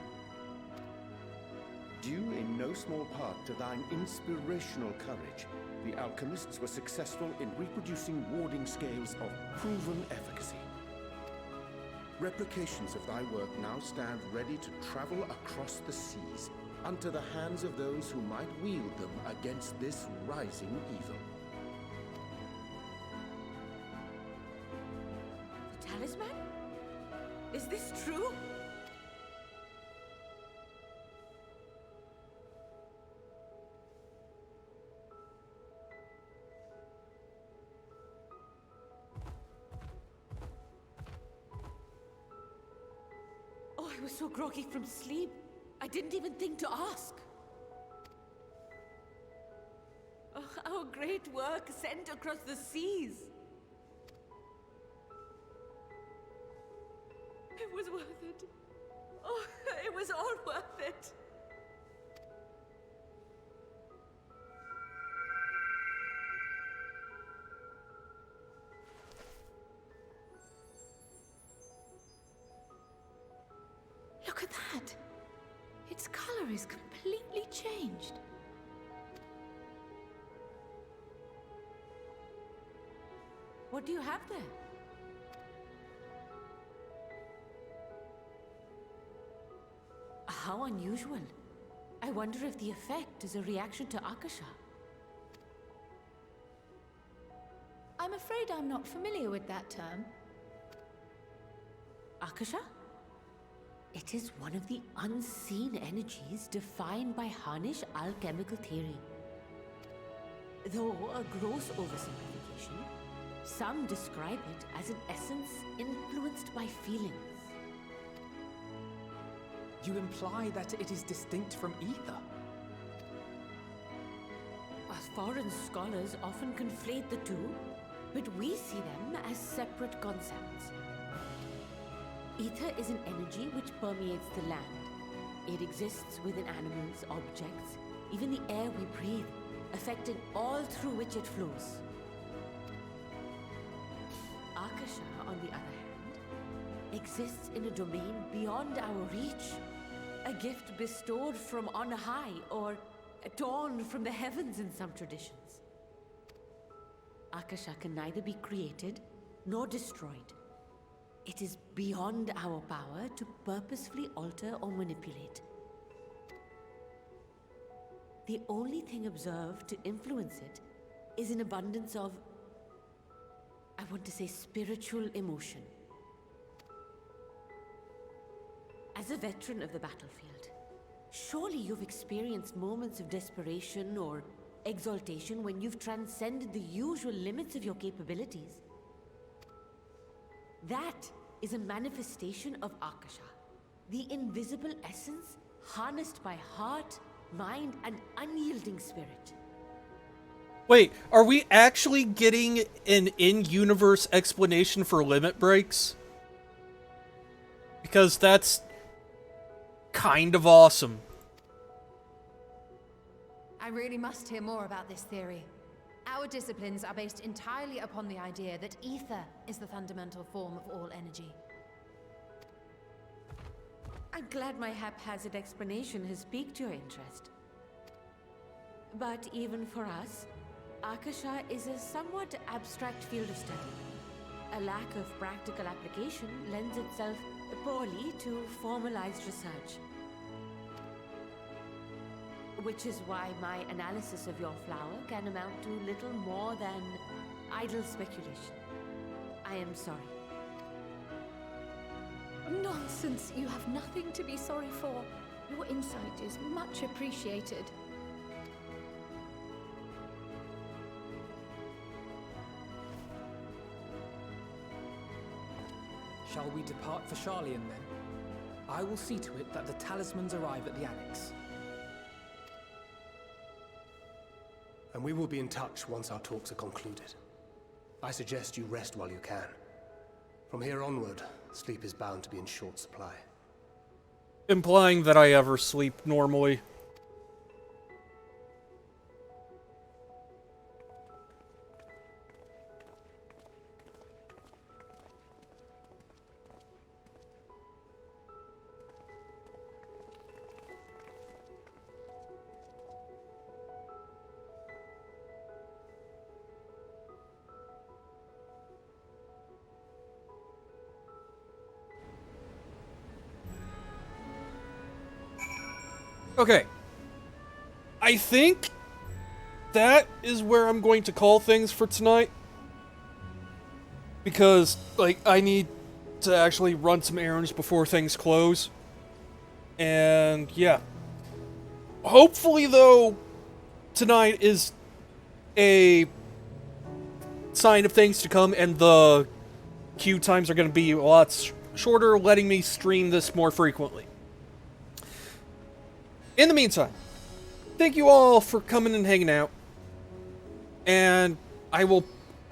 Due in no small part to thine inspirational courage, the alchemists were successful in reproducing warding scales of proven efficacy. Replications of thy work now stand ready to travel across the seas, unto the hands of those who might wield them against this rising evil. The talisman? Is this true? Oh, I was so groggy from sleep. I didn't even think to ask. Oh, our great work sent across the seas. was worth it. Oh, it was all worth it. Look at that. Its color is completely changed. What do you have there? How unusual. I wonder if the effect is a reaction to Akasha. I'm afraid I'm not familiar with that term. Akasha? It is one of the unseen energies defined by Harnish alchemical theory. Though a gross oversimplification, some describe it as an essence influenced by feelings. You imply that it is distinct from ether? Foreign scholars often conflate the two, but we see them as separate concepts. Ether is an energy which permeates the land. It exists within animals, objects, even the air we breathe, affecting all through which it flows. Akasha, on the other hand, exists in a domain beyond our reach. A gift bestowed from on high, or torn from the heavens in some traditions. Akasha can neither be created nor destroyed. It is beyond our power to purposefully alter or manipulate. The only thing observed to influence it is an abundance of, I want to say, spiritual emotion. As a veteran of the battlefield, surely you've experienced moments of desperation or exaltation when you've transcended the usual limits of your capabilities. That is a manifestation of Akasha, the invisible essence harnessed by heart, mind, and unyielding spirit. Wait, are we actually getting an in-universe explanation for limit breaks? Because that's kind of awesome. I really must hear more about this theory. Our disciplines are based entirely upon the idea that ether is the fundamental form of all energy. I'm glad my haphazard explanation has piqued your interest. But even for us, Akasha is a somewhat abstract field of study. A lack of practical application lends itself poorly to formalized research. Which is why my analysis of your flower can amount to little more than idle speculation. I am sorry. Nonsense! You have nothing to be sorry for. Your insight is much appreciated. Shall we depart for Sharlayan then? I will see to it that the talismans arrive at the Annex. And we will be in touch once our talks are concluded. I suggest you rest while you can. From here onward, sleep is bound to be in short supply. Implying that I ever sleep normally. Okay. I think that is where I'm going to call things for tonight. Because, like, I need to actually run some errands before things close. And, yeah. Hopefully, though, tonight is a sign of things to come, and the queue times are going to be a lot shorter, letting me stream this more frequently. In the meantime, thank you all for coming and hanging out. And I will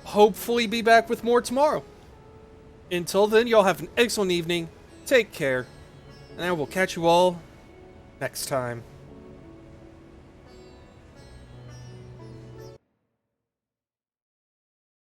hopefully be back with more tomorrow. Until then, y'all have an excellent evening, take care, and I will catch you all next time.